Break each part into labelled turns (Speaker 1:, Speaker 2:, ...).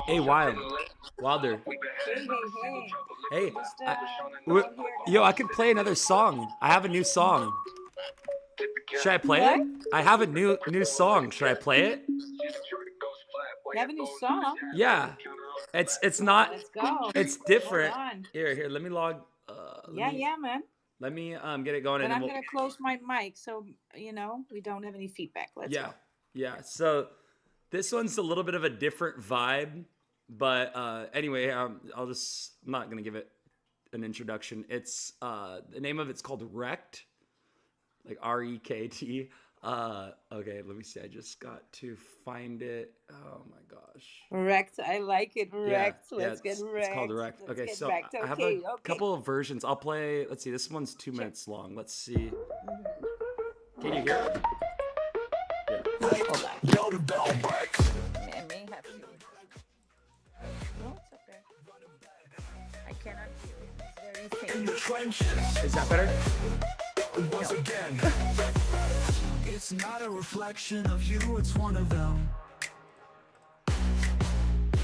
Speaker 1: Hey, Wilder.
Speaker 2: Hey.
Speaker 1: Hey,
Speaker 2: Just
Speaker 1: I,
Speaker 2: go
Speaker 1: w-
Speaker 2: here.
Speaker 1: yo, I could play another song. I have a new song. Should I play it?
Speaker 2: What?
Speaker 1: I have a new song. Should I play it?
Speaker 2: You have a new song?
Speaker 1: Yeah. It's not.
Speaker 2: Let's go.
Speaker 1: It's
Speaker 2: Hold
Speaker 1: different.
Speaker 2: on.
Speaker 1: Here. Let me log.
Speaker 2: Yeah, man.
Speaker 1: Let me get it going,
Speaker 2: But
Speaker 1: and then
Speaker 2: I'm
Speaker 1: we'll.
Speaker 2: gonna close my mic so we don't have any feedback. Let's
Speaker 1: Yeah,
Speaker 2: go.
Speaker 1: yeah. So this one's a little bit of a different vibe, but anyway, I'm not gonna give it an introduction. It's the name of it's called Wrecked, like REKT. Okay, let me see. I just got to find it. Oh my gosh.
Speaker 2: Wrecked. I like it.
Speaker 1: Yeah,
Speaker 2: Wrecked. Let's get
Speaker 1: it's
Speaker 2: wrecked.
Speaker 1: called Wrecked.
Speaker 2: Let's
Speaker 1: Okay,
Speaker 2: get
Speaker 1: so
Speaker 2: wrecked.
Speaker 1: I have a
Speaker 2: Okay.
Speaker 1: couple of versions. I'll play. Let's see. This one's 2 minutes long. Let's see. Can you hear it?
Speaker 2: Hold on. I may have to. No, it's okay. I cannot hear it. It's very faint.
Speaker 1: Is that better?
Speaker 3: Once again, it's not a reflection of you, it's one of them.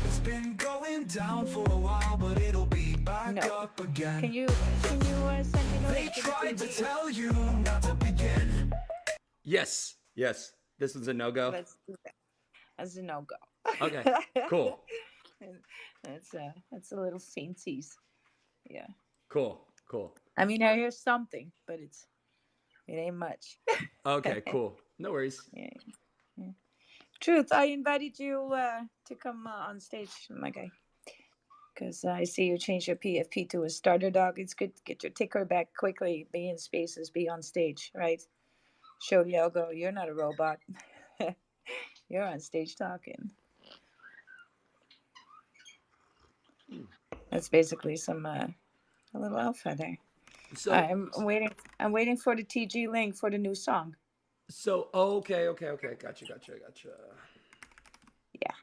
Speaker 3: It's been going down for a while, but it'll be back up again.
Speaker 2: Can you send me a
Speaker 3: They
Speaker 2: link to the
Speaker 3: tried to
Speaker 2: TV?
Speaker 3: tell you not to begin.
Speaker 1: Yes. This one's a no-go.
Speaker 2: Let's do that. That's a no-go.
Speaker 1: Okay, cool.
Speaker 2: That's a little fainties. Yeah.
Speaker 1: Cool.
Speaker 2: I mean, I hear something, but it ain't much.
Speaker 1: Okay, cool. No worries.
Speaker 2: Yeah. Truth, I invited you to come on stage, my guy. Because I see you change your PFP to a starter dog. It's good to get your ticker back quickly. Be in spaces, be on stage, right? Show Yogo, you're not a robot. You're on stage talking. That's basically a little alpha there.
Speaker 1: So
Speaker 2: I'm waiting for the TG link for the new song.
Speaker 1: okay. Gotcha.
Speaker 2: Yeah.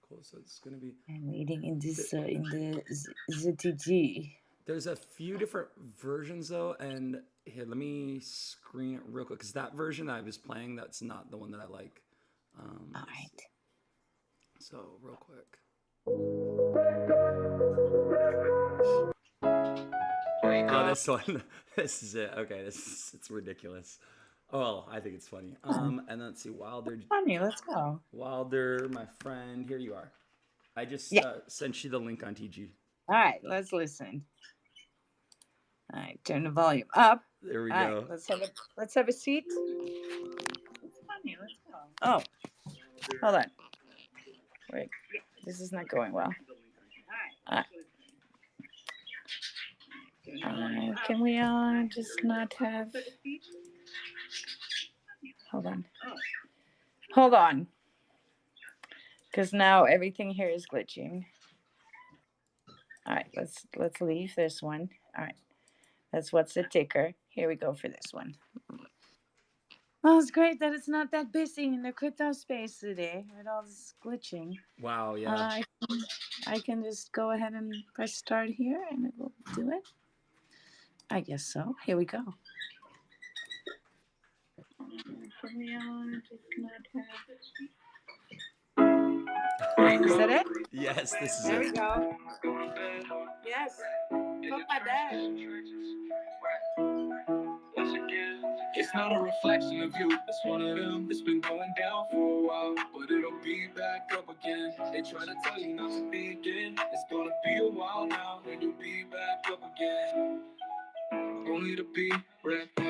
Speaker 1: Cool. So it's gonna be.
Speaker 2: I'm waiting in this in the TG.
Speaker 1: There's a few different versions though, and here let me screen it real quick because that version I was playing, that's not the one that I like.
Speaker 2: All right.
Speaker 1: So real quick. Oh, this one. This is it. Okay, it's ridiculous. Oh, well, I think it's funny. And then let's see, Wilder.
Speaker 2: Funny, let's go.
Speaker 1: Wilder, my friend. Here you are. I just sent you the link on TG.
Speaker 2: All right, let's listen. All right, turn the volume up.
Speaker 1: There we
Speaker 2: All
Speaker 1: go.
Speaker 2: right, let's have a seat. It's funny, let's go. Oh, hold on. Wait, this is not going well. Can we just not have? Hold on. Because now everything here is glitching. All right, let's leave this one. All right, what's the ticker. Here we go for this one. Well, it's great that it's not that busy in the crypto space today with all this glitching.
Speaker 1: Wow, yeah.
Speaker 2: I can just go ahead and press start here and it will do it. I guess so. Here we go. Can we just not have... Is that it?
Speaker 1: Yes, this is
Speaker 2: There
Speaker 1: it.
Speaker 2: we go. Yes. Put my bag.
Speaker 3: It's not a reflection of you, it's one of them. It's been going down for a while, but it'll be back up again. They try to tell you not to begin. It's gonna be a while now, and you'll be back up again. Only to be wrecked.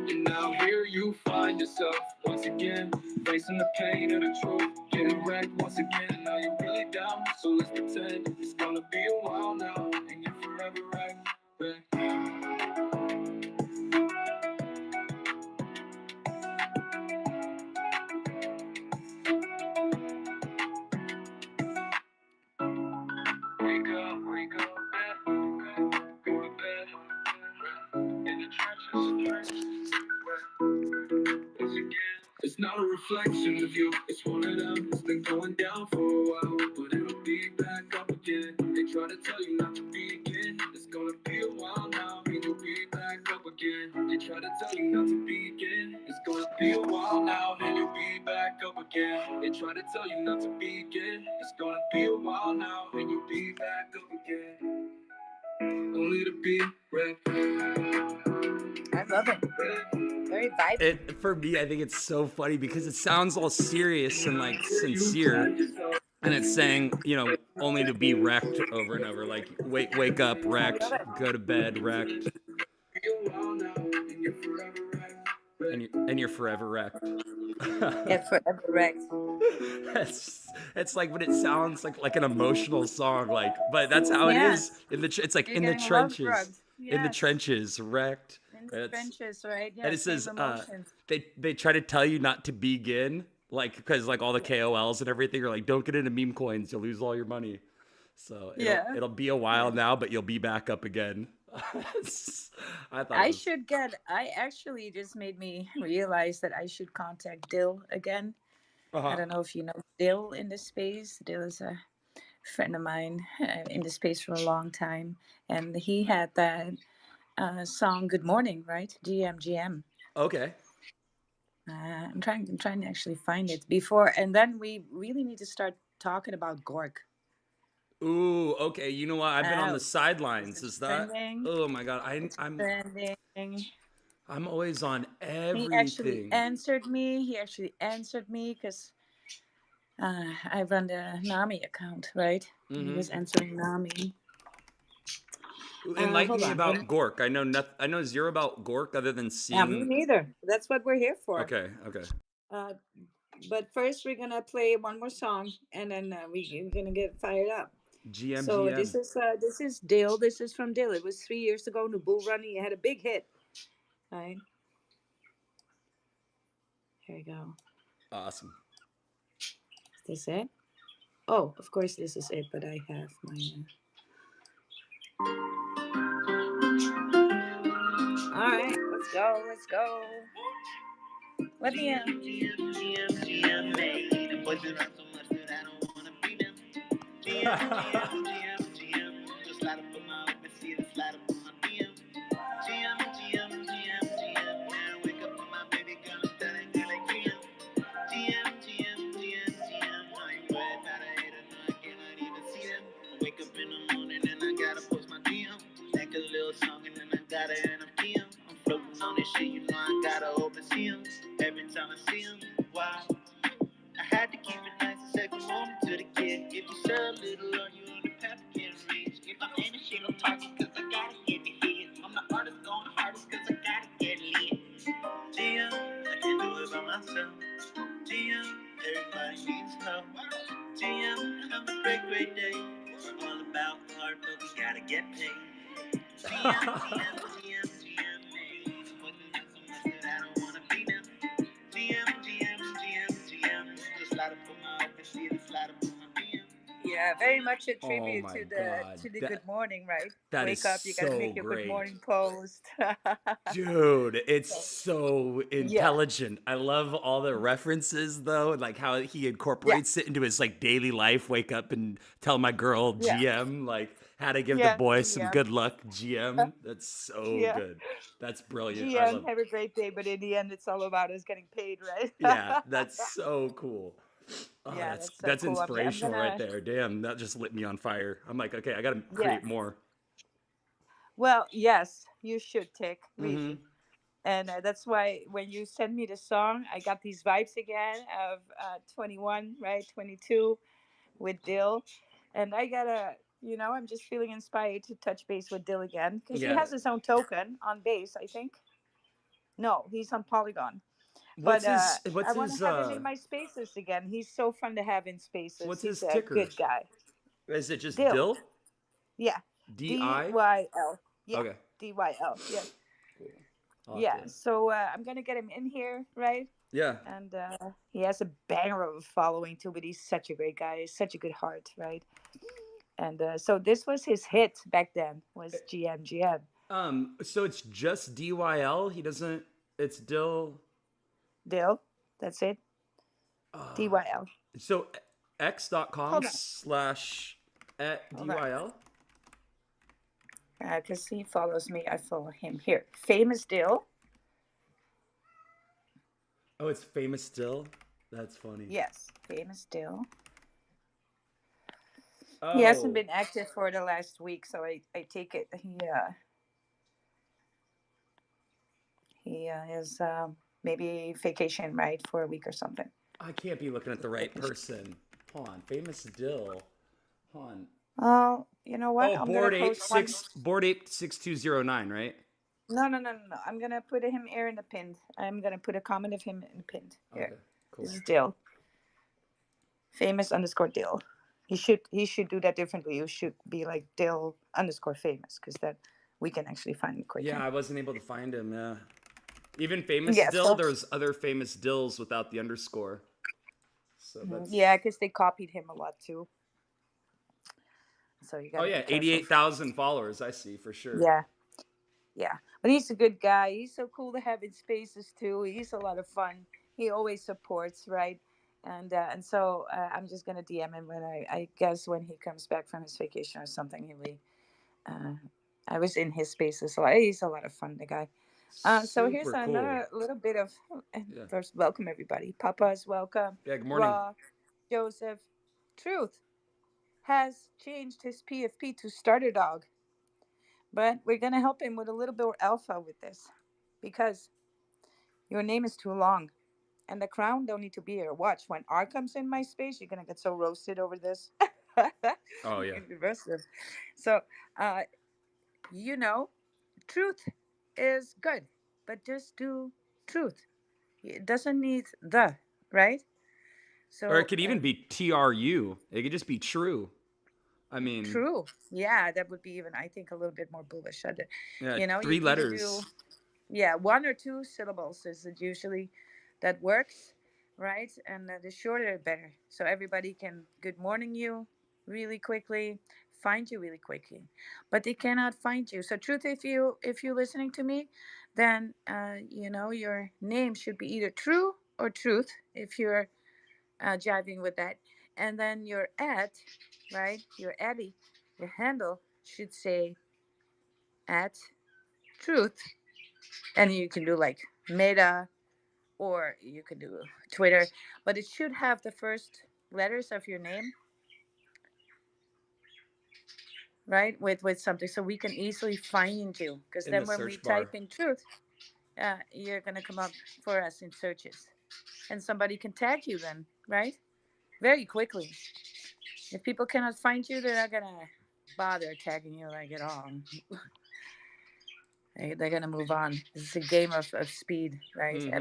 Speaker 3: And now here you find yourself once again, facing the pain of the truth, getting wrecked once again. Now you're really down, so let's pretend it's gonna be a while now, and you're forever wrecked. Wake up, go to bed, in the trenches, once again. It's not a reflection of you, it's one of them. It's been going down for a while, but it'll be back up again. They try to tell you not to begin. It's gonna be a while now, and you'll be again. They try to tell you not to begin. It's gonna be a while now, and you'll be back up again. They try to tell you not to begin. It's gonna be a while now, and you'll be back up again. Only to be wrecked.
Speaker 2: I love it. Very vibrant.
Speaker 1: For me, I think it's so funny because it sounds all serious and like sincere, and it's saying, you know, only to be wrecked over and over. Like wake up,
Speaker 2: I
Speaker 1: wrecked.
Speaker 2: love it.
Speaker 1: Go to bed, wrecked.
Speaker 3: Be a while now, and you're forever wrecked.
Speaker 1: And you're forever wrecked.
Speaker 2: Yeah, forever wrecked.
Speaker 1: It's like, but it sounds like an emotional song, like, but that's how it
Speaker 2: Yeah.
Speaker 1: is in the it's like
Speaker 2: You're
Speaker 1: in the
Speaker 2: getting love
Speaker 1: trenches,
Speaker 2: drugged.
Speaker 1: in the
Speaker 2: Yes.
Speaker 1: trenches, wrecked.
Speaker 2: In the
Speaker 1: It's,
Speaker 2: trenches, right? Yeah,
Speaker 1: and it
Speaker 2: same
Speaker 1: says
Speaker 2: emotions.
Speaker 1: they try to tell you not to begin, like, because like all the KOLs and everything are like, don't get into meme coins, you'll lose all your money. So
Speaker 2: Yeah.
Speaker 1: it'll be a while now, but you'll be back up again. I thought it was,
Speaker 2: I actually just made me realize that I should contact Dill again. I don't know if you know Dill in the space. Dill is a friend of mine in the space for a long time. And he had that song Good Morning, right? GM.
Speaker 1: okay.
Speaker 2: I'm trying to actually find it before, and then we really need to start talking about Gork.
Speaker 1: Ooh, okay. You know what? I've been on the
Speaker 2: Oh,
Speaker 1: sidelines.
Speaker 2: it's
Speaker 1: Is that?
Speaker 2: trending.
Speaker 1: Oh my God.
Speaker 2: It's trending.
Speaker 1: I'm always on
Speaker 2: He actually
Speaker 1: everything.
Speaker 2: answered me. Because I run the Nami account, right? And he
Speaker 1: Mm-hmm.
Speaker 2: was answering Nami.
Speaker 1: Enlighten
Speaker 2: Hold
Speaker 1: me
Speaker 2: on.
Speaker 1: about Gork. I know nothing. I know zero about Gork other than
Speaker 2: Yeah, me
Speaker 1: seeing.
Speaker 2: neither. That's what we're here for.
Speaker 1: Okay. Okay.
Speaker 2: Uh, but first, we're gonna play one more song, and then we're gonna get fired up. So
Speaker 1: GM.
Speaker 2: this is Dale. This is from Dale. It was 3 years ago in the Bull Run. He had a big hit. Right. Here we go.
Speaker 1: Awesome.
Speaker 2: Is this it? Oh, of course this is it. But I have my. All right, let's go. Let's go. Let me.
Speaker 3: Wake up in the morning and I gotta post my DM. Make a little song and then I gotta end up PM. I'm floating on this shit, you know I gotta oversee him. Every time I see him, wow. I had to keep it nice and second morning to the kid. If you serve a little on you on the path to get rich. If I'm in the shit, I'm talking cause I gotta get the hit. I'm the artist going hardest cause I gotta get lit. GM, I can't do it by myself. GM, everybody needs help. GM, have a great day. We're all about art, but we gotta get paid. GM, wasn't that so much that I don't wanna be them. GM, just slide up for my office, see it slide up for my DM.
Speaker 2: Yeah, very much a
Speaker 1: Oh
Speaker 2: tribute
Speaker 1: my
Speaker 2: to
Speaker 1: God.
Speaker 2: the good morning, right?
Speaker 1: That
Speaker 2: Wake
Speaker 1: is
Speaker 2: up, you gotta
Speaker 1: so
Speaker 2: make your good
Speaker 1: great.
Speaker 2: morning post.
Speaker 1: Dude, it's so
Speaker 2: Yeah,
Speaker 1: intelligent. I love all the references though, and like how he
Speaker 2: yeah,
Speaker 1: incorporates it into his like daily life. Wake up and tell my girl
Speaker 2: yeah,
Speaker 1: GM like how to give the
Speaker 2: yeah,
Speaker 1: boy some
Speaker 2: GM.
Speaker 1: good luck. GM. That's so
Speaker 2: Yeah,
Speaker 1: good. That's brilliant. I
Speaker 2: GM,
Speaker 1: love.
Speaker 2: have a great day, but in the end, it's all about us getting paid, right?
Speaker 1: Yeah, that's so cool. Oh,
Speaker 2: Yeah,
Speaker 1: that's
Speaker 2: that's so
Speaker 1: that's
Speaker 2: cool. I'm
Speaker 1: inspirational right
Speaker 2: gonna,
Speaker 1: there. Damn, that just lit me on fire. I'm like, okay, I gotta
Speaker 2: yes.
Speaker 1: create more.
Speaker 2: Well, yes, you should take,
Speaker 1: Mm-hmm.
Speaker 2: really. And that's why when you send me the song, I got these vibes again of 21, right? 22 with Dill. And I gotta, I'm just feeling inspired to touch base with Dill again because he
Speaker 1: Yeah.
Speaker 2: has his own token on base, I think. No, he's on Polygon. But
Speaker 1: What's
Speaker 2: I want
Speaker 1: his
Speaker 2: to have him in my spaces again. He's so fun to have in spaces.
Speaker 1: what's
Speaker 2: He's
Speaker 1: his
Speaker 2: a
Speaker 1: ticker?
Speaker 2: good guy.
Speaker 1: Is it just
Speaker 2: Dill.
Speaker 1: Dill?
Speaker 2: Yeah.
Speaker 1: DI?
Speaker 2: DYL. Yeah.
Speaker 1: Okay.
Speaker 2: DYL. Yeah.
Speaker 1: Cool. I'll have
Speaker 2: Yeah.
Speaker 1: to.
Speaker 2: So I'm going to get him in here, right?
Speaker 1: Yeah.
Speaker 2: And he has a banger of a following too, but he's such a great guy. He's such a good heart, right? And so this was his hit back then, was GM.
Speaker 1: So it's just DYL. He doesn't. It's Dill.
Speaker 2: Dill. That's it.
Speaker 1: Uh,
Speaker 2: DYL.
Speaker 1: so x.com
Speaker 2: Hold on.
Speaker 1: slash at
Speaker 2: Hold on.
Speaker 1: DYL.
Speaker 2: because he follows me. I follow him here. Famous Dill.
Speaker 1: Oh, it's famous still. That's funny.
Speaker 2: Yes, Famous Dill. He hasn't
Speaker 1: Oh,
Speaker 2: been active for the last week, so I take it he is maybe vacation, right, for a week or something.
Speaker 1: I can't be looking at the right person. Hold on, famous Dill. Hold on.
Speaker 2: Oh, you know what?
Speaker 1: Oh,
Speaker 2: I'm gonna post one.
Speaker 1: board ape 6209, right?
Speaker 2: No, no, no, no, no. I'm gonna put him here in the pinned. I'm gonna put a comment of him in the pinned. Here.
Speaker 1: Okay,
Speaker 2: This
Speaker 1: cool.
Speaker 2: is Dill. Famous underscore Dill. He should do that differently. You should be like Dill underscore famous, because that we can actually find him quicker.
Speaker 1: Yeah, I wasn't able to find him. Yeah, even famous
Speaker 2: Yeah.
Speaker 1: Dill.
Speaker 2: So
Speaker 1: There's other famous Dills without the underscore. So
Speaker 2: yeah,
Speaker 1: that's.
Speaker 2: because they copied him a lot too. So you
Speaker 1: Oh
Speaker 2: gotta be
Speaker 1: yeah,
Speaker 2: careful.
Speaker 1: 88,000 followers. I see for sure.
Speaker 2: Yeah. Yeah, but he's a good guy. He's so cool to have in spaces too. He's a lot of fun. He always supports, right? And so I'm just gonna DM him when I guess when he comes back from his vacation or something. Uh, I was in his spaces, so he's a lot of fun, the guy. So here's
Speaker 1: Super cool.
Speaker 2: another little bit of
Speaker 1: Yeah.
Speaker 2: first welcome everybody. Papa's welcome.
Speaker 1: Yeah. Good morning.
Speaker 2: Raw, Joseph, Truth has changed his PFP to starter dog. But we're going to help him with a little bit of alpha with this because your name is too long and the crown don't need to be here. Watch, when R comes in my space, you're going to get so roasted over this.
Speaker 1: Oh yeah.
Speaker 2: In the rest of. So, uh, you know, truth is good, but just do truth. It doesn't need the, right?
Speaker 1: Or it
Speaker 2: So,
Speaker 1: could even be TRU. It could just be true. I mean,
Speaker 2: true. Yeah, that would be even, I think, a little bit more bullish.
Speaker 1: yeah,
Speaker 2: You know, you
Speaker 1: 3
Speaker 2: can either do
Speaker 1: letters.
Speaker 2: yeah, one or two syllables is it usually that works, right? And the shorter the better, so everybody can good morning you really quickly, find you really quickly, but they cannot find you. So truth, if you're listening to me, then your name should be either true or truth if you're jiving with that, and then your at, right, your addy, your handle should say at truth, and you can do like meta or you can do Twitter, but it should have the first letters of your name, right? With something, so we can easily find you. Because
Speaker 1: In the
Speaker 2: then when we
Speaker 1: search bar.
Speaker 2: type in truth, you're gonna come up for us in searches, and somebody can tag you then, right? Very quickly. If people cannot find you, they're not gonna bother tagging you like at all. They're gonna move on. This is a game of speed, right?
Speaker 1: Mm-hmm.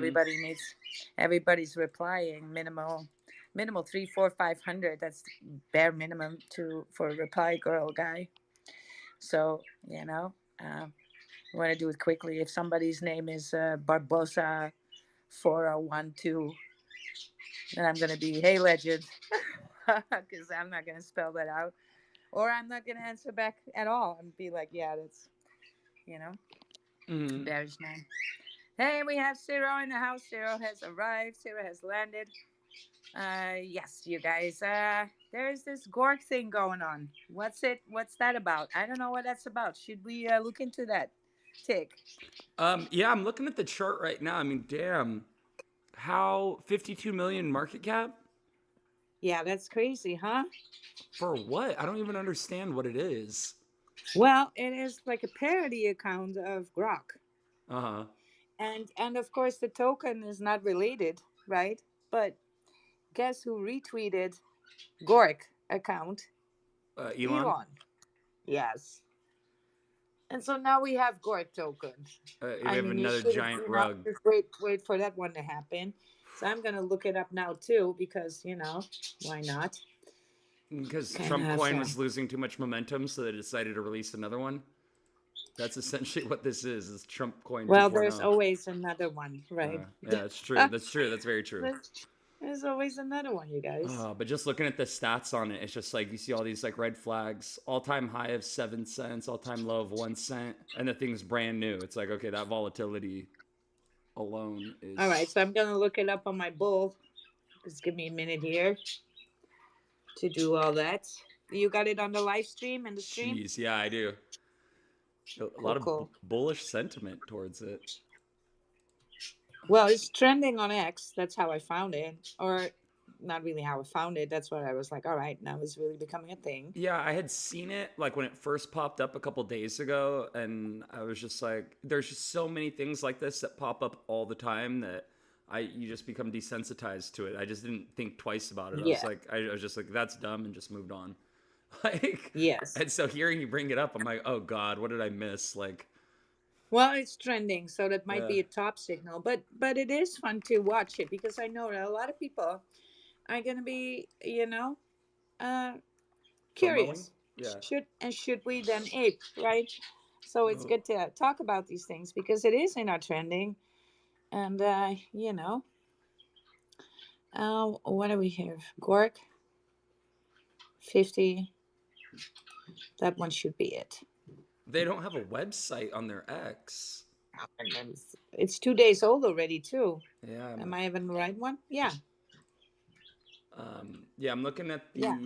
Speaker 2: Everybody's replying minimal 3, 4, 500. That's bare minimum to for a reply girl guy. So you want to do it quickly. If somebody's name is Barbosa 4012, then I'm gonna be hey legend, because I'm not gonna spell that out, or I'm not gonna answer back at all and be like, yeah, that's you know
Speaker 1: Mm-hmm.
Speaker 2: bearish name. Hey, we have Ciro in the house. Ciro has arrived. Ciro has landed. Yes, you guys. There's this Gork thing going on. What's it? What's that about? I don't know what that's about. Should we look into that? Tick.
Speaker 1: Yeah, I'm looking at the chart right now. I mean, damn. How 52 million market cap?
Speaker 2: Yeah, that's crazy, huh?
Speaker 1: For what? I don't even understand what it is.
Speaker 2: Well, it is like a parody account of Grok,
Speaker 1: Uh-huh.
Speaker 2: and of course the token is not related, right? But guess who retweeted Gork account?
Speaker 1: Elon?
Speaker 2: Elon. Yes. And so now we have Gork token.
Speaker 1: We
Speaker 2: I
Speaker 1: have
Speaker 2: mean, you
Speaker 1: another
Speaker 2: should,
Speaker 1: giant rug.
Speaker 2: just wait for that one to happen. So I'm gonna look it up now too because why not?
Speaker 1: Because
Speaker 2: Kind
Speaker 1: Trump
Speaker 2: of.
Speaker 1: coin was losing too much momentum, so they decided to release another one. That's essentially what this is Trump coin
Speaker 2: Well, there's
Speaker 1: 2.0.
Speaker 2: always another one, right?
Speaker 1: Yeah, that's true. That's true. That's very true.
Speaker 2: There's always another one, you guys.
Speaker 1: But just looking at the stats on it, it's just like you see all these like red flags. All-time high of 7 cents, all-time low of 1 cent, and the thing's brand new. It's like, okay, that volatility alone is.
Speaker 2: All right, so I'm gonna look it up on my bull. Just give me a minute here to do all that. You got it on the live stream and the stream?
Speaker 1: Jeez, yeah, I do. A lot
Speaker 2: Cool,
Speaker 1: of
Speaker 2: cool.
Speaker 1: bullish sentiment towards it.
Speaker 2: Well, it's trending on X. That's how I found it. Or not really how I found it. That's what I was like, all right, now it's really becoming a thing.
Speaker 1: Yeah, I had seen it like when it first popped up a couple days ago, and I was just like, there's just so many things like this that pop up all the time that you just become desensitized to it. I just didn't think twice about it.
Speaker 2: Yeah.
Speaker 1: I was just like, that's dumb, and just moved on. Like,
Speaker 2: Yes.
Speaker 1: and so hearing you bring it up, I'm like, oh God, what did I miss? Like,
Speaker 2: Well, it's trending, so that might
Speaker 1: yeah,
Speaker 2: be a top signal. But it is fun to watch it because I know that a lot of people are gonna be, uh
Speaker 1: FOMOing?
Speaker 2: curious.
Speaker 1: Yeah.
Speaker 2: Should we then ape, right? So it's
Speaker 1: Oh,
Speaker 2: good to talk about these things because it is in our trending. And what do we have? Gork 50. That one should be it.
Speaker 1: they don't have a website on their X.
Speaker 2: And then it's 2 days old already too.
Speaker 1: Yeah,
Speaker 2: Am I having the right one? Yeah.
Speaker 1: yeah, I'm looking at
Speaker 2: Yeah.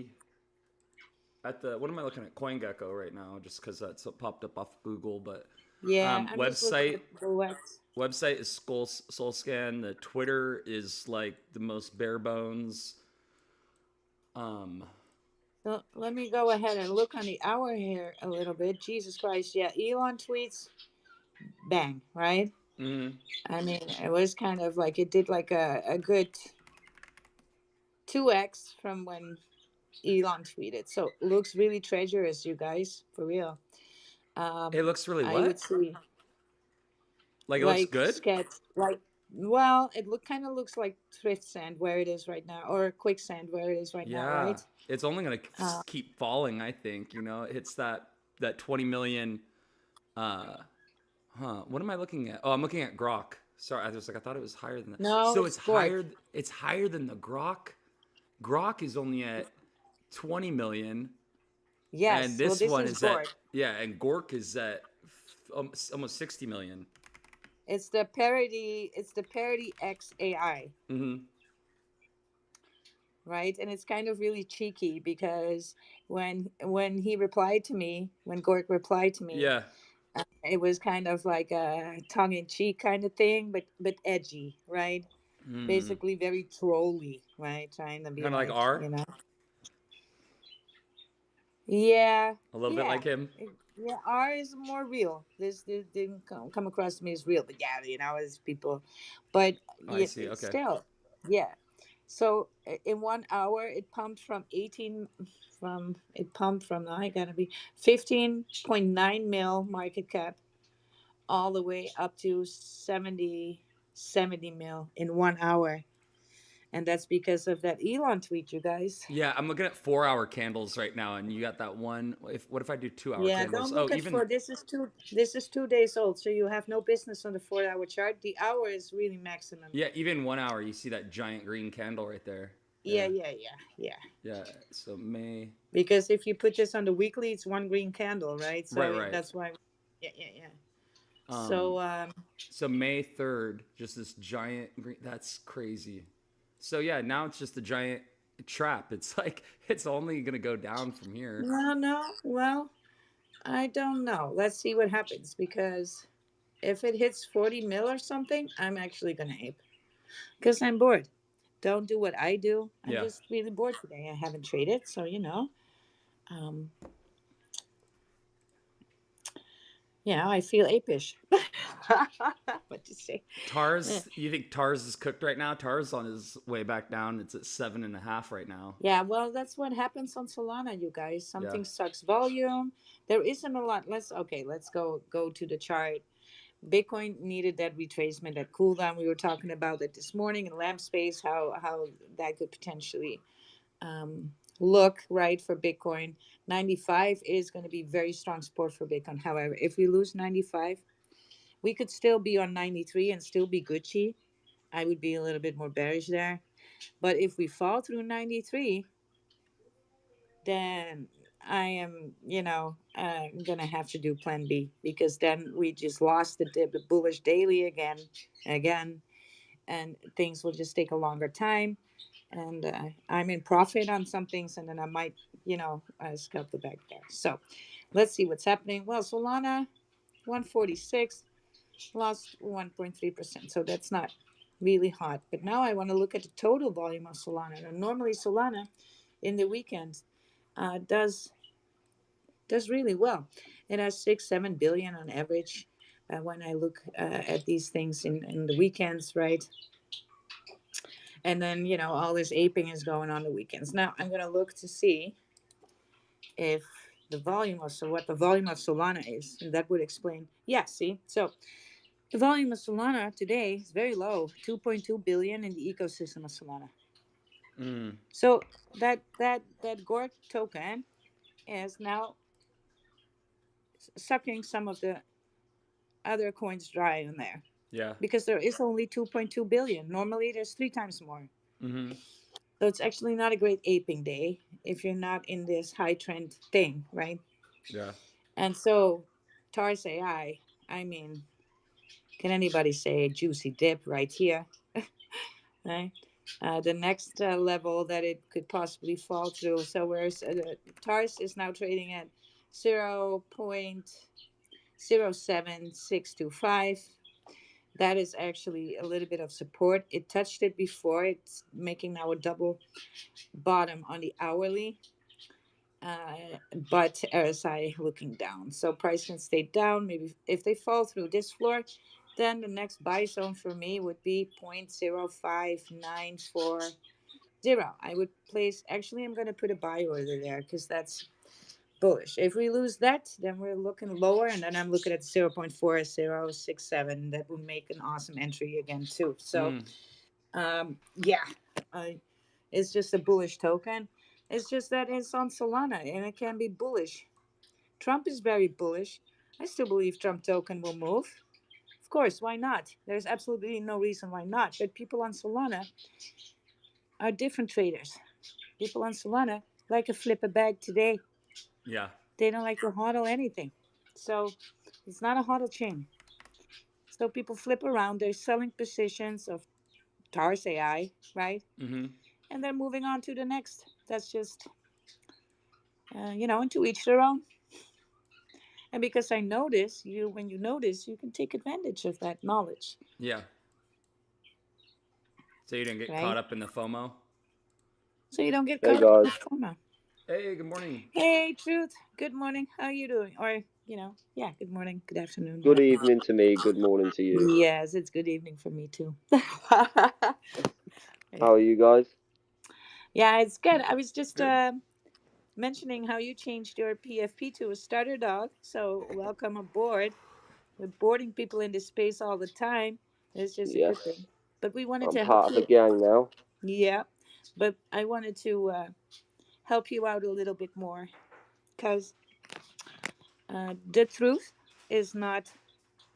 Speaker 1: the what am I looking at? CoinGecko right now, just because that's what popped up off Google. But
Speaker 2: Yeah. I'm just looking
Speaker 1: website
Speaker 2: at the Wax.
Speaker 1: website is SoulScan. The Twitter is like the most bare bones.
Speaker 2: So let me go ahead and look on the hour here a little bit. Jesus Christ. Yeah. Elon tweets. Bang. Right.
Speaker 1: Mm-hmm.
Speaker 2: I mean, it was kind of like it did like a good 2x from when Elon tweeted. So looks really treacherous, you guys, for real.
Speaker 1: It looks really
Speaker 2: I would
Speaker 1: what?
Speaker 2: see
Speaker 1: Like it looks
Speaker 2: like
Speaker 1: good?
Speaker 2: sketch like well, it kind of looks like thrift sand where it is right now, or quicksand where it is right now,
Speaker 1: Yeah,
Speaker 2: right?
Speaker 1: it's only gonna
Speaker 2: Uh,
Speaker 1: keep falling. I think it hits that 20 million. Uh, What am I looking at? Oh, I'm looking at Grok. Sorry, I thought it was higher than that.
Speaker 2: no,
Speaker 1: So
Speaker 2: it's Gork.
Speaker 1: It's higher than the Grok. Grok is only at 20 million, and
Speaker 2: Yes, well,
Speaker 1: this
Speaker 2: this
Speaker 1: one
Speaker 2: is
Speaker 1: is at,
Speaker 2: Gork.
Speaker 1: yeah, and Gork is at almost 60 million.
Speaker 2: It's the parody. It's the parody XAI,
Speaker 1: Mm-hmm.
Speaker 2: right? And it's kind of really cheeky because when he replied to me, when Gork replied to me,
Speaker 1: Yeah.
Speaker 2: it was kind of like a tongue-in-cheek kind of thing, but edgy, right?
Speaker 1: Mm.
Speaker 2: Basically very trolly, right? Trying to be
Speaker 1: Kind of like
Speaker 2: like,
Speaker 1: R,
Speaker 2: yeah,
Speaker 1: a little bit
Speaker 2: yeah.
Speaker 1: like him.
Speaker 2: Yeah, R is more real. This didn't come across to me as real, but yeah, as people, but
Speaker 1: Oh, I
Speaker 2: yeah,
Speaker 1: see. Okay.
Speaker 2: still, yeah. So in 1 hour, it pumped from 18, it pumped from I gotta be 15.9 mil market cap all the way up to 70 mil in 1 hour, and that's because of that Elon tweet, you guys.
Speaker 1: Yeah, I'm looking at 4 hour candles right now, and you got that one. What if I do 2 hour
Speaker 2: Yeah,
Speaker 1: candles?
Speaker 2: don't
Speaker 1: Oh,
Speaker 2: look at
Speaker 1: even
Speaker 2: four. This is 2 days old, so you have no business on the 4 hour chart. The hour is really maximum.
Speaker 1: yeah, even 1 hour. You see that giant green candle right there.
Speaker 2: Yeah,
Speaker 1: Yeah.
Speaker 2: yeah, yeah, yeah.
Speaker 1: Yeah. So May.
Speaker 2: Because if you put this on the weekly, it's one green candle, right?
Speaker 1: Right.
Speaker 2: So
Speaker 1: Right.
Speaker 2: that's why. Yeah, yeah, yeah.
Speaker 1: Um.
Speaker 2: So
Speaker 1: So May 3rd, just this giant green. That's crazy. So yeah, now it's just a giant trap. It's like it's only gonna go down from here.
Speaker 2: no, no. Well, I don't know. Let's see what happens because if it hits 40 mil or something, I'm actually gonna ape because I'm bored. Don't do what I do. I'm
Speaker 1: Yeah.
Speaker 2: just really bored today. I haven't traded, so Um, yeah, I feel apish. What to say?
Speaker 1: Tars, you think Tars is cooked right now? Tars on his way back down. It's at 7.5 right now.
Speaker 2: Yeah, well, that's what happens on Solana, you guys.
Speaker 1: Yeah.
Speaker 2: Something sucks volume. There isn't a lot. Let's go to the chart. Bitcoin needed that retracement, that cool down. We were talking about it this morning in Lamp Space, how that could potentially um, look right for Bitcoin. 95 is going to be very strong support for Bitcoin. However, if we lose 95, we could still be on 93 and still be Gucci. I would be a little bit more bearish there. But if we fall through 93, then I am, going to have to do plan B because then we just lost the bullish daily again, and things will just take a longer time. And I'm in profit on some things, and then I might, scalp the back there. So let's see what's happening. Well, Solana, 146, lost 1.3%. So that's not really hot. But now I want to look at the total volume of Solana. Now, normally Solana in the weekends does really well. It has 6-7 billion on average when I look at these things in the weekends, right? And then all this aping is going on the weekends. Now I'm going to look to see if the volume of what the volume of Solana is, and that would explain. Yeah, see, so the volume of Solana today is very low, 2.2 billion in the ecosystem of Solana. So that Gork token is now sucking some of the other coins dry in there.
Speaker 1: Yeah.
Speaker 2: Because there is only 2.2 billion. Normally there's 3 times more. So it's actually not a great aping day if you're not in this high trend thing, right?
Speaker 1: Yeah.
Speaker 2: And so Tars AI, I mean, can anybody say juicy dip right here? Right? The next level that it could possibly fall through. So whereas Tars is now trading at 0.07625. That is actually a little bit of support. It touched it before. It's making now a double bottom on the hourly. But RSI looking down. So price can stay down. Maybe if they fall through this floor, then the next buy zone for me would be 0.05940. I would place, actually, I'm going to put a buy order there because that's bullish. If we lose that, then we're looking lower, and then I'm looking at 0.4067. That would make an awesome entry again, too. So, yeah, it's just a bullish token. It's just that it's on Solana and it can be bullish. Trump is very bullish. I still believe Trump token will move. Of course, why not? There's absolutely no reason why not. But people on Solana are different traders. People on Solana like to flip a bag today.
Speaker 1: Yeah.
Speaker 2: They don't like to hodl anything. So it's not a hodl chain. So people flip around. They're selling positions of Tars AI, right? And they're moving on to the next. That's just, and to each their own. And because I notice when you notice, you can take advantage of that knowledge.
Speaker 1: Yeah. So you didn't get caught up in the FOMO?
Speaker 2: So you don't get
Speaker 4: Hey,
Speaker 2: caught up in
Speaker 4: guys.
Speaker 2: the FOMO.
Speaker 1: Hey, good morning.
Speaker 2: Hey, Truth. Good morning. How are you doing? Or, yeah, good morning, good afternoon.
Speaker 4: Good evening to me. Good morning to you.
Speaker 2: Yes, it's good evening for me too.
Speaker 4: How are you guys?
Speaker 2: Yeah, it's good. I was just mentioning how you changed your PFP to a starter dog. So welcome aboard. We're boarding people into space all the time. It's just a
Speaker 4: Yes.
Speaker 2: good thing. But we wanted
Speaker 4: I'm
Speaker 2: to
Speaker 4: part
Speaker 2: help
Speaker 4: of the
Speaker 2: you.
Speaker 4: gang now.
Speaker 2: Yeah, but I wanted to help you out a little bit more because the truth is not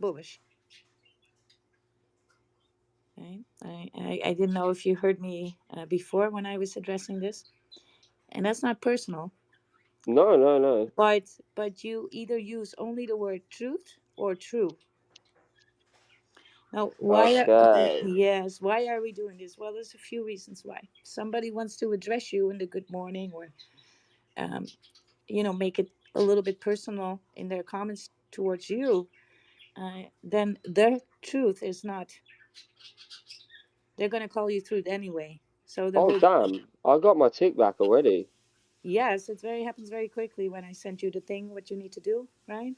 Speaker 2: bullish. Okay? I didn't know if you heard me before when I was addressing this, and that's not personal.
Speaker 4: No.
Speaker 2: But you either use only the word truth or true. Now,
Speaker 4: Okay.
Speaker 2: yes, why are we doing this? Well, there's a few reasons why. Somebody wants to address you in the good morning or, um, make it a little bit personal in their comments towards you. Then their truth is not, they're going to call you truth anyway. So the
Speaker 4: Oh,
Speaker 2: whole,
Speaker 4: damn. I got my tick back already.
Speaker 2: yes, happens very quickly when I send you the thing, what you need to do, right?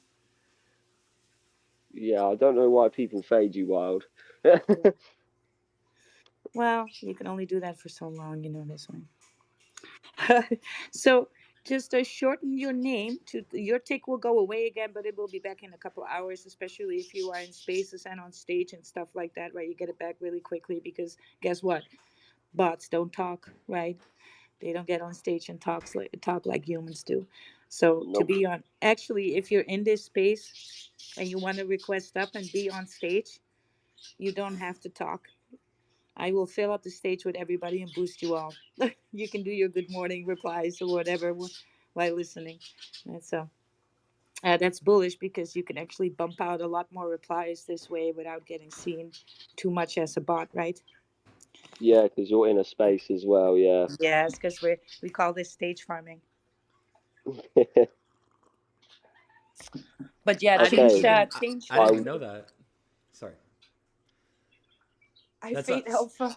Speaker 4: Yeah, I don't know why people fade you wild.
Speaker 2: Well, you can only do that for so long, this one. So just shorten your name to your tick will go away again, but it will be back in a couple hours, especially if you are in spaces and on stage and stuff like that, right? You get it back really quickly because guess what? Bots don't talk, right? They don't get on stage and talk like humans do. So to
Speaker 4: Nope.
Speaker 2: be on, actually, if you're in this space and you want to request up and be on stage, you don't have to talk. I will fill up the stage with everybody and boost you all. You can do your good morning replies or whatever while listening. And so that's bullish because you can actually bump out a lot more replies this way without getting seen too much as a bot, right?
Speaker 4: Yeah, because you're in a space as well, yeah.
Speaker 2: Yes, because we call this stage farming. But yeah,
Speaker 1: I didn't
Speaker 4: Okay.
Speaker 1: even
Speaker 2: change.
Speaker 1: I didn't even know that. Sorry.
Speaker 2: I
Speaker 1: That's
Speaker 2: fate
Speaker 1: not
Speaker 2: alpha.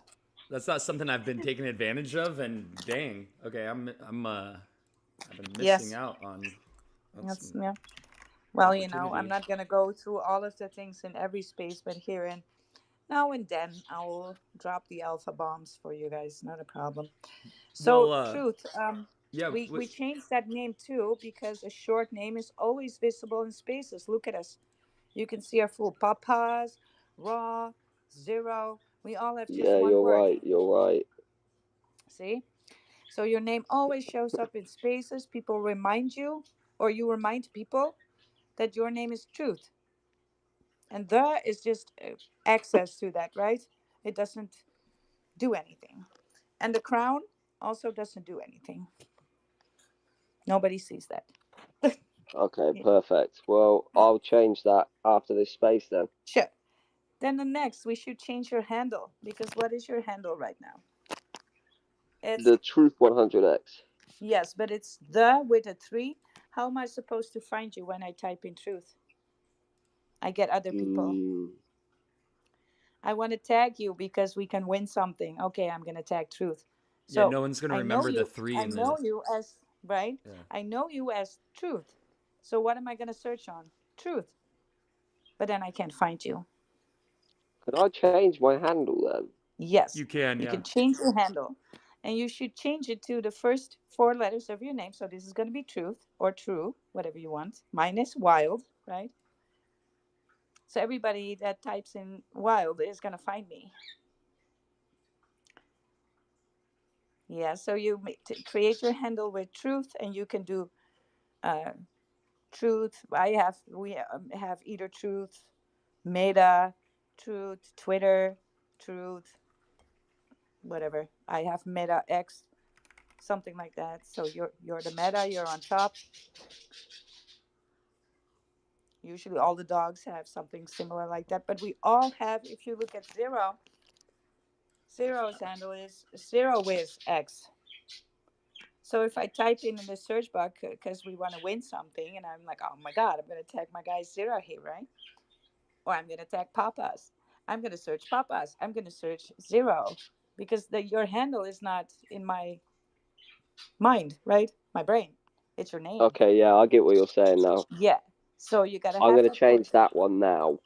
Speaker 1: that's not something I've been taking advantage of, and dang. Okay, I've been missing
Speaker 2: Yes,
Speaker 1: out on
Speaker 2: that's
Speaker 1: some
Speaker 2: yeah. Well, you know, I'm
Speaker 1: opportunity.
Speaker 2: not gonna go through all of the things in every space, but here and now and then I will drop the alpha bombs for you guys. Not a problem.
Speaker 1: Well,
Speaker 2: So, truth.
Speaker 1: yeah,
Speaker 2: We changed that name too because a short name is always visible in spaces. Look at us. You can see our full papas, raw, zero. We all have just
Speaker 4: Yeah,
Speaker 2: one
Speaker 4: you're
Speaker 2: word.
Speaker 4: right. You're right.
Speaker 2: See? So your name always shows up in spaces. People remind you, or you remind people that your name is truth. And the is just access to that, right? It doesn't do anything. And the crown also doesn't do anything. Nobody sees that.
Speaker 4: Okay,
Speaker 2: Yeah.
Speaker 4: perfect. Well, I'll change that after this space then.
Speaker 2: Sure. Then the next, we should change your handle because what is your handle right now? It's
Speaker 4: The Truth 100x.
Speaker 2: yes, but it's the with a three. How am I supposed to find you when I type in truth? I get other people.
Speaker 4: Mm,
Speaker 2: I want to tag you because we can win something. Okay, I'm gonna tag truth.
Speaker 1: yeah,
Speaker 2: So
Speaker 1: no one's gonna
Speaker 2: I know
Speaker 1: remember the
Speaker 2: you.
Speaker 1: 3
Speaker 2: I
Speaker 1: in the
Speaker 2: know you as right.
Speaker 1: yeah.
Speaker 2: I know you as truth. So what am I gonna search on? Truth. But then I can't find you.
Speaker 4: could I change my handle then?
Speaker 2: Yes,
Speaker 1: You can,
Speaker 2: you
Speaker 1: yeah.
Speaker 2: can change the handle, and you should change it to the first four letters of your name. So this is gonna be truth or true, whatever you want. Mine is wild, right? So everybody that types in wild is gonna find me. Yeah. So you create your handle with truth, and you can do uh, truth. We have either truth, Meta, truth, Twitter, truth, whatever. I have Meta X, something like that. So you're the Meta. You're on top. Usually all the dogs have something similar like that, but we all have. If you look at zero, zero's handle is zero with X. So if I type in the search box because we want to win something, and I'm like, oh my god, I'm gonna tag my guy Zero here, right? Or I'm gonna tag Papas. I'm gonna search Papas. I'm gonna search Zero because your handle is not in my mind, right? My brain. It's your name.
Speaker 4: Okay, yeah, I get what you're saying now.
Speaker 2: Yeah. So you gotta
Speaker 4: I'm
Speaker 2: have
Speaker 4: going to
Speaker 2: that voice.
Speaker 4: change that one now.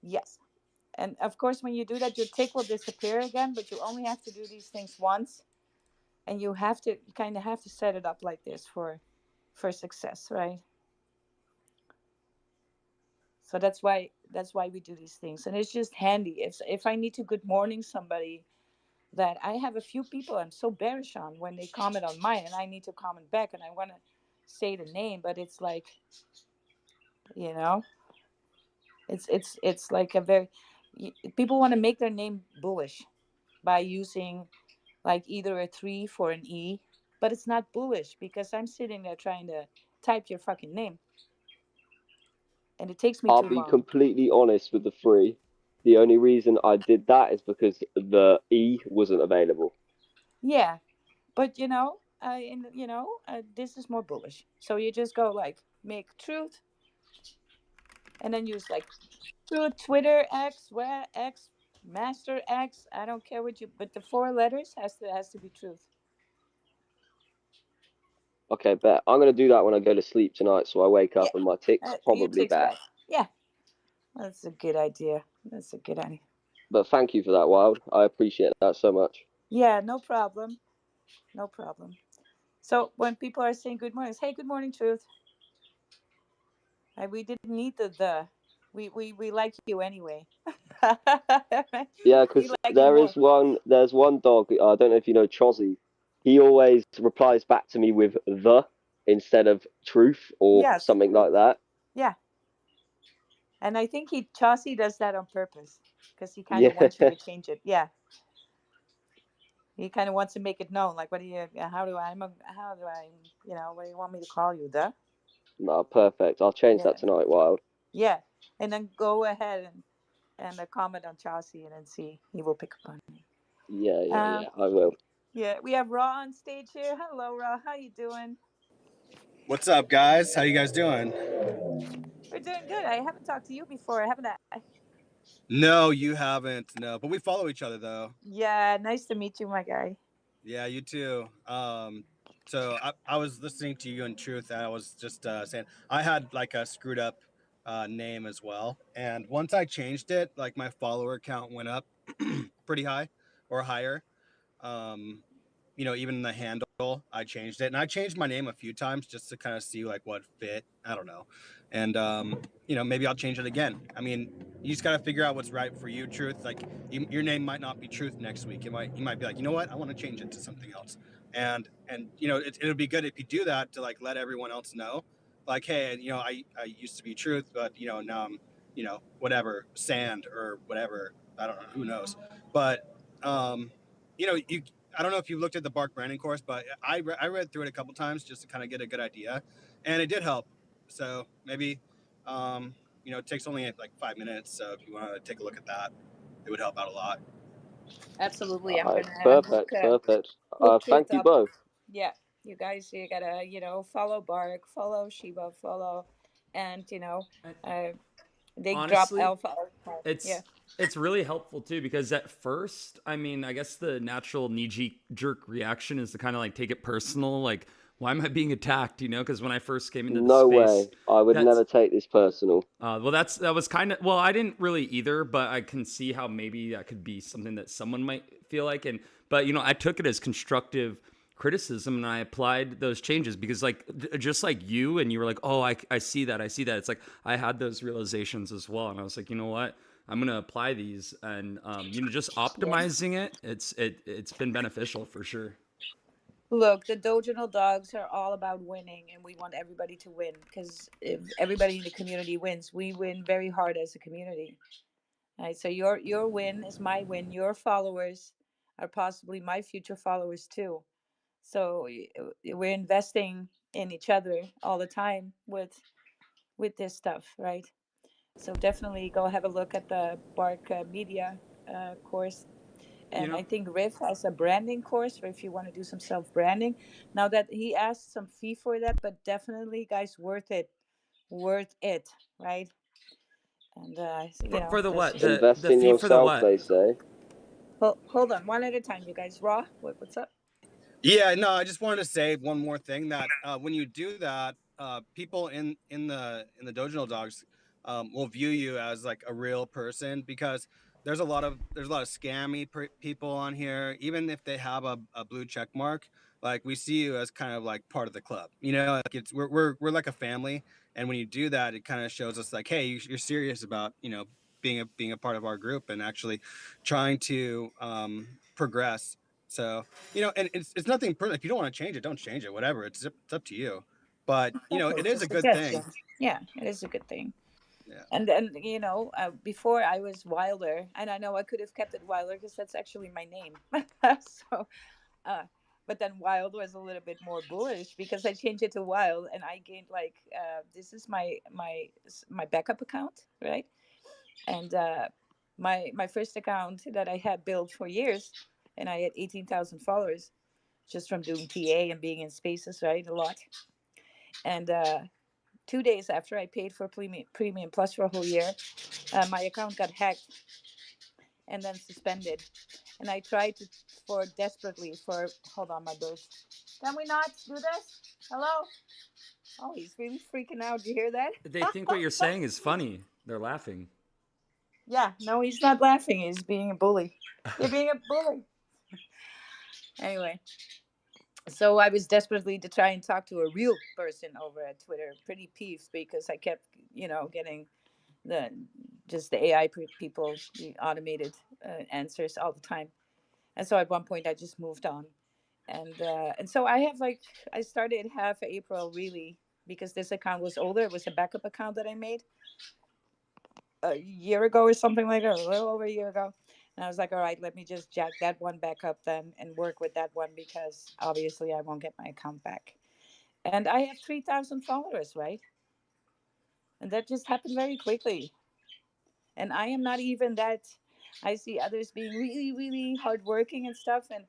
Speaker 2: Yes. And of course, when you do that, your tick will disappear again. But you only have to do these things once, and you kind of have to set it up like this for success, right? So that's why we do these things, and it's just handy. If I need to good morning somebody, that I have a few people I'm so bearish on when they comment on mine, and I need to comment back, and I want to say the name, but it's like, you know, it's like a very people want to make their name bullish by using like either a 3 for an E, but it's not bullish because I'm sitting there trying to type your fucking name, and it takes me
Speaker 4: I'll
Speaker 2: too
Speaker 4: be
Speaker 2: long.
Speaker 4: completely honest with the 3. The only reason I did that is because the E wasn't available.
Speaker 2: Yeah, but this is more bullish. So you just go like make truth, and then use like truth, Twitter X, where X, master X. I don't care what you, but the four letters has to be truth.
Speaker 4: Okay, bet. I'm going to do that when I go to sleep tonight so I wake
Speaker 2: Yeah,
Speaker 4: up and my tick's
Speaker 2: you
Speaker 4: probably
Speaker 2: takes
Speaker 4: back.
Speaker 2: back. Yeah, that's a good idea. That's a good idea.
Speaker 4: But thank you for that, Wild. I appreciate that so much.
Speaker 2: Yeah, no problem. No problem. So when people are saying good morning, hey, good morning, truth. We didn't need the. We like you anyway.
Speaker 4: Yeah,
Speaker 2: We
Speaker 4: because
Speaker 2: like you more.
Speaker 4: there's one dog, I don't know if you know Chozzy. He always replies back to me with the instead of truth or
Speaker 2: Yes.
Speaker 4: something like that.
Speaker 2: Yeah. And I think Chauncey does that on purpose because he kind of
Speaker 4: Yeah,
Speaker 2: wants you to change it. Yeah. He kind of wants to make it known. Like, what do you? What do you want me to call you?
Speaker 4: no, perfect. I'll change
Speaker 2: Yeah.
Speaker 4: that tonight, Wild.
Speaker 2: Yeah. And then go ahead and comment on Chauncey and then see he will pick up on it.
Speaker 4: Yeah, I will.
Speaker 2: Yeah. We have Raw on stage here. Hello, Raw. How you doing?
Speaker 5: What's up, guys? How you guys doing?
Speaker 2: We're doing good. I haven't talked to you before, haven't I?
Speaker 5: No, you haven't. No, but we follow each other though.
Speaker 2: Yeah, nice to meet you, my guy.
Speaker 5: Yeah, you too. So I was listening to you in truth. And I was just saying I had like a screwed up name as well. And once I changed it, like my follower count went up pretty high or higher. Um, even the handle, I changed it, and I changed my name a few times just to kind of see like what fit. I don't know, and maybe I'll change it again. I mean, you just gotta figure out what's right for you, Truth. Like your name might not be Truth next week. You might be like, you know what, I want to change it to something else, and it'll be good if you do that to like let everyone else know, like, hey, I used to be Truth, but now I'm whatever Sand or whatever. I don't know, who knows, but you I don't know if you looked at the Bark branding course, but I read through it a couple times just to kind of get a good idea, and it did help. So maybe, it takes only like 5 minutes. So if you want to take a look at that, it would help out a lot.
Speaker 2: Absolutely. I'm
Speaker 4: Alright,
Speaker 2: gonna
Speaker 4: perfect, perfect.
Speaker 2: hook
Speaker 4: Thank
Speaker 2: Truth
Speaker 4: you
Speaker 2: up.
Speaker 4: both.
Speaker 2: Yeah, you guys, you gotta, follow Bark, follow Shiba, follow, and uh, they drop
Speaker 1: Honestly,
Speaker 2: alpha all the time. Yeah.
Speaker 1: it's really helpful too, because at first, I mean, I guess the natural knee jerk reaction is to kind of like take it personal, like, why am I being attacked? Because when I first came into the
Speaker 4: No
Speaker 1: space,
Speaker 4: way. I would
Speaker 1: that's
Speaker 4: never take this personal.
Speaker 1: well, that was kind of, well, I didn't really either, but I can see how maybe that could be something that someone might feel like, but I took it as constructive criticism, and I applied those changes, because like just like you, and you were like, oh, I see that, it's like I had those realizations as well, and I was like, you know what, I'm gonna apply these, and just
Speaker 2: Yes.
Speaker 1: optimizing it's been beneficial for sure.
Speaker 2: Look, the Doginal dogs are all about winning, and we want everybody to win because if everybody in the community wins, we win very hard as a community. Right? So your win is my win. Your followers are possibly my future followers too. So we're investing in each other all the time with this stuff, right? So definitely go have a look at the Bark Media course.
Speaker 1: you
Speaker 2: And I
Speaker 1: know
Speaker 2: think Riff has a branding course for if you want to do some self branding. Now that he asked some fee for that, but definitely, guys, worth it, right? And
Speaker 1: for the
Speaker 2: because
Speaker 1: what,
Speaker 4: Invest
Speaker 1: the
Speaker 4: in
Speaker 1: fee for the
Speaker 4: yourself,
Speaker 1: what?
Speaker 4: they say.
Speaker 2: hold on, one at a time, you guys. Raw, what's up?
Speaker 5: Yeah, no, I just wanted to say one more thing that when you do that, people in the Dojo Dogs will view you as like a real person, because there's a lot of scammy people on here. Even if they have a blue check mark, like we see you as kind of like part of the club. Like we're like a family, and when you do that, it kind of shows us like, hey, you're serious about being a part of our group and actually trying to progress. So and it's nothing personal. If you don't want to change it, don't change it. Whatever, it's up to you. But
Speaker 2: Exactly,
Speaker 5: it
Speaker 2: it's
Speaker 5: is
Speaker 2: a
Speaker 5: a good thing.
Speaker 2: suggestion. Yeah, it is a good thing.
Speaker 5: Yeah.
Speaker 2: And before I was Wilder, and I know I could have kept it Wilder because that's actually my name. So, uh, but then Wild was a little bit more bullish because I changed it to Wild, and I gained like this is my backup account, right? And my first account that I had built for years, and I had 18,000 followers just from doing TA and being in spaces, right, a lot. And 2 days after I paid for Premium Plus for a whole year, my account got hacked and then suspended. And I tried to for desperately for hold on, my birds. Can we not do this? Hello? Oh, he's really freaking out. Do you hear that?
Speaker 1: They think what you're saying is funny, they're laughing.
Speaker 2: Yeah, no, he's not laughing. He's being a bully. You're being a bully. Anyway, so I was desperately to try and talk to a real person over at Twitter. Pretty peeved because I kept, getting the just the AI people, the automated answers all the time. And so at one point I just moved on, and so I have like I started half April really because this account was older. It was a backup account that I made a year ago or something like that, a little over a year ago. And I was like, all right, let me just jack that one back up then and work with that one because obviously I won't get my account back. And I have 3,000 followers, right? And that just happened very quickly. And I am not even that. I see others being really, really hardworking and stuff. And,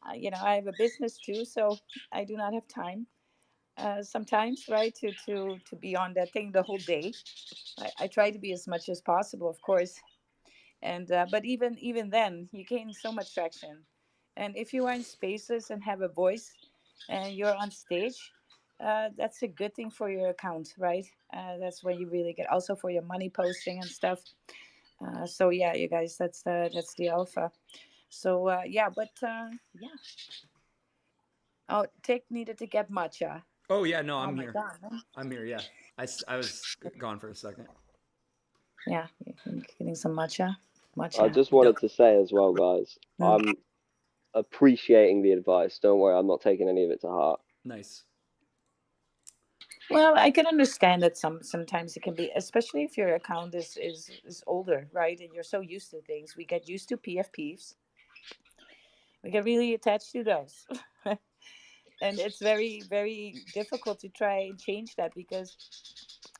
Speaker 2: I have a business too, so I do not have time. sometimes, right? To be on that thing the whole day. I try to be as much as possible, of course, and but even then, you gain so much traction. And if you are in spaces and have a voice, and you're on stage, that's a good thing for your account, right? That's where you really get also for your money posting and stuff. So yeah, you guys, that's the alpha. So yeah, but yeah. Oh, Tick needed to get matcha.
Speaker 1: Oh yeah, no,
Speaker 2: Oh
Speaker 1: I'm
Speaker 2: my
Speaker 1: here.
Speaker 2: god.
Speaker 1: I'm here. Yeah, I was gone for a second.
Speaker 2: Yeah, getting some matcha.
Speaker 4: I
Speaker 2: Matcha.
Speaker 4: just wanted to say as well, guys,
Speaker 2: Mm.
Speaker 4: I'm appreciating the advice. Don't worry, I'm not taking any of it to heart.
Speaker 1: Nice.
Speaker 2: Well, I can understand that sometimes it can be, especially if your account is older, right? And you're so used to things. We get used to PFPs. We get really attached to those. And it's very difficult to try and change that because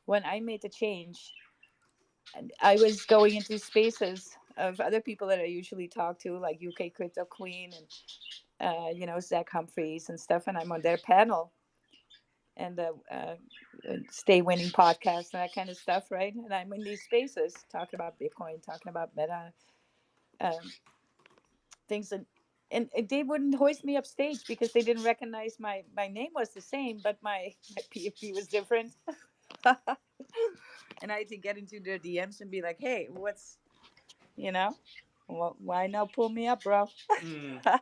Speaker 2: when I made the change, and I was going into spaces of other people that I usually talk to, like UK Crypto Queen and Zach Humphreys and stuff, and I'm on their panel and Stay Winning podcast and that kind of stuff, right? And I'm in these spaces talking about Bitcoin, talking about meta um, things, and they wouldn't hoist me up stage because they didn't recognize my name was the same, but my PFP was different. And I had to get into their DMs and be like, hey, what's you know, well, why not pull me up, bro?
Speaker 1: Mm.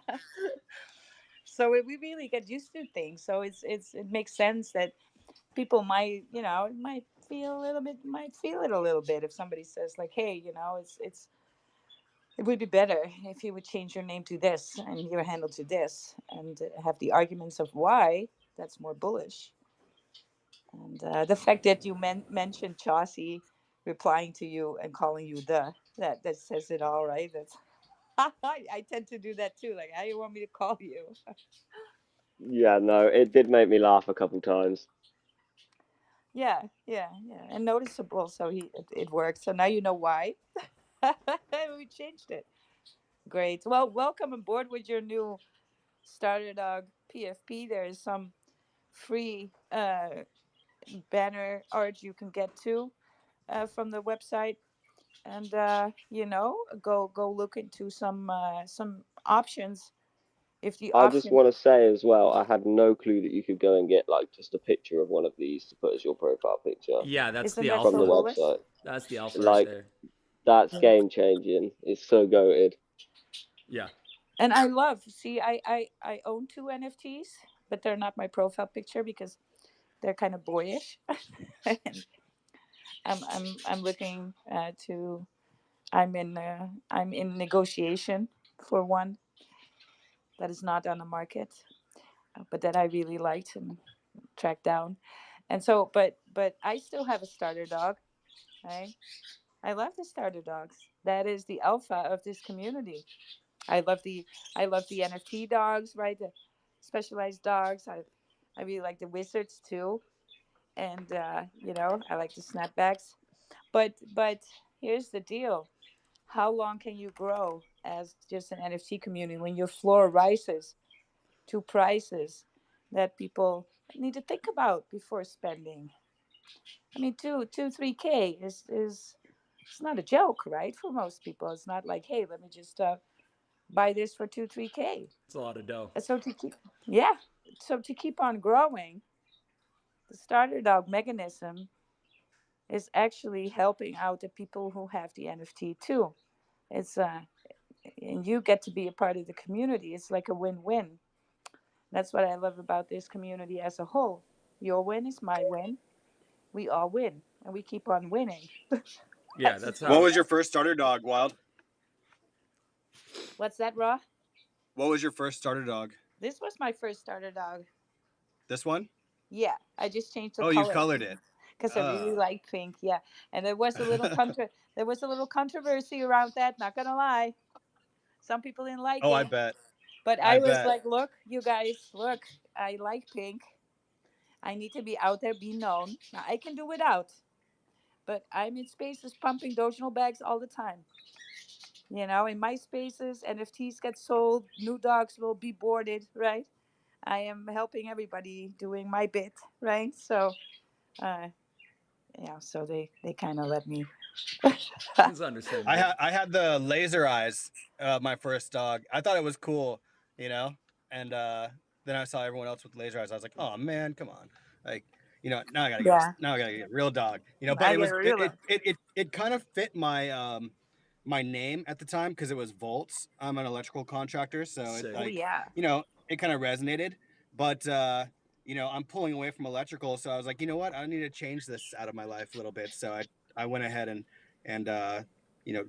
Speaker 2: So we really get used to things. So it makes sense that people might might feel it a little bit if somebody says like, hey, it would be better if you would change your name to this and your handle to this and have the arguments of why that's more bullish. And the fact that you mentioned Chauncey replying to you and calling you that says it all, right? That's I tend to do that too. Like, how do you want me to call you?
Speaker 4: Yeah, no, it did make me laugh a couple times.
Speaker 2: Yeah, yeah, yeah, and noticeable. So it worked. So now you know why. We changed it. Great. Well, welcome aboard with your new Starter Dog PFP. There is some free banner art you can get to from the website, and go look into some options if the
Speaker 4: I just
Speaker 2: option
Speaker 4: want to say as well, I had no clue that you could go and get like just a picture of one of these to put as your profile picture
Speaker 1: Yeah, that's
Speaker 2: isn't
Speaker 1: the
Speaker 2: that
Speaker 4: from
Speaker 2: so
Speaker 4: the
Speaker 1: alpha.
Speaker 2: bullish?
Speaker 4: website.
Speaker 1: That's the alpha right
Speaker 4: Like
Speaker 1: there.
Speaker 4: that's
Speaker 2: Yeah.
Speaker 4: game changing. It's so goated.
Speaker 1: Yeah.
Speaker 2: And I love see I own two NFTs, but they're not my profile picture because they're kind of boyish. And I'm looking to I'm in negotiation for one that is not on the market, but that I really liked and tracked down. And so, but I still have a starter dog, right? I love the starter dogs. That is the alpha of this community. I love the I love the NFT dogs, right? The specialized dogs. I really like the wizards too, and I like the snapbacks. But here's the deal: how long can you grow as just an NFT community when your floor rises to prices that people need to think about before spending? I mean, 3K is it's not a joke, right? For most people, it's not like, hey, let me just buy this for 3K.
Speaker 1: It's a lot of dough.
Speaker 2: So to keep, yeah, so to keep on growing, the starter dog mechanism is actually helping out the people who have the NFT too. It's and you get to be a part of the community. It's like a win-win. That's what I love about this community as a whole. Your win is my win. We all win, and we keep on winning.
Speaker 1: Yeah,
Speaker 2: That's the
Speaker 1: that's
Speaker 5: What
Speaker 1: how.
Speaker 2: thing.
Speaker 5: was your first starter dog, Wild?
Speaker 2: What's that, Raw?
Speaker 5: What was your first starter dog?
Speaker 2: This was my first starter dog.
Speaker 5: This one?
Speaker 2: Yeah, I just changed the
Speaker 5: Oh, you
Speaker 2: color
Speaker 5: colored it.
Speaker 2: because I really like pink. Yeah, and there was a little controversy around that. Not gonna lie, some people didn't like
Speaker 5: Oh, I
Speaker 2: it,
Speaker 5: bet.
Speaker 2: but
Speaker 5: I
Speaker 2: I was
Speaker 5: bet.
Speaker 2: like, look, you guys, look, I like pink. I need to be out there, be known. Now I can do without, but I'm in spaces pumping dotional bags all the time. In my spaces, NFTs get sold, new dogs will be boarded, right? I am helping everybody doing my bit, right? So, uh, yeah, so they kind of let me.
Speaker 1: It's understandable.
Speaker 5: I had the laser eyes, my first dog. I thought it was cool, you know, and then I saw everyone else with laser eyes. I was like, oh man, come on, like, now I gotta get
Speaker 2: Yeah,
Speaker 5: now I gotta get a real dog, But
Speaker 2: I
Speaker 5: it
Speaker 2: get
Speaker 5: was
Speaker 2: a real.
Speaker 5: it kind of fit my my name at the time because it was volts. I'm an electrical contractor, so it
Speaker 1: Sick.
Speaker 2: Oh
Speaker 5: like
Speaker 2: yeah,
Speaker 5: it kind of resonated, but I'm pulling away from electrical, so I was like, you know what, I need to change this out of my life a little bit. So I went ahead and you know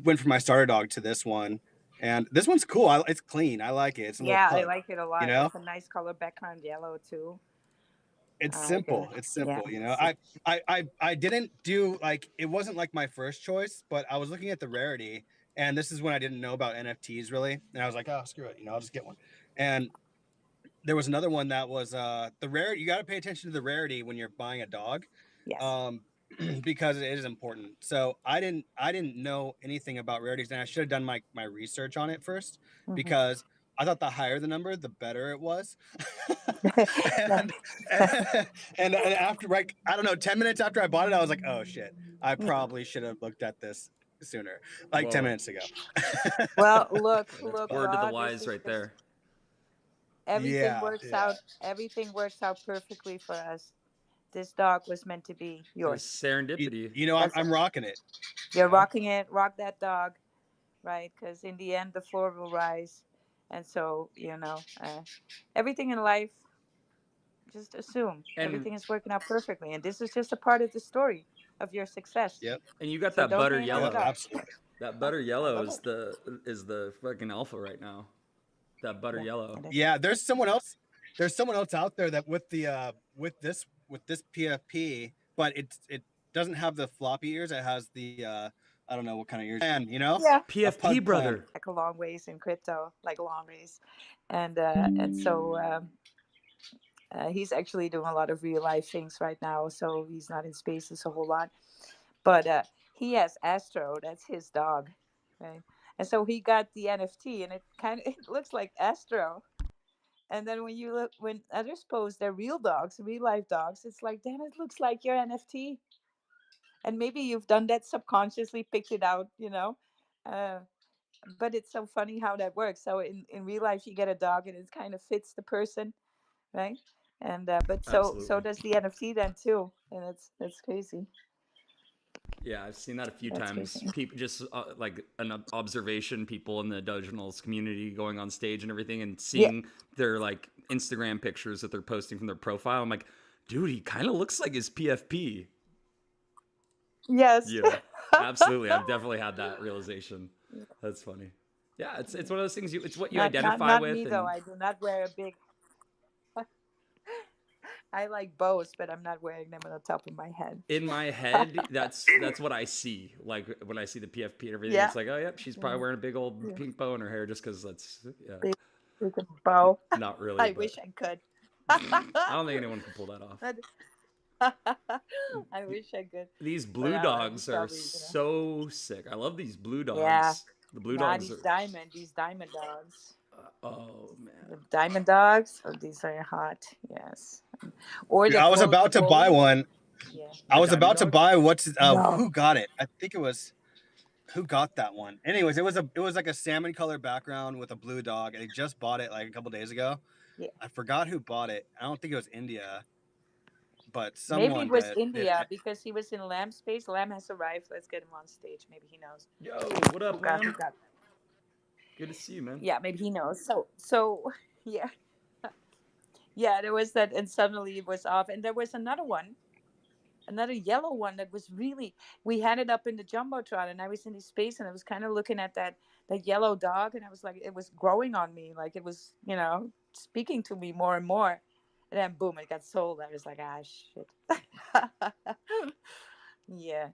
Speaker 5: went from my starter dog to this one, and this one's cool. It's clean. I like it. It's a little
Speaker 2: yeah, I
Speaker 5: pug.
Speaker 2: like it a
Speaker 5: You
Speaker 2: lot.
Speaker 5: know,
Speaker 2: It's a nice color background yellow too.
Speaker 5: it's
Speaker 2: I get
Speaker 5: simple.
Speaker 2: it.
Speaker 5: It's
Speaker 2: Yeah,
Speaker 5: simple.
Speaker 2: it's,
Speaker 5: I didn't do like it wasn't like my first choice, but I was looking at the rarity, and this is when I didn't know about NFTs really, and I was like, oh screw it, I'll just get one. And there was another one that was the rare. You got to pay attention to the rarity when you're buying a dog,
Speaker 2: yes.
Speaker 5: um, because it is important. So I didn't know anything about rarities, and I should have done my research on it first
Speaker 2: Hmm.
Speaker 5: because I thought the higher the number, the better it was. and, and after like I don't know, 10 minutes after I bought it, I was like, oh shit, I probably should have looked at this sooner, like 10
Speaker 1: Whoa.
Speaker 5: minutes ago.
Speaker 2: Well, look,
Speaker 1: Yeah, that's
Speaker 2: look,
Speaker 1: word to the
Speaker 2: Rod. This
Speaker 1: wise
Speaker 2: is
Speaker 1: right
Speaker 2: just
Speaker 1: there.
Speaker 2: everything
Speaker 5: Yeah,
Speaker 2: works
Speaker 5: yeah.
Speaker 2: out. Everything works out perfectly for us. This dog was meant to be
Speaker 1: There's
Speaker 2: yours.
Speaker 1: serendipity.
Speaker 2: That's
Speaker 5: I'm rocking it.
Speaker 2: You're rocking it. Rock that dog, right? Because in the end, the floor will rise. And so, everything in life, just assume
Speaker 1: And
Speaker 2: everything is working out perfectly. And this is just a part of the story of your success.
Speaker 5: Yep.
Speaker 1: you got
Speaker 2: So
Speaker 1: that
Speaker 2: don't
Speaker 1: butter
Speaker 2: hate on the
Speaker 5: Yep.
Speaker 1: yellow.
Speaker 2: dog.
Speaker 5: Absolutely.
Speaker 1: That butter
Speaker 2: I
Speaker 1: yellow
Speaker 2: love it.
Speaker 1: is the fucking alpha right now. That butter
Speaker 2: Yeah,
Speaker 1: yellow.
Speaker 2: it is.
Speaker 5: Yeah, there's someone else. There's someone else out there that with the with this PFP, but it doesn't have the floppy ears. It has the I don't know what kind of ears. Plan,
Speaker 2: Yeah.
Speaker 5: a
Speaker 1: PFP
Speaker 5: pug plan.
Speaker 1: brother.
Speaker 2: Like a long ways in crypto, like a long ways. And so he's actually doing a lot of real life things right now. So he's not in spaces a whole lot. But he has Astro. That's his dog, right? And so he got the NFT, and it kind of it looks like Astro. And then when others post their real dogs, real life dogs, it's like, damn, it looks like your NFT. And maybe you've done that subconsciously, picked it out, Uh, but it's so funny how that works. So in real life, you get a dog, and it kind of fits the person, right? And but so
Speaker 1: Absolutely.
Speaker 2: does the NFT then too, and it's crazy.
Speaker 1: Yeah, I've seen that a few
Speaker 2: That's
Speaker 1: times.
Speaker 2: crazy.
Speaker 1: People just like an observation, people in the Dogenals community going on stage and everything, and
Speaker 2: Yeah.
Speaker 1: seeing their like Instagram pictures that they're posting from their profile. I'm like, dude, he kind of looks like his PFP.
Speaker 2: Yes.
Speaker 1: Yeah, absolutely. I've definitely had that realization. That's funny. Yeah, it's one of those things. It's what you identify
Speaker 2: Not
Speaker 1: with,
Speaker 2: me though.
Speaker 1: and
Speaker 2: I do not wear a big. I like bows, but I'm not wearing them on the top of my head.
Speaker 1: in my head, that's what I see. Like when I see the PFP and everything,
Speaker 2: Yeah.
Speaker 1: it's like, oh yep, she's probably wearing a big old pink bow in her hair just because that's
Speaker 2: Big, big bow.
Speaker 1: not really.
Speaker 2: I
Speaker 1: But
Speaker 2: wish I could.
Speaker 1: I don't think anyone can pull that off.
Speaker 2: I wish I could.
Speaker 1: These
Speaker 2: But
Speaker 1: blue
Speaker 2: I'm
Speaker 1: dogs are
Speaker 2: probably,
Speaker 1: so sick. I love these blue
Speaker 2: Yeah.
Speaker 1: dogs. The blue
Speaker 2: Nah,
Speaker 1: dogs are.
Speaker 2: these diamond dogs.
Speaker 1: Oh
Speaker 2: The
Speaker 1: man.
Speaker 2: diamond dogs, oh, these are hot. Yes. Or the
Speaker 5: I was about to buy one.
Speaker 2: Yeah.
Speaker 5: I
Speaker 1: The
Speaker 5: was
Speaker 1: diamond
Speaker 5: about to
Speaker 1: dog?
Speaker 5: buy
Speaker 2: No.
Speaker 5: who got it? I think it was who got that one. Anyways, it was like a salmon color background with a blue dog. I just bought it like a couple days ago.
Speaker 2: Yeah.
Speaker 5: I forgot who bought it. I don't think it was India, but
Speaker 2: Maybe
Speaker 5: someone
Speaker 2: it was
Speaker 5: did.
Speaker 2: India because he was in Lamb space. Lamb has arrived. Let's get him on stage. Maybe he knows.
Speaker 1: Yo, what
Speaker 2: Who
Speaker 1: up,
Speaker 2: got who
Speaker 1: Lamb?
Speaker 2: got
Speaker 1: Good to see you, man.
Speaker 2: Yeah, maybe he knows. So yeah. Yeah, there was that, and suddenly it was off. And there was another yellow one that was really. We had it up in the jumbotron, and I was in the space, and I was kind of looking at that yellow dog, and I was like, it was growing on me, like it was, speaking to me more and more. And then boom, it got sold. I was like, ah, shit. Yeah,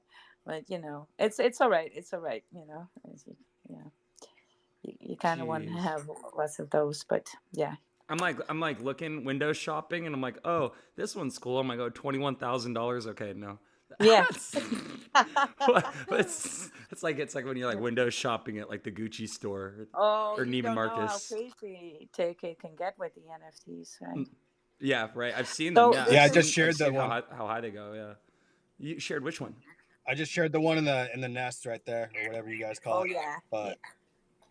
Speaker 2: but it's all right. It's all right. Yeah, you kind of want to
Speaker 1: Jeez.
Speaker 2: have lots of those, but yeah.
Speaker 1: I'm like looking window shopping, and I'm like, oh, this one's cool. I'm like, oh, $21,000. Okay, no,
Speaker 2: Yeah.
Speaker 1: That's it's like when you're like window shopping at like the Gucci store
Speaker 2: Oh,
Speaker 1: or
Speaker 2: you
Speaker 1: Neiman
Speaker 2: don't know how
Speaker 1: Marcus.
Speaker 2: crazy it can get with the NFTs, right?
Speaker 1: Yeah, right. I've seen them.
Speaker 2: So
Speaker 1: Yeah,
Speaker 2: this
Speaker 5: Yeah, I
Speaker 1: I've
Speaker 5: just
Speaker 2: is
Speaker 1: seen I've
Speaker 5: shared the
Speaker 1: seen
Speaker 5: one.
Speaker 1: how high they go. Yeah, you shared which one?
Speaker 5: I just shared the one in the nest right there, or whatever you guys call
Speaker 2: oh
Speaker 5: it.
Speaker 2: yeah, yeah.
Speaker 5: But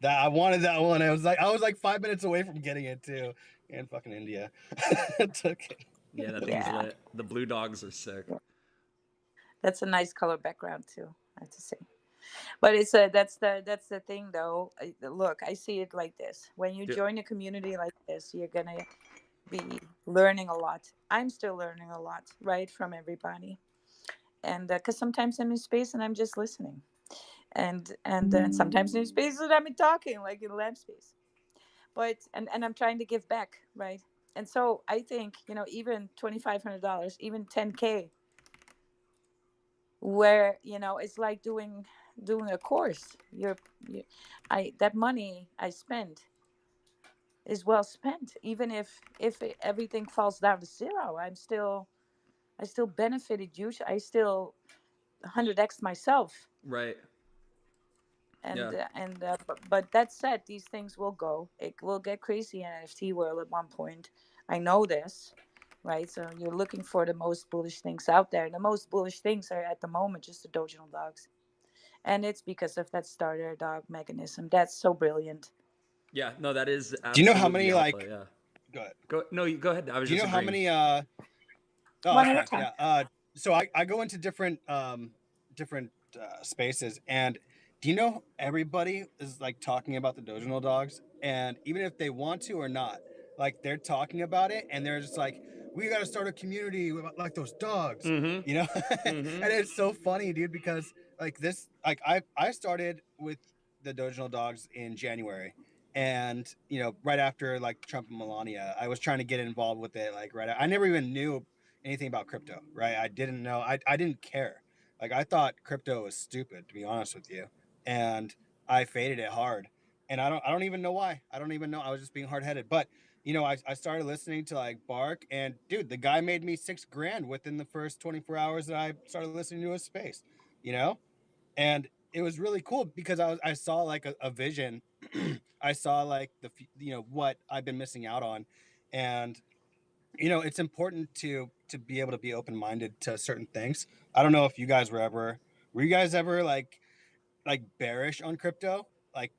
Speaker 5: that I wanted that one. I was like 5 minutes away from getting it too, in fucking India. It's okay.
Speaker 1: Yeah, that thing's
Speaker 2: Yeah.
Speaker 1: lit. The blue dogs are sick.
Speaker 2: That's a nice color background too, I have to say. But it's a that's the thing though. Look, I see it like this. When you
Speaker 1: Yeah.
Speaker 2: join a community like this, you're gonna be learning a lot. I'm still learning a lot, right, from everybody. And because sometimes I'm in space and I'm just listening, and sometimes in space and I'm talking, like in lab space. But and I'm trying to give back, right? And so I think even $2,500, even 10K, where it's like doing a course. You, I that money I spend is well spent, even if everything falls down to zero. I still benefited huge. I still 100x myself.
Speaker 1: Right. Yeah.
Speaker 2: But that said, these things will go. It will get crazy in NFT world at one point. I know this, right? So you're looking for the most bullish things out there. The most bullish things are at the moment just the dogecoin dogs, and it's because of that starter dog mechanism. That's so brilliant.
Speaker 1: Yeah. No, that is
Speaker 5: Do you know how
Speaker 1: absolutely
Speaker 5: many
Speaker 1: alpha.
Speaker 5: like?
Speaker 1: Yeah.
Speaker 5: Go ahead.
Speaker 1: Go. No, you go ahead. I was
Speaker 5: Do you
Speaker 1: just
Speaker 5: know how
Speaker 1: agreeing.
Speaker 5: many? Oh,
Speaker 2: One
Speaker 5: that's
Speaker 2: at a
Speaker 5: fine.
Speaker 2: time.
Speaker 5: Yeah. So I go into different spaces, and do you know everybody is like talking about the Dogecoin dogs, and even if they want to or not, like they're talking about it, and they're just like, we got to start a community like those dogs,
Speaker 1: Mm-hmm.
Speaker 5: you know.
Speaker 1: Mm-hmm.
Speaker 5: And it's so funny, dude, because like this, like I started with the Dogecoin dogs in January. And right after like Trump and Melania, I was trying to get involved with it. Like I never even knew anything about crypto, right? I didn't know. I didn't care. Like I thought crypto was stupid, to be honest with you, and I faded it hard. And I don't even know why. I don't even know. I was just being hard headed. But I started listening to like Bark, and dude, the guy made me $6,000 within the first 24 hours that I started listening to his space. You know, and it was really cool because I saw like a vision. I saw like what I've been missing out on, and it's important to be able to be open-minded to certain things. I don't know if you guys were you guys ever like bearish on crypto, like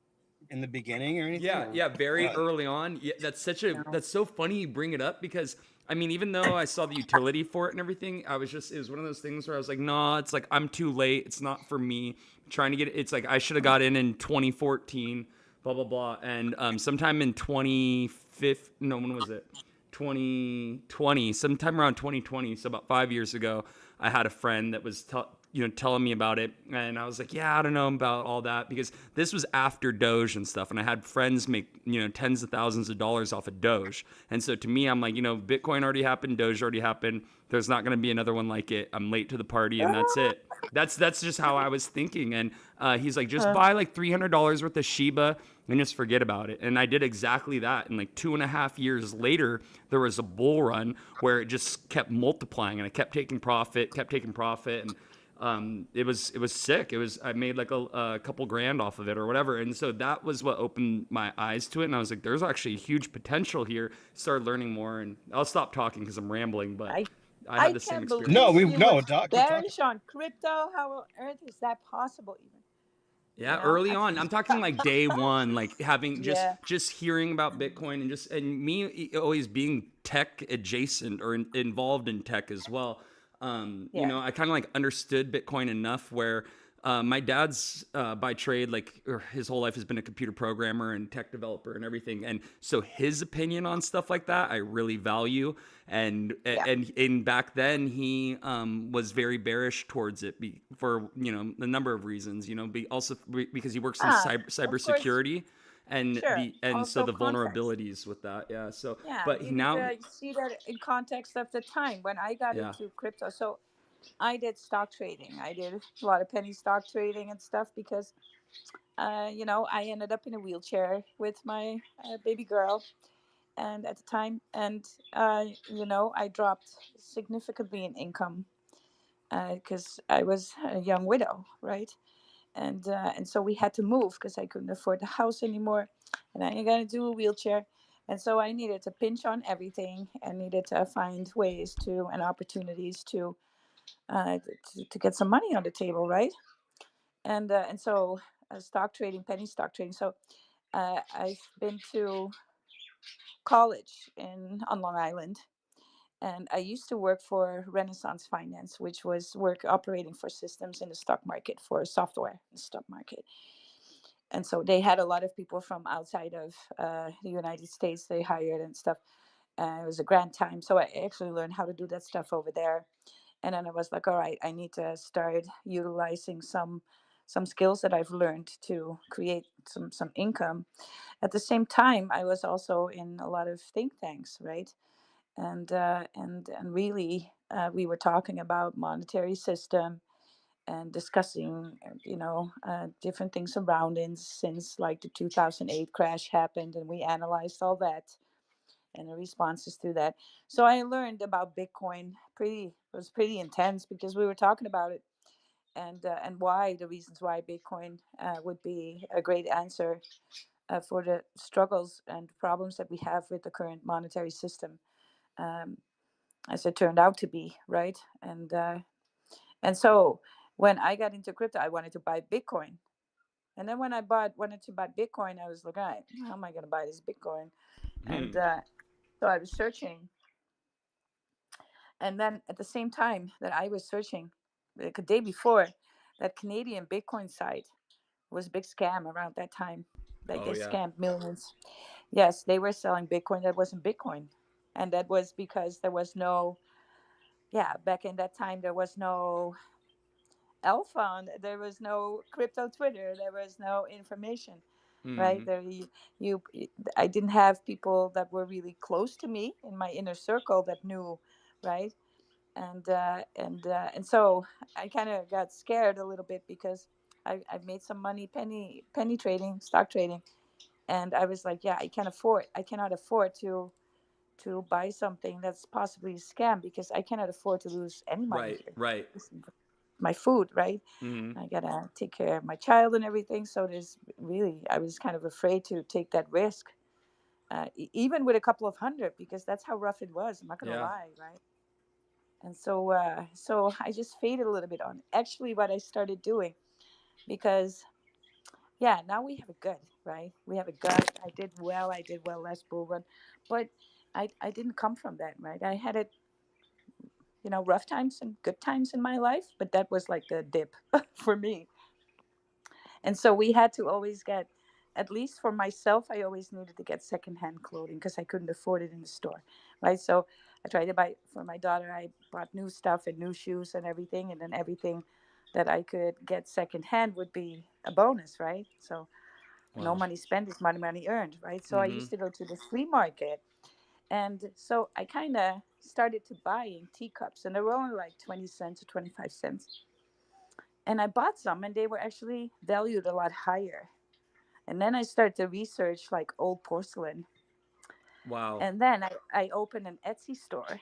Speaker 5: in the beginning or anything,
Speaker 1: Yeah,
Speaker 5: or
Speaker 1: yeah, very
Speaker 5: what?
Speaker 1: early on. Yeah,
Speaker 2: No.
Speaker 1: that's so funny you bring it up because I mean, even though I saw the utility for it and everything, it was one of those things where I was like, nah, it's like I'm too late. It's not for me. Trying to get it's like I should have got in 2014, blah blah blah, and sometime in 25, no, when was it? 2020, sometime around 2020, so about 5 years ago, I had a friend that was telling me about it, and I was like, yeah, I don't know about all that because this was after Doge and stuff, and I had friends make tens of thousands of dollars off of Doge, and so to me, I'm like, Bitcoin already happened, Doge already happened. There's not going to be another one like it. I'm late to the party, and that's it. That's just how I was thinking. And he's like, just buy like $300 worth of Shiba and just forget about it. And I did exactly that. And like 2.5 years later, there was a bull run where it just kept multiplying, and I kept taking profit, and it was sick. I made like a couple grand off of it or whatever, and so that was what opened my eyes to it. And I was like, "There's actually a huge potential here." Started learning more, and I'll stop talking because I'm rambling, but
Speaker 2: I
Speaker 1: I had
Speaker 2: I
Speaker 1: the same
Speaker 2: can't
Speaker 5: No,
Speaker 1: experience.
Speaker 2: believe you would
Speaker 5: keep talking.
Speaker 2: bearish on crypto. How on earth is that possible? Even
Speaker 1: Yeah, early
Speaker 2: I
Speaker 1: on. I'm talking like day one, like having
Speaker 2: yeah.
Speaker 1: just hearing about Bitcoin and me always being tech adjacent or involved in tech as well.
Speaker 2: Yeah.
Speaker 1: I kind of like understood Bitcoin enough where my dad's by trade, his whole life has been a computer programmer and tech developer and everything, and so his opinion on stuff like that I really value. And
Speaker 2: Yeah.
Speaker 1: and back then he was very bearish towards it for a number of reasons. Because he works in
Speaker 2: Of course.
Speaker 1: cybersecurity and
Speaker 2: Sure.
Speaker 1: so
Speaker 2: Also
Speaker 1: the
Speaker 2: context.
Speaker 1: vulnerabilities with that. Yeah. So,
Speaker 2: Yeah,
Speaker 1: but
Speaker 2: you need
Speaker 1: now,
Speaker 2: to see that in context of the time when I got
Speaker 1: yeah,
Speaker 2: into crypto. So I did stock trading. I did a lot of penny stock trading and stuff because, I ended up in a wheelchair with my baby girl, and at the time, and I dropped significantly in income, because I was a young widow, right? And so we had to move because I couldn't afford the house anymore, and I got to do a wheelchair, and so I needed to pinch on everything and needed to find ways to and opportunities to get some money on the table, right? And so stock trading, penny stock trading. So I've been to college in on Long Island, and I used to work for Renaissance Finance, which was work operating for systems in the stock market for software in the stock market. And so they had a lot of people from outside of the United States they hired and stuff. It was a grand time, so I actually learned how to do that stuff over there. And then I was like, all right, I need to start utilizing some skills that I've learned to create some income. At the same time, I was also in a lot of think tanks, right? And really, we were talking about monetary system and discussing, different things around it since like the 2008 crash happened, and we analyzed all that and the responses to that. So I learned about Bitcoin. It was pretty intense because we were talking about it and why the reasons why Bitcoin would be a great answer for the struggles and problems that we have with the current monetary system, um, as it turned out to be, right? And so when I got into crypto, I wanted to buy Bitcoin. And then when wanted to buy Bitcoin, I was like, all right, how am I going to buy this Bitcoin? And so I was searching. And then at the same time that I was searching, like a day before, that Canadian Bitcoin site was a big scam around that time. Like
Speaker 1: Oh
Speaker 2: they
Speaker 1: yeah.
Speaker 2: scammed millions. Yes, they were selling Bitcoin that wasn't Bitcoin. And that was because there was no, yeah, back in that time, there was no Elfon, there was no crypto Twitter, there was no information, right?
Speaker 1: Hmm.
Speaker 2: You, I didn't have people that were really close to me in my inner circle that knew, right? And so I kind of got scared a little bit because I've made some money penny trading, stock trading, and I was like, yeah, I cannot afford to buy something that's possibly a scam because I cannot afford to lose any money
Speaker 1: Right.
Speaker 2: here.
Speaker 1: Right.
Speaker 2: This is my food, right?
Speaker 1: Hmm.
Speaker 2: I gotta take care of my child and everything. So there's really, I was kind of afraid to take that risk, even with a couple of hundred, because that's how rough it was. I'm not gonna
Speaker 1: Yeah.
Speaker 2: lie, right? And so I just faded a little bit on actually what I started doing because yeah, now we have a good, right? We have a good. I did well last bull run, but I didn't come from that, right? I had it, rough times and good times in my life, but that was like the dip for me. And so we had to always get, at least for myself, I always needed to get secondhand clothing because I couldn't afford it in the store, right? So I tried to buy for my daughter. I bought new stuff and new shoes and everything, and then everything that I could get secondhand would be a bonus, right? So no
Speaker 1: Wow.
Speaker 2: money spent is money earned, right? So I
Speaker 1: Hmm.
Speaker 2: used to go to the flea market, and so I kind of started to buying teacups, and they were only like 20 cents or 25 cents. And I bought some, and they were actually valued a lot higher. And then I started to research like old porcelain.
Speaker 1: Wow.
Speaker 2: And then I opened an Etsy store.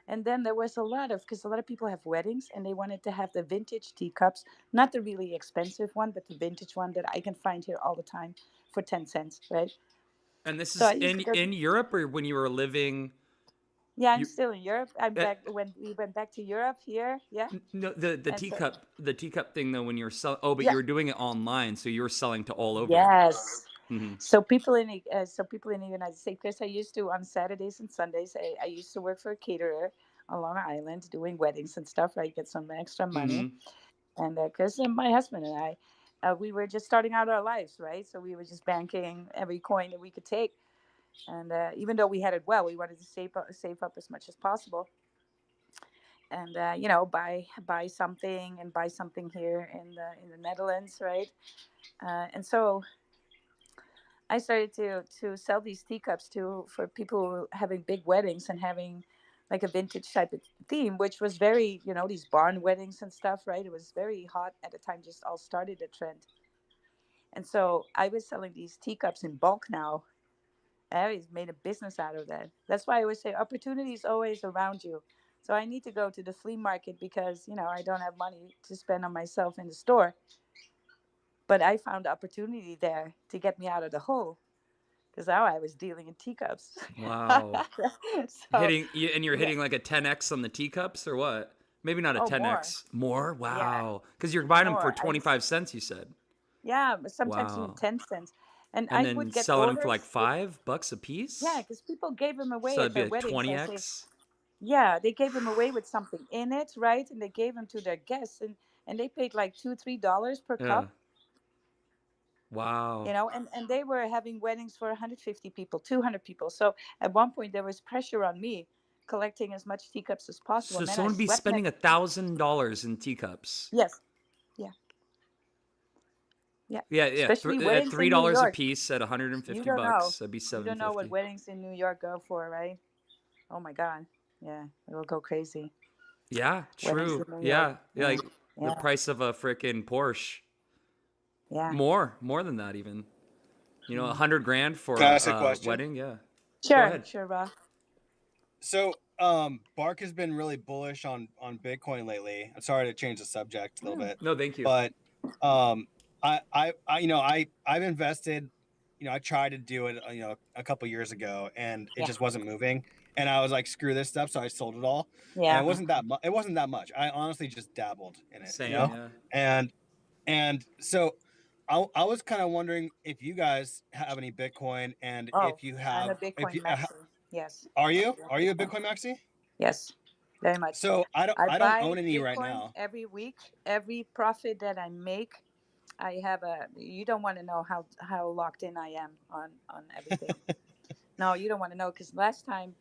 Speaker 2: And then there was a lot of, because a lot of people have weddings and they wanted to have the vintage teacups, not the really expensive one, but the vintage one that I can find here all the time for 10 cents, right?
Speaker 1: And this
Speaker 2: So I
Speaker 1: is
Speaker 2: used
Speaker 1: in
Speaker 2: to go to,
Speaker 1: in Europe or when you were living
Speaker 2: yeah, I'm
Speaker 1: you
Speaker 2: still in Europe. I'm
Speaker 1: uh,
Speaker 2: back when we went back to Europe here. Yeah.
Speaker 1: no the
Speaker 2: And so,
Speaker 1: teacup thing though when you were selling but
Speaker 2: yeah,
Speaker 1: you were doing it online so you were selling to all over.
Speaker 2: yes.
Speaker 1: Hmm.
Speaker 2: So people in the United States, because I used to on Saturdays and Sundays, I used to work for a caterer on Long Island doing weddings and stuff, right? Get some extra money,
Speaker 1: Hmm.
Speaker 2: and because my husband and I, we were just starting out our lives, right? So we were just banking every coin that we could take, and even though we had it well, we wanted to save up as much as possible, and buy something here in the Netherlands, right? And so I started to sell these teacups to for people having big weddings and having like a vintage type of theme, which was very, these barn weddings and stuff, right? It was very hot at the time, just all started a trend. And so I was selling these teacups in bulk now. I always made a business out of that. That's why I always say opportunity is always around you. So I need to go to the flea market because, I don't have money to spend on myself in the store. But I found opportunity there to get me out of the hole because now I was dealing in teacups.
Speaker 1: Wow.
Speaker 2: So,
Speaker 1: And you're
Speaker 2: yeah.
Speaker 1: hitting like a 10x on the teacups or what? Maybe not a
Speaker 2: Oh, more.
Speaker 1: 10x. More?
Speaker 2: Yeah,
Speaker 1: Wow. Because you're buying them for
Speaker 2: more.
Speaker 1: 25 cents, you said.
Speaker 2: Yeah, but sometimes even
Speaker 1: Wow.
Speaker 2: 10 cents. And
Speaker 1: And
Speaker 2: I
Speaker 1: then
Speaker 2: would get
Speaker 1: selling them for like
Speaker 2: orders with,
Speaker 1: $5 a
Speaker 2: yeah,
Speaker 1: piece?
Speaker 2: because people gave them away
Speaker 1: So
Speaker 2: at
Speaker 1: it'd be
Speaker 2: their
Speaker 1: like
Speaker 2: weddings. I say,
Speaker 1: 20x?
Speaker 2: yeah, they gave them away with something in it, right? And they gave them to their guests, and they paid like $2, $3 per
Speaker 1: Yeah.
Speaker 2: cup,
Speaker 1: Wow.
Speaker 2: and they were having weddings for 150 people, 200 people. So at one point there was pressure on me collecting as much teacups as possible.
Speaker 1: So
Speaker 2: Man, I
Speaker 1: someone would be
Speaker 2: swept them.
Speaker 1: spending $1,000 in teacups.
Speaker 2: Yes, yeah, yeah.
Speaker 1: Yeah, yeah.
Speaker 2: Especially
Speaker 1: At
Speaker 2: weddings in New
Speaker 1: $3 a
Speaker 2: York.
Speaker 1: piece at
Speaker 2: You
Speaker 1: 150
Speaker 2: don't know.
Speaker 1: bucks, that'd be
Speaker 2: You don't know what
Speaker 1: 750.
Speaker 2: weddings in New York go for, right? Oh my God. Yeah, it'll go crazy.
Speaker 1: Yeah,
Speaker 2: Weddings
Speaker 1: true.
Speaker 2: in New York.
Speaker 1: Yeah.
Speaker 2: Yeah,
Speaker 1: Like the
Speaker 2: yeah,
Speaker 1: price of a freaking Porsche.
Speaker 2: yeah.
Speaker 1: More than that even.
Speaker 2: Mm.
Speaker 1: 100 grand for
Speaker 5: Can I ask a
Speaker 1: a
Speaker 5: question?
Speaker 1: wedding. Yeah. Go
Speaker 2: Sure,
Speaker 1: ahead.
Speaker 2: sure, Rob.
Speaker 5: So, Bark has been really bullish on Bitcoin lately. I'm sorry to change the subject a little
Speaker 2: Mm.
Speaker 5: bit,
Speaker 1: No, thank you.
Speaker 5: but I've invested. I tried to do it, a couple years ago, and it
Speaker 2: Yeah,
Speaker 5: just wasn't moving. And I was like, screw this stuff, so I sold it all. And
Speaker 2: yeah.
Speaker 5: it wasn't that much. It wasn't that much. I honestly just dabbled in it,
Speaker 1: Same, yeah.
Speaker 5: and so I was kind of wondering if you guys have any Bitcoin, and
Speaker 2: Oh,
Speaker 5: if you
Speaker 2: I'm
Speaker 5: have,
Speaker 2: a
Speaker 5: if you
Speaker 2: Bitcoin maxi. Yes,
Speaker 5: are you a Bitcoin maxi?
Speaker 2: yes, very much.
Speaker 5: So
Speaker 2: I
Speaker 5: I don't
Speaker 2: buy
Speaker 5: own any right
Speaker 2: Bitcoin
Speaker 5: now.
Speaker 2: every week. Every profit that I make, I have a. You don't want to know how locked in I am on everything. No, you don't want to know because last time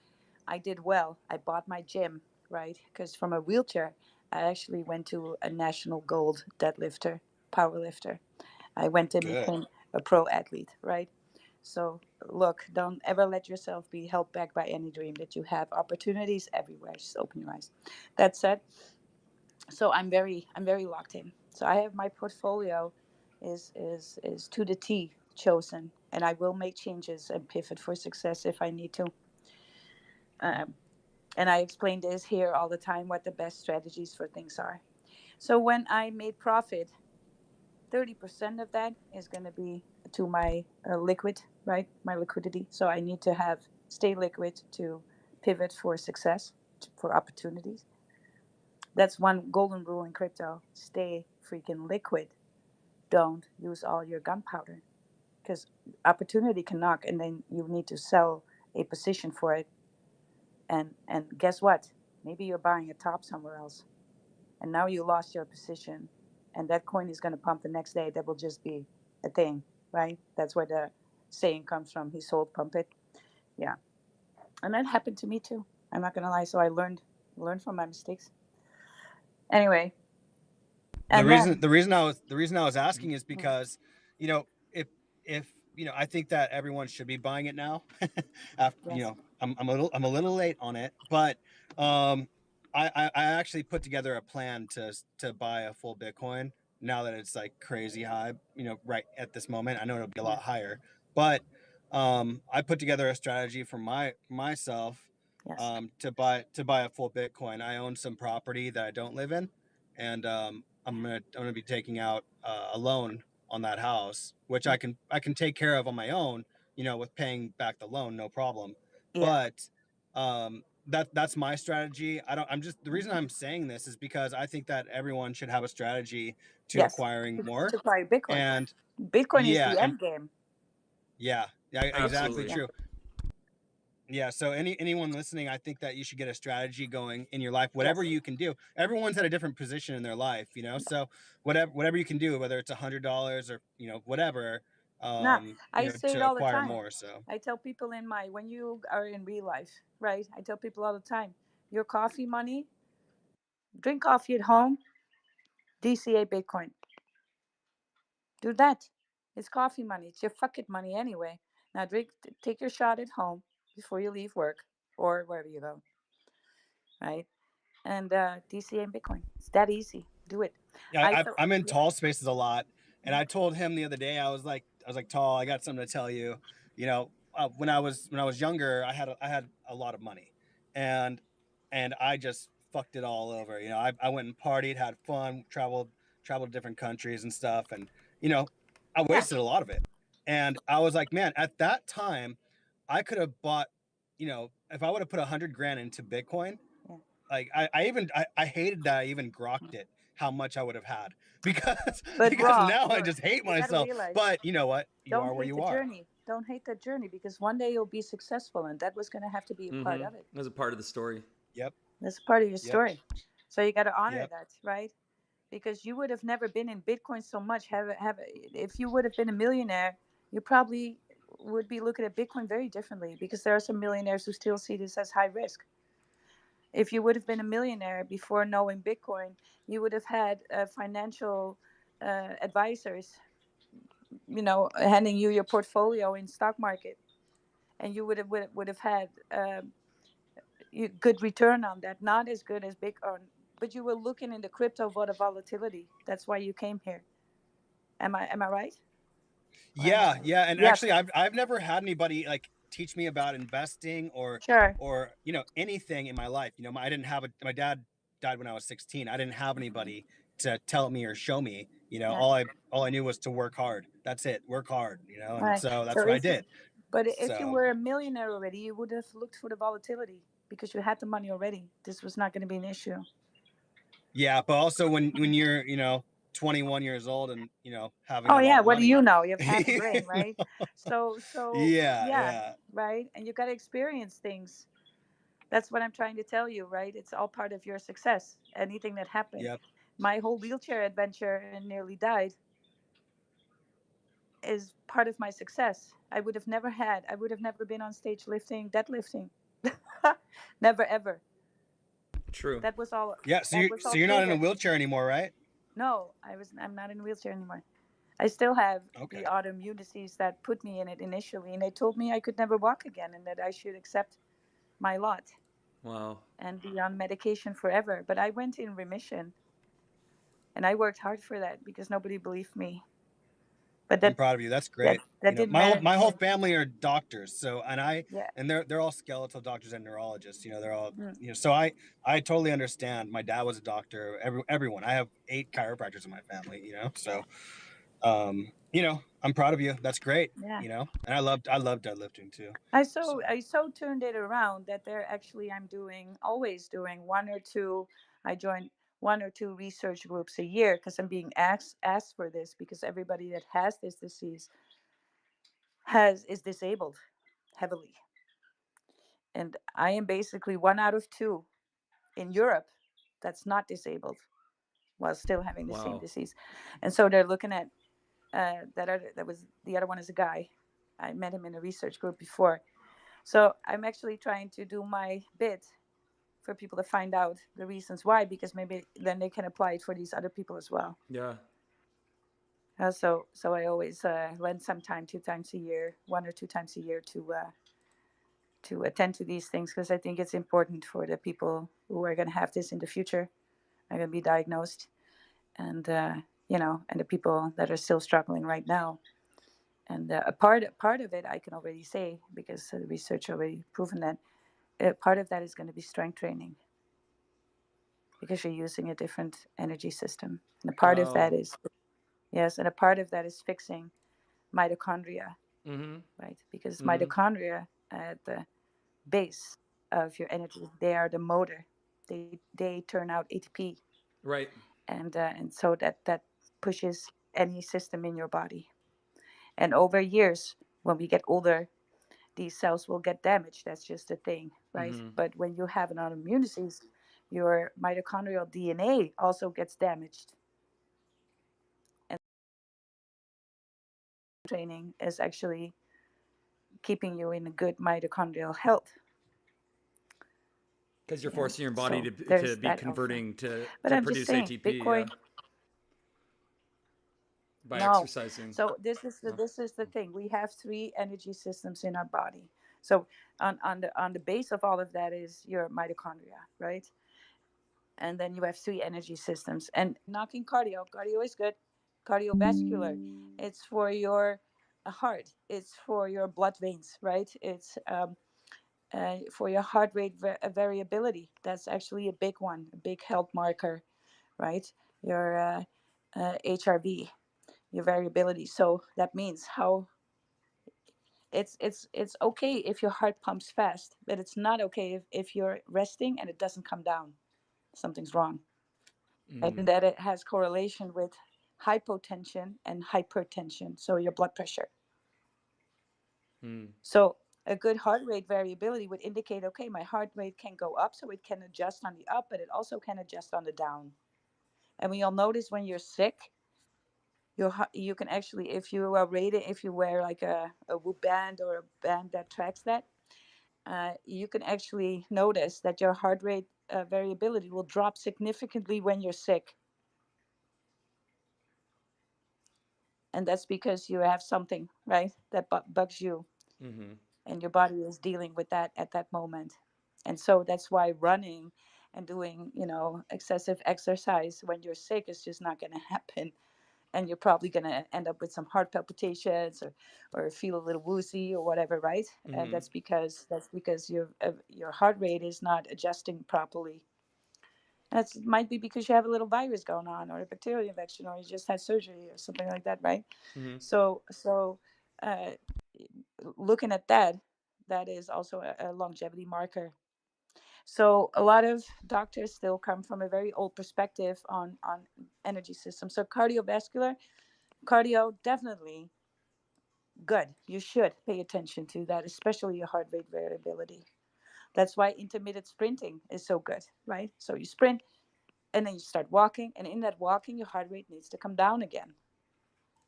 Speaker 2: I did well. I bought my gym, right? Because from a wheelchair, I actually went to a national gold deadlifter, power lifter. I went and
Speaker 5: Good.
Speaker 2: became a pro athlete, right? So look, don't ever let yourself be held back by any dream that you have. Opportunities everywhere. Just open your eyes. That said, so I'm very locked in. So I have my portfolio is to the T chosen, and I will make changes and pivot for success if I need to. Um, and I explain this here all the time what the best strategies for things are. So when I made profit, 30% of that is going to be to my liquid, right? My liquidity. So I need to have stay liquid to pivot for success, for opportunities. That's one golden rule in crypto. Stay freaking liquid. Don't use all your gunpowder because opportunity can knock and then you need to sell a position for it. And guess what? Maybe you're buying a top somewhere else and now you lost your position and that coin is going to pump the next day. That will just be a thing, right? That's where the saying comes from. He sold, pump it. Yeah. And that happened to me too. I'm not going to lie. So I learned from my mistakes. Anyway,
Speaker 5: The
Speaker 2: and
Speaker 5: reason
Speaker 2: then
Speaker 5: the reason I was asking is because, if I think that everyone should be buying it now. After,
Speaker 2: yes.
Speaker 5: I'm a little late on it, but um, I actually put together a plan to buy a full Bitcoin now that it's like crazy high. Right at this moment, I know it'll be a
Speaker 2: Yeah.
Speaker 5: lot higher, but I put together a strategy for myself,
Speaker 2: Yes.
Speaker 5: to buy a full Bitcoin. I own some property that I don't live in, and I'm gonna be taking out a loan on that house, which I can take care of on my own, with paying back the loan, no problem.
Speaker 2: Yeah.
Speaker 5: But that's my strategy. I'm just the reason I'm saying this is because I think that everyone should have a strategy to
Speaker 2: Yes.
Speaker 5: acquiring
Speaker 2: To
Speaker 5: more.
Speaker 2: acquire Bitcoin.
Speaker 5: And
Speaker 2: Bitcoin is
Speaker 5: yeah,
Speaker 2: the
Speaker 5: and
Speaker 2: end game.
Speaker 5: yeah, exactly
Speaker 1: Absolutely.
Speaker 2: Yeah.
Speaker 5: true. Yeah, so anyone listening, I think that you should get a strategy going in your life, whatever
Speaker 2: Yes.
Speaker 5: you can do. Everyone's at a different position in their life, so whatever you can do, whether it's $100 or whatever,
Speaker 2: Nah, I say it
Speaker 5: to
Speaker 2: all the
Speaker 5: acquire
Speaker 2: time.
Speaker 5: more. So
Speaker 2: I tell people when you are in real life, right? I tell people all the time, your coffee money, drink coffee at home, DCA Bitcoin. Do that. It's coffee money. It's your fucking money anyway. Now take your shot at home before you leave work or wherever you go, right? And DCA and Bitcoin. It's that easy. Do it.
Speaker 5: yeah,
Speaker 2: I felt
Speaker 5: I'm in
Speaker 2: yeah.
Speaker 5: tall spaces a lot, and I told him the other day, I was like, Tall, I got something to tell you. When I was younger, I had a lot of money, and and I just fucked it all over. You know, I went and partied, had fun, traveled to different countries and stuff, and you know, I
Speaker 2: Yeah.
Speaker 5: wasted a lot of it. And I was like, man, at that time, I could have bought, you know, if I would have put 100 grand into Bitcoin,
Speaker 2: Yeah.
Speaker 5: like I hated that I even grokked it, how much I would have had because
Speaker 2: But
Speaker 5: because
Speaker 2: raw,
Speaker 5: now I just hate
Speaker 2: you gotta
Speaker 5: myself.
Speaker 2: realize,
Speaker 5: But you know what? You
Speaker 2: don't
Speaker 5: are where
Speaker 2: hate
Speaker 5: you
Speaker 2: the
Speaker 5: are.
Speaker 2: journey. Don't hate the journey, because one day you'll be successful, and that was going to have to be a part of it.
Speaker 1: As a part of the story.
Speaker 5: Yep.
Speaker 2: That's a part of your
Speaker 5: Yep.
Speaker 2: story. So you got to honor
Speaker 5: Yep.
Speaker 2: that, right? Because you would have never been in Bitcoin so much. If you would have been a millionaire, you probably would be looking at Bitcoin very differently, because there are some millionaires who still see this as high risk. If you would have been a millionaire before knowing Bitcoin, you would have had financial advisors, you know, handing you your portfolio in stock market, and you would have had good return on that. Not as good as Bitcoin, but you were looking in the crypto for the volatility. That's why you came here. Am I right?
Speaker 5: Yeah, yeah, and
Speaker 2: Yes.
Speaker 5: actually, I've never had anybody like teach me about investing
Speaker 2: Sure.
Speaker 5: or you know anything in my life. You know, I didn't have my dad died when I was 16. I didn't have anybody to tell me or show me. You know,
Speaker 2: Yeah.
Speaker 5: all I knew was to work hard. That's it, work hard. You know, and
Speaker 2: Right.
Speaker 5: so that's
Speaker 2: So
Speaker 5: what I did.
Speaker 2: if you
Speaker 5: So
Speaker 2: were a millionaire already, you would have looked for the volatility, because you had the money already. This was not going to be an issue.
Speaker 5: yeah, but also when you're 21 years old and you know having
Speaker 2: Oh
Speaker 5: a lot
Speaker 2: yeah,
Speaker 5: of
Speaker 2: what do
Speaker 5: money.
Speaker 2: you know? You have half a brain, right? So
Speaker 5: Yeah,
Speaker 2: yeah,
Speaker 5: yeah.
Speaker 2: right. And you got to experience things. That's what I'm trying to tell you, right? It's all part of your success. Anything that happened.
Speaker 5: Yep.
Speaker 2: My whole wheelchair adventure and nearly died is part of my success. I would have never been on stage deadlifting. Never ever.
Speaker 1: True.
Speaker 2: That was all.
Speaker 5: Yeah.
Speaker 2: That was
Speaker 5: So
Speaker 2: all
Speaker 5: you're not in a
Speaker 2: triggered.
Speaker 5: wheelchair anymore, right?
Speaker 2: No, I'm not in a wheelchair anymore. I still have
Speaker 5: Okay.
Speaker 2: the autoimmune disease that put me in it initially, and they told me I could never walk again, and that I should accept my lot
Speaker 1: Wow.
Speaker 2: and be on medication forever. But I went in remission, and I worked hard for that, because nobody believed me. But
Speaker 5: I'm proud of you. That's
Speaker 2: that
Speaker 5: great.
Speaker 2: that
Speaker 5: You know,
Speaker 2: didn't matter.
Speaker 5: my whole family are doctors. So
Speaker 2: Yeah.
Speaker 5: and they're all skeletal doctors and neurologists. You know, they're all
Speaker 2: Mm.
Speaker 5: so I totally understand. My dad was a doctor. Everyone. I have 8 chiropractors in my family. You know, so you know, I'm proud of you. That's great.
Speaker 2: Yeah.
Speaker 5: You know, and I love deadlifting too.
Speaker 2: I
Speaker 5: So
Speaker 2: so turned it around that I'm always doing one or two. I join one or two research groups a year, because I'm being asked for this, because everybody that has this disease is disabled heavily, and I am basically one out of two in Europe that's not disabled while still having the same
Speaker 1: Wow.
Speaker 2: disease, and so they're looking at the other one is a guy. I met him in a research group before. So I'm actually trying to do my bit for people to find out the reasons why, because maybe then they can apply it for these other people as well.
Speaker 1: Yeah.
Speaker 2: So I always lend some time, 2 times a year, 1 or 2 times a year, to attend to these things, because I think it's important for the people who are going to have this in the future, are going to be diagnosed, and and the people that are still struggling right now. And a part of it, I can already say, because the research already proven that part of that is going to be strength training, because you're using a different energy system, and a part of
Speaker 1: Wow.
Speaker 2: that is yes, and a part of that is fixing mitochondria,
Speaker 1: Mm-hmm.
Speaker 2: right? Because
Speaker 1: Mm-hmm.
Speaker 2: mitochondria at the base of your energy, they are the motor. They turn out ATP,
Speaker 1: Right.
Speaker 2: and so that pushes any system in your body. And over years, when we get older, these cells will get damaged. That's just a thing, right?
Speaker 1: Mm-hmm.
Speaker 2: But when you have an autoimmune disease, your mitochondrial DNA also gets damaged. And training is actually keeping you in a good mitochondrial health.
Speaker 1: Because you're
Speaker 2: Yeah.
Speaker 1: forcing your body
Speaker 2: So
Speaker 1: to
Speaker 2: there's
Speaker 1: be
Speaker 2: that also.
Speaker 1: converting
Speaker 2: But
Speaker 1: to
Speaker 2: I'm just
Speaker 1: produce
Speaker 2: saying,
Speaker 1: ATP. Yeah.
Speaker 2: Bitcoin.
Speaker 1: By
Speaker 2: No.
Speaker 1: exercising.
Speaker 2: So this is the thing. We have 3 energy systems in our body. So on the base of all of that is your mitochondria, right? And then you have 3 energy systems. And knocking cardio is good. Cardiovascular, it's for your heart, it's for your blood veins, right? It's for your heart rate variability. That's actually a big one, a big health marker, right? Your HRV, your variability. So that means how it's okay if your heart pumps fast, but it's not okay if you're resting and it doesn't come down. Something's wrong. And that it has correlation with hypotension and hypertension, so your blood pressure. So a good heart rate variability would indicate, okay, my heart rate can go up, so it can adjust on the up, but it also can adjust on the down. And we all notice when you're sick, you can actually, if you are rated, if you wear like a Whoop band or a band that tracks that, you can actually notice that your heart rate variability will drop significantly when you're sick. And that's because you have something, right, that bugs you, and your body is dealing with that at that moment. And so that's why running and doing, excessive exercise when you're sick is just not going to happen. And you're probably going to end up with some heart palpitations, or feel a little woozy or whatever, right? And that's because your heart rate is not adjusting properly. That might be because you have a little virus going on, or a bacterial infection, or you just had surgery or something like that, right? So uh, looking at that, that is also a longevity marker. So a lot of doctors still come from a very old perspective on energy systems. So cardio, definitely good. You should pay attention to that, especially your heart rate variability. That's why intermittent sprinting is so good, right? So you sprint and then you start walking, and in that walking, your heart rate needs to come down again.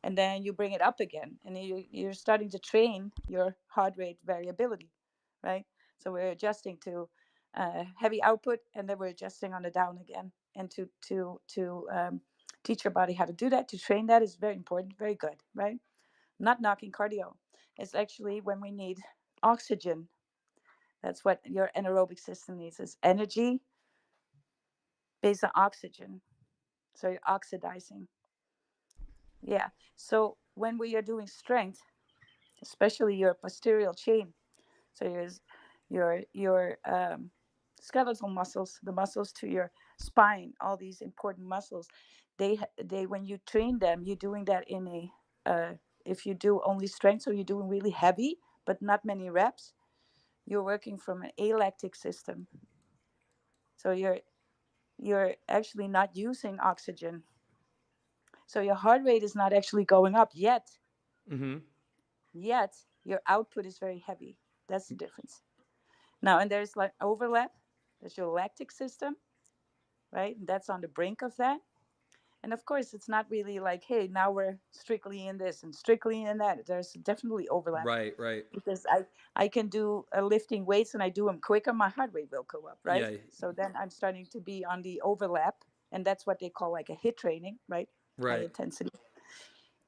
Speaker 2: And then you bring it up again, and then you're starting to train your heart rate variability, right? So we're adjusting to heavy output, and then we're adjusting on the down again. And to teach your body how to do that, to train that, is very important, very good, right? Not knocking cardio. It's actually when we need oxygen. That's what your anaerobic system needs, is energy based on oxygen. So you're oxidizing. Yeah. So when we are doing strength, especially your posterior chain, so your skeletal muscles, the muscles to your spine, all these important muscles, they when you train them, you're doing that in if you do only strength, so you're doing really heavy but not many reps, you're working from an alactic system. So you're actually not using oxygen. So your heart rate is not actually going up yet. Yet your output is very heavy. That's the difference. Now, and there's like overlap. There's your lactic system, right? And that's on the brink of that. And of course, it's not really like, hey, now we're strictly in this and strictly in that. There's definitely overlap.
Speaker 1: Right, right.
Speaker 2: Because I can do lifting weights and I do them quicker, my heart rate will go up, right?
Speaker 1: Yeah.
Speaker 2: So then I'm starting to be on the overlap. And that's what they call like a HIIT training, right? High
Speaker 1: Right.
Speaker 2: intensity.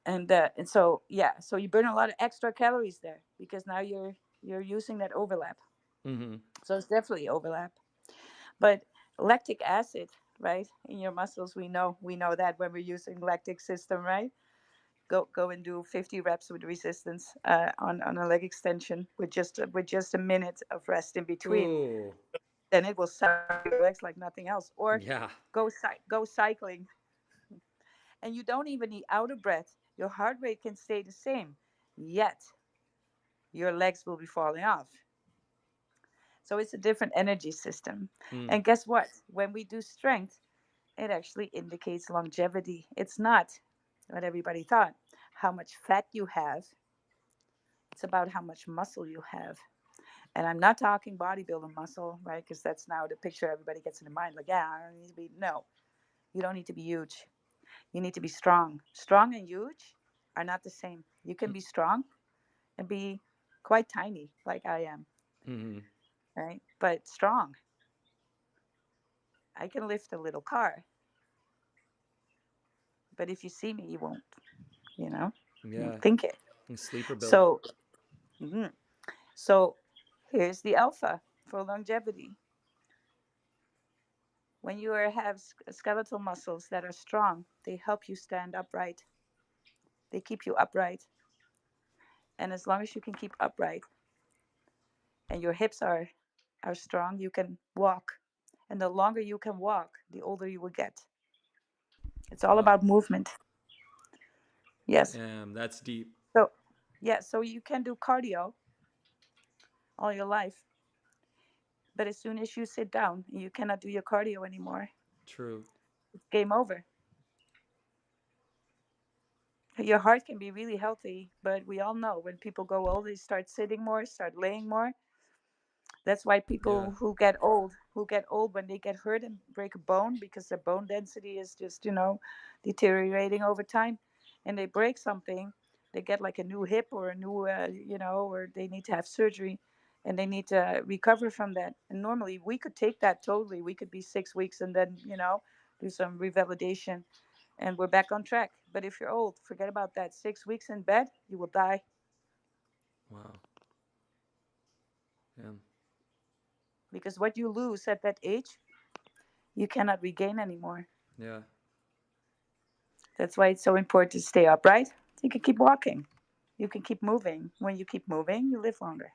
Speaker 2: And so, yeah, so you burn a lot of extra calories there because now you're using that overlap. So it's definitely overlap. But lactic acid, right, in your muscles, we know that when we're using lactic system, right? Go and do 50 reps with resistance on a leg extension with just a minute of rest in between.
Speaker 1: Ooh.
Speaker 2: Then it will suck your legs like nothing else. Or
Speaker 1: Yeah.
Speaker 2: go cycling, and you don't even need out of breath. Your heart rate can stay the same, yet your legs will be falling off. So it's a different energy system. And guess what? When we do strength, it actually indicates longevity. It's not what everybody thought, how much fat you have. It's about how much muscle you have. And I'm not talking bodybuilder muscle, right? Because that's now the picture everybody gets in their mind. Like, yeah, I don't need to be. No, you don't need to be huge. You need to be strong. Strong and huge are not the same. You can be strong and be quite tiny, like I am, right? But strong. I can lift a little car, but if you see me, you won't. You know, you
Speaker 1: Yeah.
Speaker 2: won't think it.
Speaker 1: And sleeper build.
Speaker 2: So, so here's the alpha for longevity. When you have skeletal muscles that are strong, they help you stand upright. They keep you upright. And as long as you can keep upright, and your hips are strong, you can walk. And the longer you can walk, the older you will get. It's all
Speaker 1: Wow.
Speaker 2: about movement. Yes.
Speaker 1: Damn, that's deep.
Speaker 2: So, yeah, so you can do cardio all your life, but as soon as you sit down, you cannot do your cardio anymore.
Speaker 1: True.
Speaker 2: It's game over. Your heart can be really healthy, but we all know when people go old, they start sitting more, start laying more. That's why
Speaker 1: Yeah.
Speaker 2: people who get old when they get hurt and break a bone because their bone density is just, deteriorating over time, and they break something, they get like a new hip or a new, or they need to have surgery, and they need to recover from that. And normally we could take that totally. We could be 6 weeks and then, do some revalidation, and we're back on track. But if you're old, forget about that. 6 weeks in bed, you will die.
Speaker 1: Wow. Damn.
Speaker 2: Because what you lose at that age, you cannot regain anymore.
Speaker 1: Yeah.
Speaker 2: That's why it's so important to stay upright. You can keep walking. You can keep moving. When you keep moving, you live longer.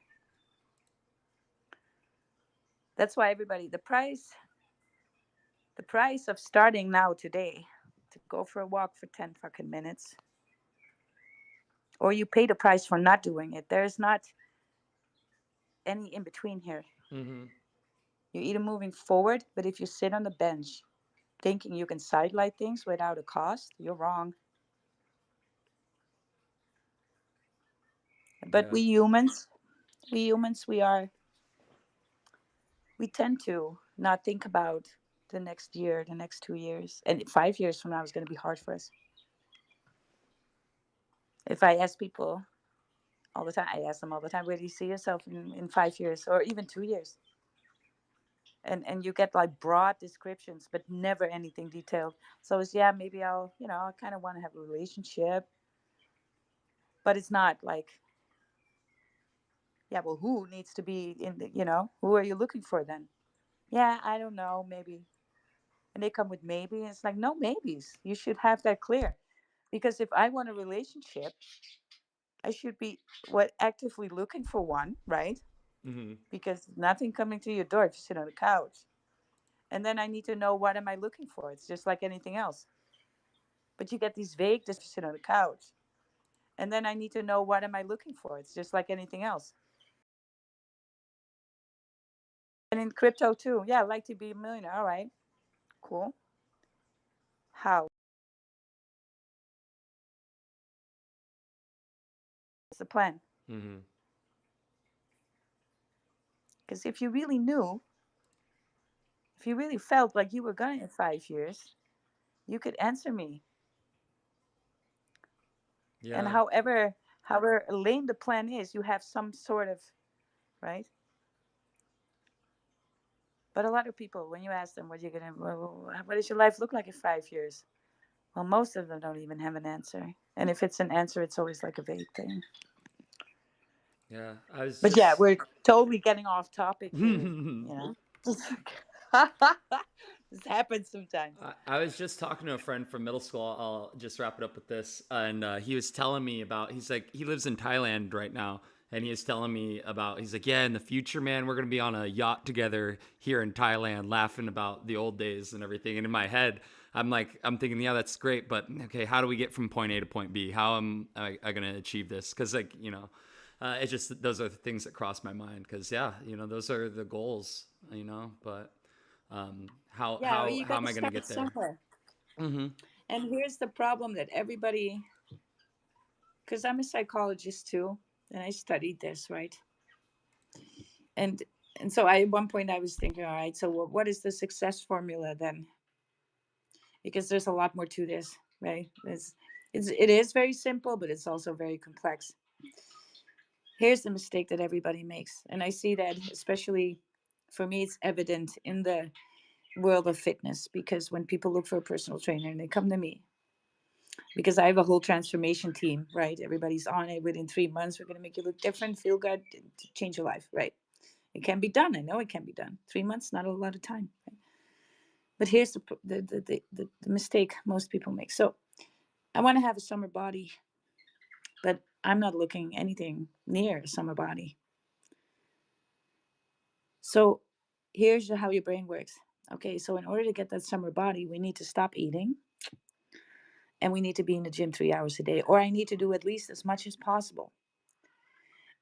Speaker 2: That's why everybody, the price of starting now today to go for a walk for 10 fucking minutes, or you pay the price for not doing it. There's not any in between here.
Speaker 1: Mm-hmm.
Speaker 2: You're either moving forward, but if you sit on the bench thinking you can sidelight things without a cost, you're wrong. But
Speaker 1: Yeah.
Speaker 2: we tend to not think about the next year, the next 2 years, and 5 years from now is going to be hard for us. If I ask people all the time, I ask them all the time, where do you see yourself in 5 years or even 2 years? And you get like broad descriptions, but never anything detailed. So it's, yeah, maybe I kind of want to have a relationship, but it's not like, yeah, well, who needs to be in the, who are you looking for then? Yeah, I don't know, maybe. And they come with maybe. And it's like, no maybes. You should have that clear. Because if I want a relationship, I should be actively looking for one, right?
Speaker 1: Mm-hmm.
Speaker 2: Because nothing coming to your door if you sit on the couch. And then I need to know, what am I looking for? It's just like anything else. But you get these vague just sit on the couch. And then I need to know, what am I looking for? It's just like anything else. And in crypto too. Yeah, I'd like to be a millionaire. All right. Cool. How? What's the plan?
Speaker 1: Mm-hmm.
Speaker 2: Because if you really knew, if you really felt like you were going in 5 years, you could answer me. And
Speaker 1: Yeah.
Speaker 2: however lame the plan is, you have some sort of, right? But a lot of people, when you ask them, what does your life look like in 5 years? Well, most of them don't even have an answer. And if it's an answer, it's always like a vague thing.
Speaker 1: Yeah. I was
Speaker 2: But yeah,
Speaker 1: just.
Speaker 2: we're totally getting off topic here. This happens sometimes.
Speaker 1: I was just talking to a friend from middle school. I'll just wrap it up with this. And he was telling me about, he's like, he lives in Thailand right now. And he was telling me about, he's like, yeah, in the future, man, we're going to be on a yacht together here in Thailand, laughing about the old days and everything. And in my head, I'm thinking, yeah, that's great. But okay, how do we get from point A to point B? How am I going to achieve this? Because, like, it's just, those are the things that cross my mind. Because, yeah, those are the goals, but how
Speaker 2: Yeah, well,
Speaker 1: how
Speaker 2: you
Speaker 1: how
Speaker 2: got
Speaker 1: am
Speaker 2: to
Speaker 1: I going to
Speaker 2: start
Speaker 1: get there?
Speaker 2: somewhere.
Speaker 1: Mm-hmm.
Speaker 2: And here's the problem that everybody, because I'm a psychologist too, and I studied this, right? And and so at one point I was thinking, all right, so what is the success formula then? Because there's a lot more to this, right? It is very simple, but it's also very complex. Here's the mistake that everybody makes, and I see that especially for me, it's evident in the world of fitness, because when people look for a personal trainer and they come to me, because I have a whole transformation team, right? Everybody's on it. Within 3 months, we're going to make you look different, feel good, change your life, right? It can be done. I know it can be done. 3 months, not a lot of time. Right? But here's the mistake most people make. So I want to have a summer body, but I'm not looking anything near a summer body. So here's how your brain works. Okay, so in order to get that summer body, we need to stop eating and we need to be in the gym 3 hours a day, or I need to do at least as much as possible.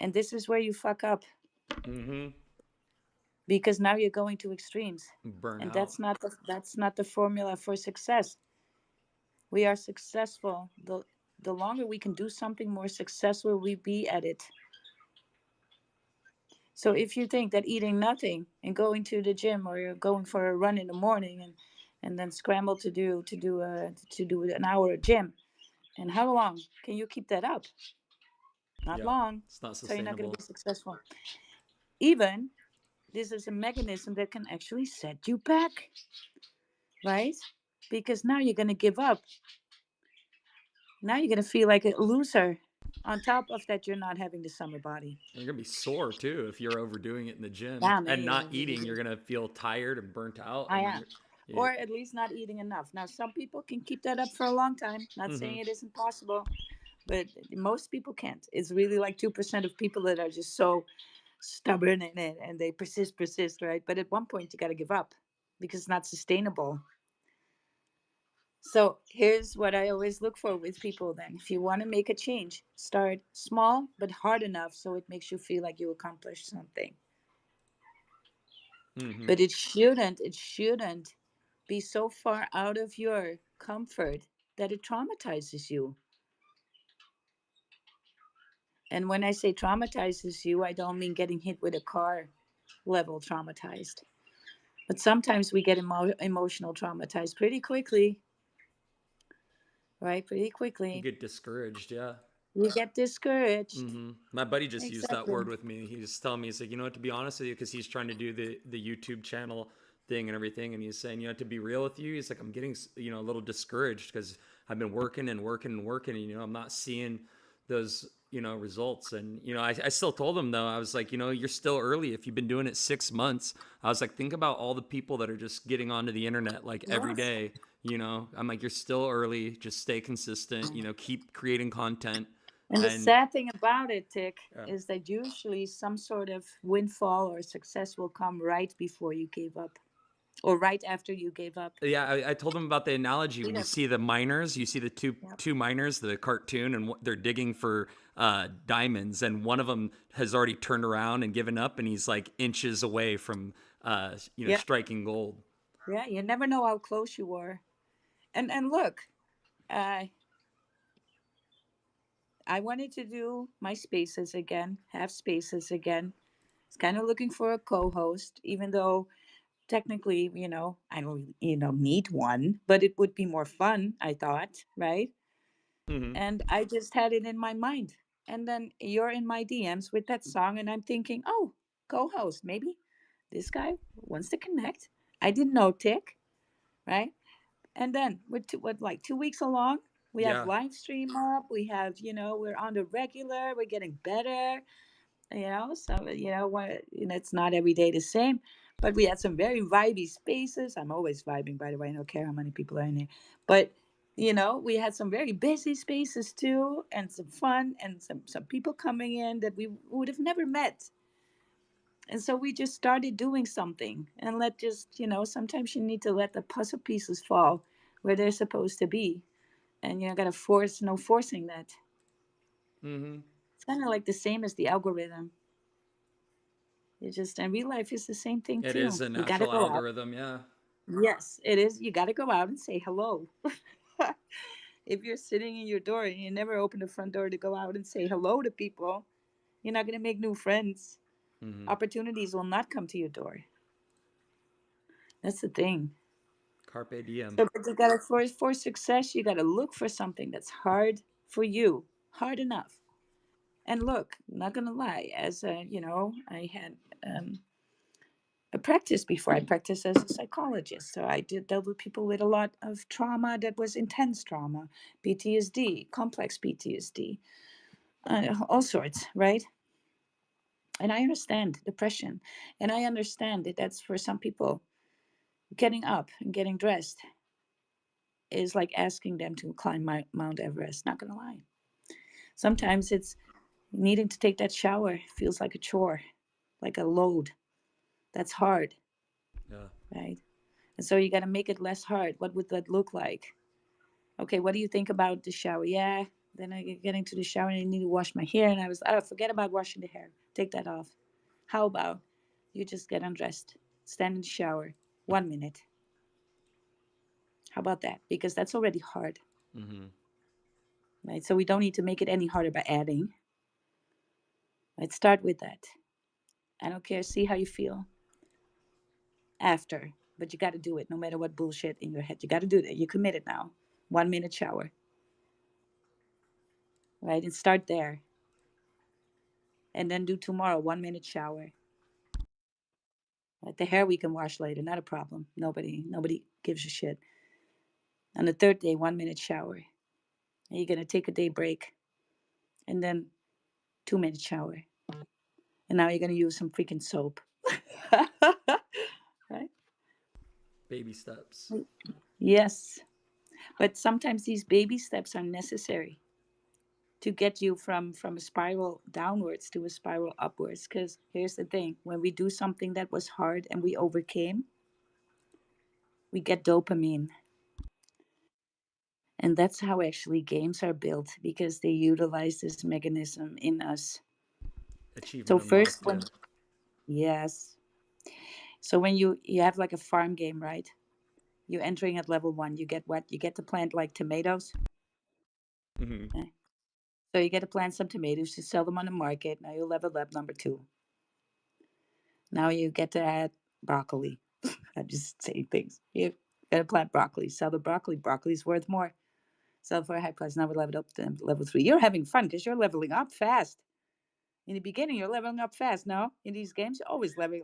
Speaker 2: And this is where you fuck up
Speaker 1: Mm-hmm.
Speaker 2: because now you're going to extremes. And
Speaker 1: Burnout.
Speaker 2: that's not the formula for success. We are successful. The longer we can do something, more successful we be at it. So if you think that eating nothing and going to the gym or you're going for a run in the morning and then scramble to do an hour of gym, and how long can you keep that up? Not
Speaker 1: Yeah,
Speaker 2: long.
Speaker 1: it's not
Speaker 2: So you're not going to
Speaker 1: sustainable.
Speaker 2: be successful. Even this is a mechanism that can actually set you back, right? Because now you're going to give up. Now you're going to feel like a loser. On top of that, you're not having the summer body.
Speaker 1: You're gonna be sore too if you're overdoing it in the gym
Speaker 2: Yeah, man,
Speaker 1: and not eating. You're gonna feel tired and burnt out,
Speaker 2: I
Speaker 1: and
Speaker 2: am. Or at least not eating enough. Now, some people can keep that up for a long time. Not
Speaker 1: mm-hmm.
Speaker 2: saying it isn't possible, but most people can't. It's really like 2% of people that are just so stubborn in it and they persist, right? But at one point, you got to give up because it's not sustainable. So here's what I always look for with people then. If you want to make a change, start small but hard enough so it makes you feel like you accomplished something.
Speaker 1: Mm-hmm.
Speaker 2: But it shouldn't be so far out of your comfort that it traumatizes you. And when I say traumatizes you, I don't mean getting hit with a car level traumatized. But sometimes we get emotional traumatized pretty quickly, right? Pretty
Speaker 1: You
Speaker 2: quickly.
Speaker 1: get discouraged, yeah.
Speaker 2: We get discouraged.
Speaker 1: Mm-hmm. My buddy just used that
Speaker 2: Exactly.
Speaker 1: word with me. He was telling me, he's like, you know what, to be honest with you, because he's trying to do the YouTube channel thing and everything, and he's saying, you know, to be real with you, he's like, I'm getting, you know, a little discouraged because I've been working and working and working, and, you know, I'm not seeing those, you know, results. And, you know, I still told him, though, I was like, you know, you're still early. If you've been doing it 6 months, I was like, think about all the people that are just getting onto the internet like every
Speaker 2: Yes.
Speaker 1: day. You know, I'm like, you're still early. Just stay consistent, you know, keep creating content.
Speaker 2: And the
Speaker 1: And
Speaker 2: sad thing about it, Tick,
Speaker 1: yeah.
Speaker 2: is that usually some sort of windfall or success will come right before you gave up or right after you gave up.
Speaker 1: Yeah, I told him about the analogy when you
Speaker 2: Either.
Speaker 1: see the miners, you see the
Speaker 2: Yep.
Speaker 1: two miners, the cartoon, and they're digging for diamonds, and one of them has already turned around and given up, and he's like inches away from you know,
Speaker 2: Yeah.
Speaker 1: striking gold.
Speaker 2: Yeah. You never know how close you were. And look, I wanted to do my spaces again, have spaces again. It's kind of looking for a co-host, even though technically, I don't, need one, but it would be more fun, I thought, right?
Speaker 1: Mm-hmm.
Speaker 2: And I just had it in my mind. And then you're in my DMs with that song, and I'm thinking, oh, co-host, maybe this guy wants to connect. I didn't know Tick, right? And then with like 2 weeks along, we have
Speaker 1: Yeah.
Speaker 2: live stream up. We have, we're on the regular. We're getting better. So it's not every day the same, but we had some very vibey spaces. I'm always vibing, by the way. I don't care how many people are in there, but we had some very busy spaces too, and some fun, and some people coming in that we would have never met. And so we just started doing something, and sometimes you need to let the puzzle pieces fall where they're supposed to be, and gotta force no forcing that.
Speaker 1: Mm-hmm.
Speaker 2: It's kind of like the same as the algorithm. It just, and real life is the same thing
Speaker 1: It
Speaker 2: too.
Speaker 1: is a
Speaker 2: You got to
Speaker 1: natural
Speaker 2: go out.
Speaker 1: algorithm, yeah.
Speaker 2: Yes, it is. You got to go out and say hello. If you're sitting in your door and you never open the front door to go out and say hello to people, you're not going to make new friends.
Speaker 1: Mm-hmm.
Speaker 2: Opportunities will not come to your door. That's the thing.
Speaker 1: Carpe diem.
Speaker 2: So, but you got to, for success, you got to look for something that's hard for you, hard enough. And look, not going to lie, as I had a practice before. I practiced as a psychologist. So I did dealt with people with a lot of trauma that was intense trauma, PTSD, complex PTSD, all sorts, right? And I understand depression. And I understand that that's for some people, getting up and getting dressed is like asking them to climb Mount Everest. Not going to lie.
Speaker 1: Mm-hmm.
Speaker 2: Sometimes it's needing to take that shower feels like a chore, like a load. That's hard,
Speaker 1: Yeah.
Speaker 2: right? And so you got to make it less hard. What would that look like? Okay, what do you think about the shower? Yeah. Then I get into the shower and I need to wash my hair. And forget about washing the hair. Take that off. How about you just get undressed, stand in the shower, 1 minute? How about that? Because that's already hard,
Speaker 1: Mm-hmm.
Speaker 2: right? So we don't need to make it any harder by adding. Let's start with that. I don't care. See how you feel after, but you got to do it no matter what bullshit in your head. You got to do that. You're committed now. 1 minute shower, right? And start there. And then do tomorrow, 1 minute shower. Right? The hair we can wash later, not a problem. Nobody gives a shit. On the third day, 1 minute shower. And you're gonna take a day break, and then 2 minute shower. And now you're gonna use some freaking soap. Right?
Speaker 1: Baby steps.
Speaker 2: Yes. But sometimes these baby steps are necessary to get you from a spiral downwards to a spiral upwards. Because here's the thing, when we do something that was hard and we overcame, we get dopamine. And that's how actually games are built, because they utilize this mechanism in us. So
Speaker 1: Achievement
Speaker 2: first,
Speaker 1: unlocked.
Speaker 2: yes. So when you have like a farm game, right? You're entering at level 1. You get what? You get to plant like tomatoes.
Speaker 1: Yeah. Mm-hmm.
Speaker 2: Okay. So you get to plant some tomatoes to sell them on the market. Now you level up number 2. Now you get to add broccoli. I'm just saying things. You got to plant broccoli. Sell the broccoli. Broccoli's worth more. Sell for a high price. Now we're leveled up to level 3. You're having fun because you're leveling up fast. In the beginning, you're leveling up fast. No, in these games, you're always leveling.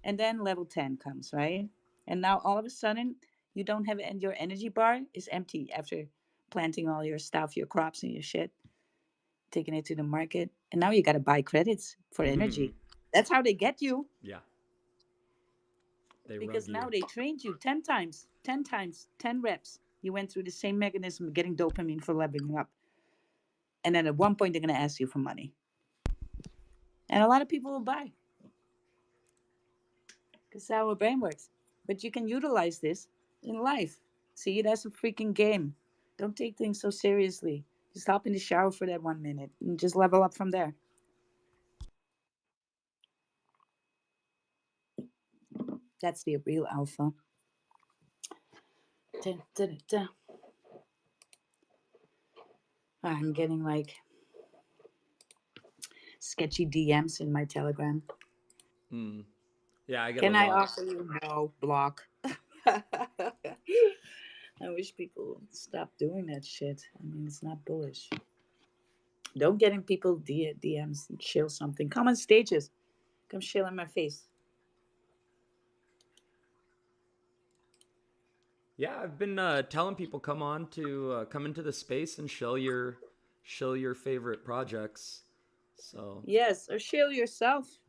Speaker 2: And then level 10 comes, right? And now all of a sudden, you don't have, and your energy bar is empty after planting all your stuff, your crops and your shit, taking it to the market. And now you got to buy credits for energy. That's how they get you,
Speaker 1: Yeah. They
Speaker 2: because
Speaker 1: rug you.
Speaker 2: now they trained you 10 times, 10 times, 10 reps. You went through the same mechanism of getting dopamine for leveling up. And then at one point, they're going to ask you for money. And a lot of people will buy, because that's how our brain works. But you can utilize this in life. See it as a freaking game. Don't take things so seriously. Just hop in the shower for that 1 minute and just level up from there. That's the real alpha. Dun, dun, dun. I'm getting like sketchy DMs in my Telegram.
Speaker 1: Mm. Yeah, I get
Speaker 2: Can
Speaker 1: a
Speaker 2: I
Speaker 1: lot.
Speaker 2: offer you? No, block. I wish people would stop doing that shit. I mean, it's not bullish. Don't get in people DMs and chill something. Come on stages. Come chill in my face.
Speaker 1: Yeah, I've been telling people come into the space and show your favorite projects. So
Speaker 2: Yes, or chill yourself.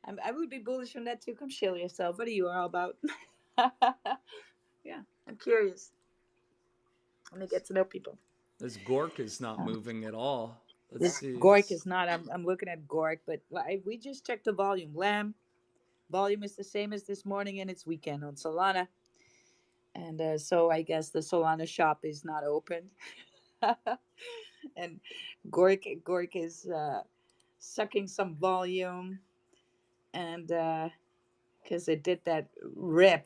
Speaker 2: I would be bullish on that too. Come chill yourself. What are you all about? Yeah, I'm curious. Let me get to know people.
Speaker 1: this Gork is not moving at all. Let's
Speaker 2: This
Speaker 1: see.
Speaker 2: Gork is not. I'm looking at Gork, but we just checked the volume. Lamb volume is the same as this morning, and it's weekend on Solana, and so I guess the Solana shop is not open. And Gork is sucking some volume, and because it did that rip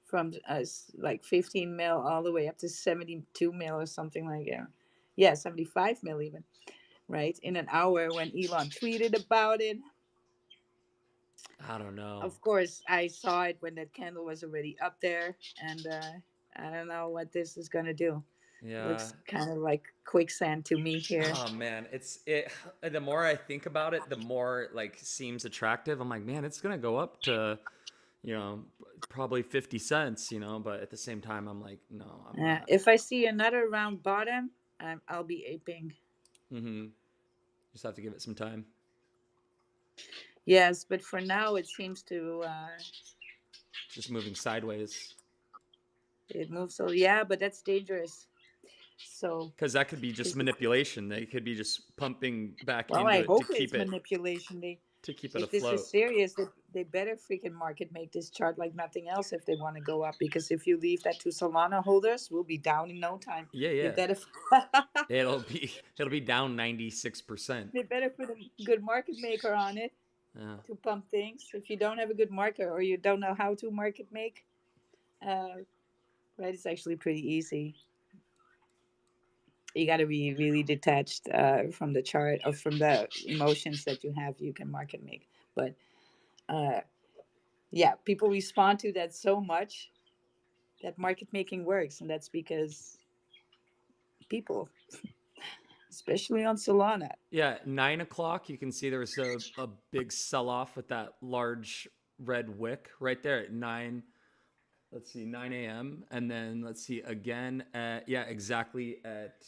Speaker 2: from like 15 mil all the way up to 72 mil or something like that. Yeah, 75 mil even, right? In an hour when Elon tweeted about it.
Speaker 1: I don't know.
Speaker 2: Of course, I saw it when that candle was already up there, and I don't know what this is going to do.
Speaker 1: Yeah.
Speaker 2: Looks kind of like quicksand to me here.
Speaker 1: Oh man, it. The more I think about it, the more it like seems attractive. I'm like, man, it's gonna go up to, probably 50 cents, But at the same time, I'm like, no, I'm not.
Speaker 2: If I see another round bottom, I'll be aping.
Speaker 1: Mm-hmm. Just have to give it some time.
Speaker 2: Yes, but for now it seems to
Speaker 1: Just moving sideways.
Speaker 2: it moves. So yeah, but that's dangerous. So
Speaker 1: Because that could be just manipulation. They could be just pumping back
Speaker 2: well,
Speaker 1: into
Speaker 2: I
Speaker 1: it to
Speaker 2: hope
Speaker 1: keep
Speaker 2: it's
Speaker 1: it.
Speaker 2: manipulation.
Speaker 1: to keep it
Speaker 2: If this
Speaker 1: afloat.
Speaker 2: is serious, they better freaking market make this chart like nothing else if they want to go up. Because if you leave that to Solana holders, we'll be down in no time.
Speaker 1: Yeah,
Speaker 2: They
Speaker 1: yeah.
Speaker 2: better,
Speaker 1: It'll be down 96%.
Speaker 2: they better put a good market maker on it
Speaker 1: Yeah.
Speaker 2: to pump things. If you don't have a good market or you don't know how to market make, right, it's actually pretty easy. You got to be really detached from the chart or from the emotions that you have. You can market make, but yeah, people respond to that so much that market making works, and that's because people, especially on Solana.
Speaker 1: Yeah, 9 o'clock, you can see there was a big sell off with that large red wick right there at 9. Let's see, 9 a.m. And then let's see again at, yeah, exactly at,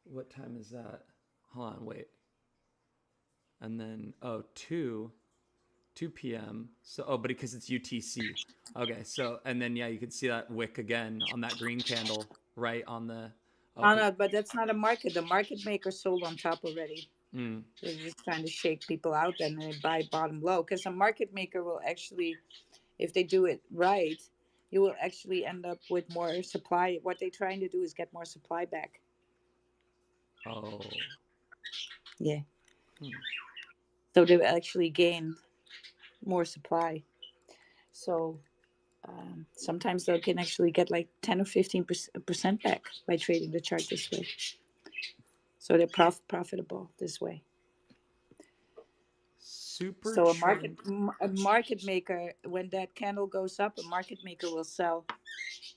Speaker 1: what time is that? Hold on, wait. And then, 2 p.m. So, but because it's UTC. Okay, so, and then, yeah, you can see that wick again on that green candle right on the.
Speaker 2: Oh no, but that's not a market. The market maker sold on top already.
Speaker 1: Mm.
Speaker 2: They're just trying to shake people out and they buy bottom low. Because a market maker will actually, if they do it right, you will actually end up with more supply. What they're trying to do is get more supply back.
Speaker 1: Oh.
Speaker 2: Yeah.
Speaker 1: Hmm.
Speaker 2: So they will actually gain more supply. So sometimes they can actually get like 10 or 15% back by trading the chart this way. So they're profitable this way.
Speaker 1: Super.
Speaker 2: So a market maker, when that candle goes up, a market maker will sell,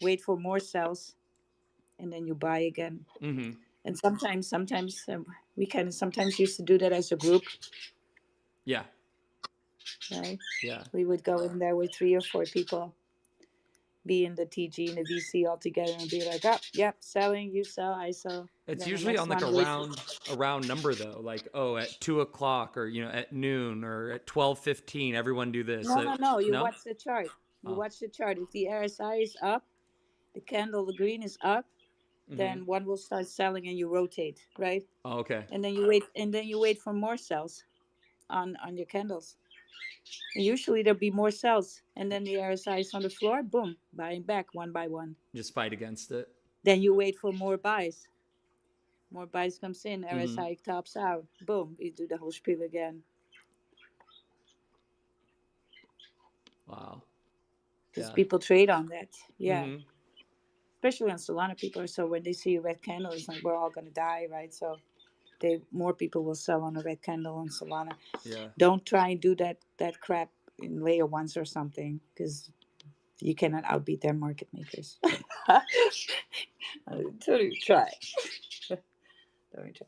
Speaker 2: wait for more sells, and then you buy again.
Speaker 1: Mm-hmm.
Speaker 2: And sometimes we kind of sometimes used to do that as a group,
Speaker 1: Yeah.
Speaker 2: right?
Speaker 1: Yeah.
Speaker 2: We would go in there with 3 or 4 people, be in the TG and the VC all together, and be like, "Oh, yep, selling, you sell, I sell."
Speaker 1: It's
Speaker 2: Then the
Speaker 1: usually
Speaker 2: next
Speaker 1: on like
Speaker 2: one
Speaker 1: a round number though, like at 2 o'clock or at noon or at 12:15. Everyone do this.
Speaker 2: No. You
Speaker 1: No.
Speaker 2: watch the chart. You
Speaker 1: Oh.
Speaker 2: watch the chart. If the RSI is up, the candle, the green is up,
Speaker 1: Mm-hmm.
Speaker 2: then one will start selling, and you rotate, right?
Speaker 1: Oh, okay.
Speaker 2: And then you wait for more sells on your candles. And usually there'll be more sells, and then the RSI is on the floor. Boom, buying back one by one.
Speaker 1: Just fight against it.
Speaker 2: Then you wait for more buys. More buys comes in.
Speaker 1: Mm-hmm.
Speaker 2: RSI tops out. Boom, you do the whole spiel again.
Speaker 1: Wow.
Speaker 2: Because
Speaker 1: Yeah.
Speaker 2: people trade on that. Yeah.
Speaker 1: Mm-hmm.
Speaker 2: Especially on Solana, people are so when they see a red candle, it's like we're all gonna die, right? So more people will sell on a red candle on Solana.
Speaker 1: Yeah.
Speaker 2: Don't try and do that crap in layer ones or something, because you cannot outbeat their market makers. Don't even try. Don't even try.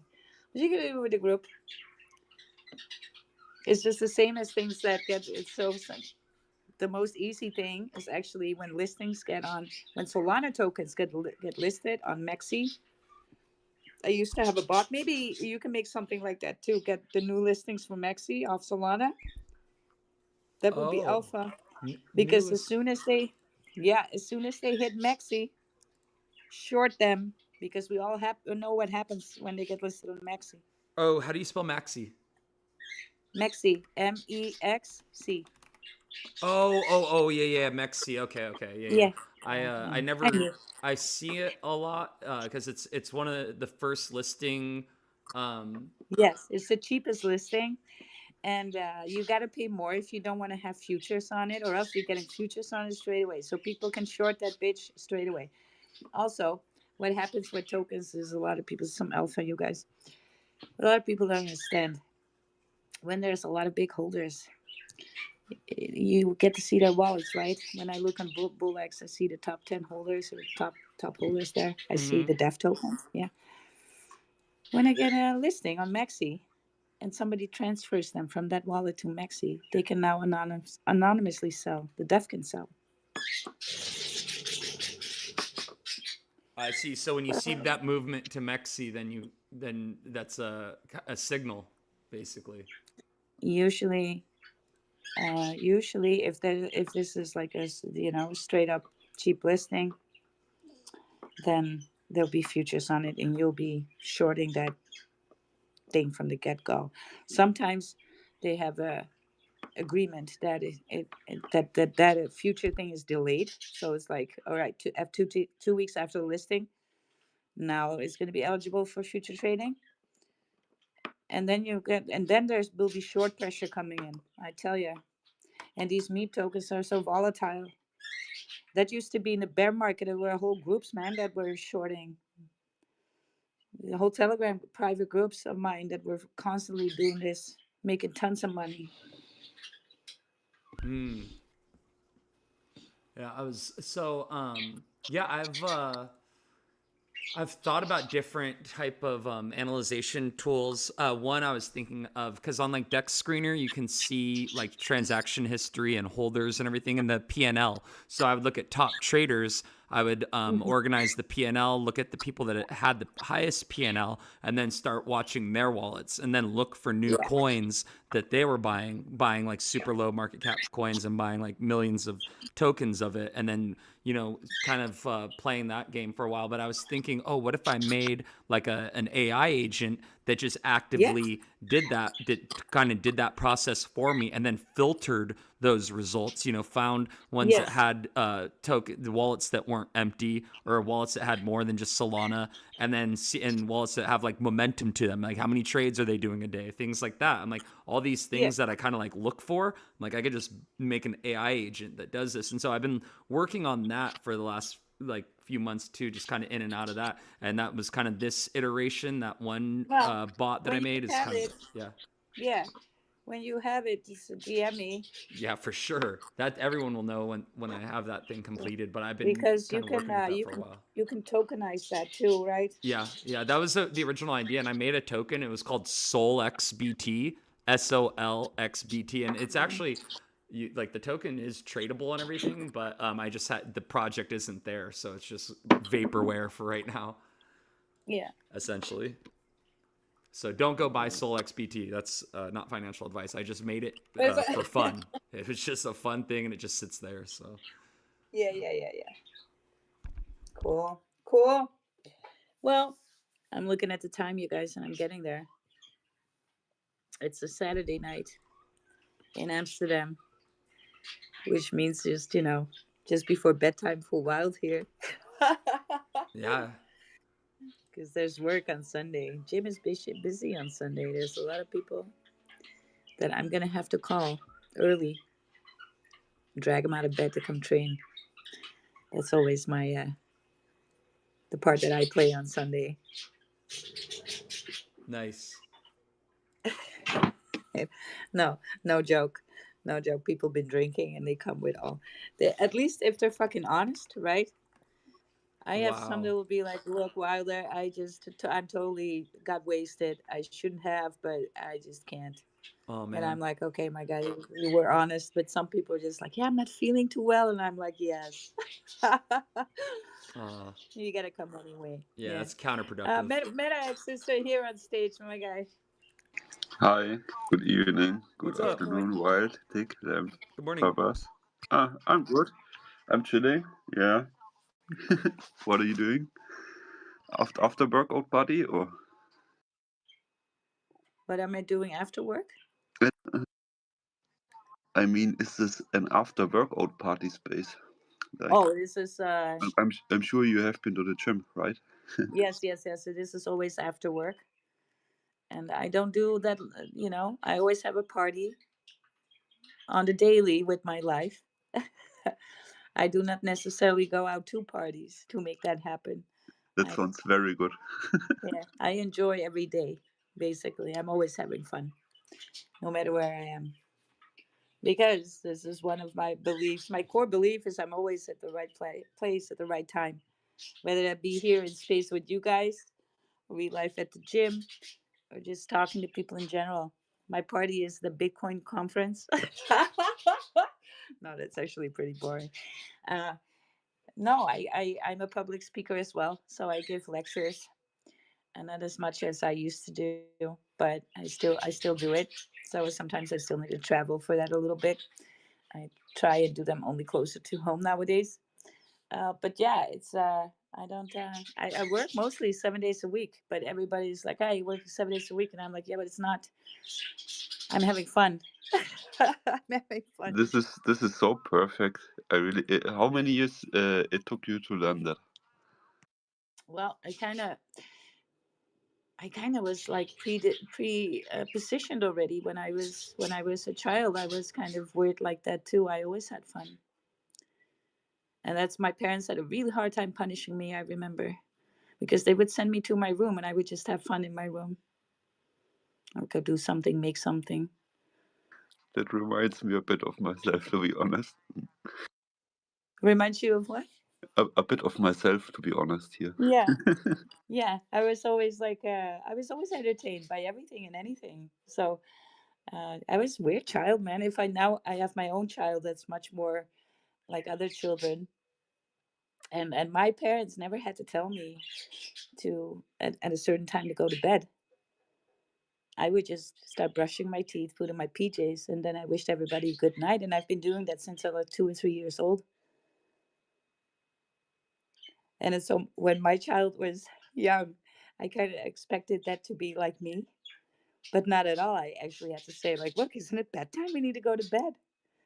Speaker 2: But you can do it with a group. It's just the same as things that get it's so. The most easy thing is actually when listings get on, when Solana tokens get listed on Mexi. I used to have a bot. Maybe you can make something like that too. Get the new listings from Mexi off Solana. That would be alpha. Because as soon as they hit Mexi, short them, because we all know what happens when they get listed on Mexi.
Speaker 1: Oh, how do you spell Maxi?
Speaker 2: Mexi, MEXC.
Speaker 1: Oh, yeah, Mexi. Okay, yeah.
Speaker 2: Yeah.
Speaker 1: I see it a lot because it's one of the first listing.
Speaker 2: Yes, it's the cheapest listing, and you got to pay more if you don't want to have futures on it, or else you're getting futures on it straight away, so people can short that bitch straight away. Also, what happens with tokens is a lot of people, some alpha, you guys, a lot of people don't understand. When there's a lot of big holders, you get to see their wallets, right? When I look on Bullx, I see the top 10 holders or top holders there. I see the DEF tokens. Yeah. When I get a listing on Maxi and somebody transfers them from that wallet to Maxi, they can now anonymously sell. The DEF can sell.
Speaker 1: I see. So when you see that movement to Mexi, then that's a signal, basically.
Speaker 2: Usually if this is like a straight up cheap listing, then there'll be futures on it, and you'll be shorting that thing from the get go. Sometimes they have a agreement that that a future thing is delayed. So it's like, all right, 2 weeks after the listing, now it's going to be eligible for future trading. And then there's will be short pressure coming in. I tell you. And these meme tokens are so volatile. That used to be in the bear market. There were whole groups, man, that were shorting. The whole Telegram private groups of mine that were constantly doing this, making tons of money.
Speaker 1: Hmm. Yeah, I was so yeah, I've thought about different type of analyzation tools. One I was thinking of, because on like Dex Screener you can see like transaction history and holders and everything in the PNL. So I would look at top traders. I would organize the PNL, look at the people that had the highest PNL, and then start watching their wallets, and then look for new
Speaker 2: Yeah.
Speaker 1: coins that they were buying like super low market cap coins and buying like millions of tokens of it, and then kind of playing that game for a while. But I was thinking, oh, what if I made like an AI agent that just
Speaker 2: Yeah.
Speaker 1: actively did that process for me, and then filtered those results, found ones that
Speaker 2: Yes.
Speaker 1: had the wallets that weren't empty, or wallets that had more than just Solana, and then and wallets that have like momentum to them, like how many trades are they doing a day, things like that. I'm like, all these
Speaker 2: Yeah.
Speaker 1: things that I kind of like look for, like I could just make an AI agent that does this. And so I've been working on that for the last like few months too, just kind of in and out of that. And that was kind of this iteration. That one
Speaker 2: Well,
Speaker 1: bot that I
Speaker 2: when you
Speaker 1: made is
Speaker 2: have
Speaker 1: kind of
Speaker 2: it,
Speaker 1: yeah.
Speaker 2: yeah. When you have it, just DM me.
Speaker 1: Yeah, for sure. That everyone will know when I have that thing completed. But I've been
Speaker 2: Because
Speaker 1: kind of working with that for a while.
Speaker 2: you can tokenize that too, right?
Speaker 1: Yeah, that was the original idea, and I made a token. It was called SolXBT, SOLXBT, and it's actually like the token is tradable and everything, but I just had the project isn't there, so it's just vaporware for right now,
Speaker 2: Yeah.
Speaker 1: essentially. So don't go buy SolXBT. That's not financial advice. I just made it for fun. It was just a fun thing, and it just sits there. So
Speaker 2: Yeah. Cool. Cool. Well, I'm looking at the time, you guys, and I'm getting there. It's a Saturday night in Amsterdam, which means just before bedtime for Wild here.
Speaker 1: yeah,
Speaker 2: Because there's work on Sunday. Jim is busy on Sunday. There's a lot of people that I'm going to have to call early, drag them out of bed to come train. That's always the part that I play on Sunday.
Speaker 1: nice.
Speaker 2: No, no joke. No joke. People been drinking and they come with at least if they're fucking honest, right? I have some that
Speaker 1: Wow.
Speaker 2: will be like, look, Wilder, I'm totally got wasted. I shouldn't have, but I just can't.
Speaker 1: Oh
Speaker 2: And I'm
Speaker 1: man.
Speaker 2: like, okay, my guy, you were honest. But some people are just like, yeah, I'm not feeling too well. And I'm like, yes.
Speaker 1: Uh,
Speaker 2: You got to come anyway.
Speaker 1: yeah,
Speaker 2: Yeah.
Speaker 1: that's counterproductive.
Speaker 2: Meta sister here on stage, my guy.
Speaker 3: Hi, good evening, good
Speaker 1: What's up?
Speaker 2: Good morning.
Speaker 3: afternoon, Wild, Tick,
Speaker 1: Good morning.
Speaker 3: Papas. I'm good. I'm chilling. Yeah. What are you doing? After workout party or?
Speaker 2: What am I doing after work?
Speaker 3: I mean, is this an after workout party space? Like,
Speaker 2: Oh, this is
Speaker 3: I'm sure you have been to the gym, right?
Speaker 2: yes. So this is always after work, and I don't do that. I always have a party on the daily with my life. I do not necessarily go out to parties to make that happen.
Speaker 3: That
Speaker 2: I
Speaker 3: sounds very good.
Speaker 2: Yeah, I enjoy every day. Basically, I'm always having fun, no matter where I am. Because this is one of my beliefs. My core belief is I'm always at the right place at the right time. Whether that be here in space with you guys, or we life at the gym, or just talking to people in general. My party is the Bitcoin conference. No, that's actually pretty boring. Uh, no, I'm a public speaker as well, so I give lectures, and not as much as I used to do, but I still do it. So sometimes I still need to travel for that a little bit. I try and do them only closer to home nowadays. But yeah, it's I don't I work mostly 7 days a week, but everybody's like, "Hey, you work 7 days a week," and I'm like, "Yeah, but it's not I'm having fun. I'm having fun.
Speaker 6: This is so perfect. I really. How many years it took you to learn that?
Speaker 2: Well, I kind of was like pre positioned already when I was a child. I was kind of weird like that too. I always had fun, and that's my parents had a really hard time punishing me. I remember because they would send me to my room and I would just have fun in my room. I could do something, make something.
Speaker 6: That reminds me a bit of myself, to be honest.
Speaker 2: Reminds you of what?
Speaker 6: A bit of myself, to be honest here.
Speaker 2: Yeah, yeah. I was always like, I was always entertained by everything and anything. So I was a weird child, man. If I have my own child, that's much more like other children. And my parents never had to tell me to at a certain time to go to bed. I would just start brushing my teeth, put on my PJs, and then I wished everybody a good night. And I've been doing that since I was 2 or 3 years old. And so when my child was young, I kind of expected that to be like me, but not at all. I actually had to say, like, look, isn't it bedtime? We need to go to bed.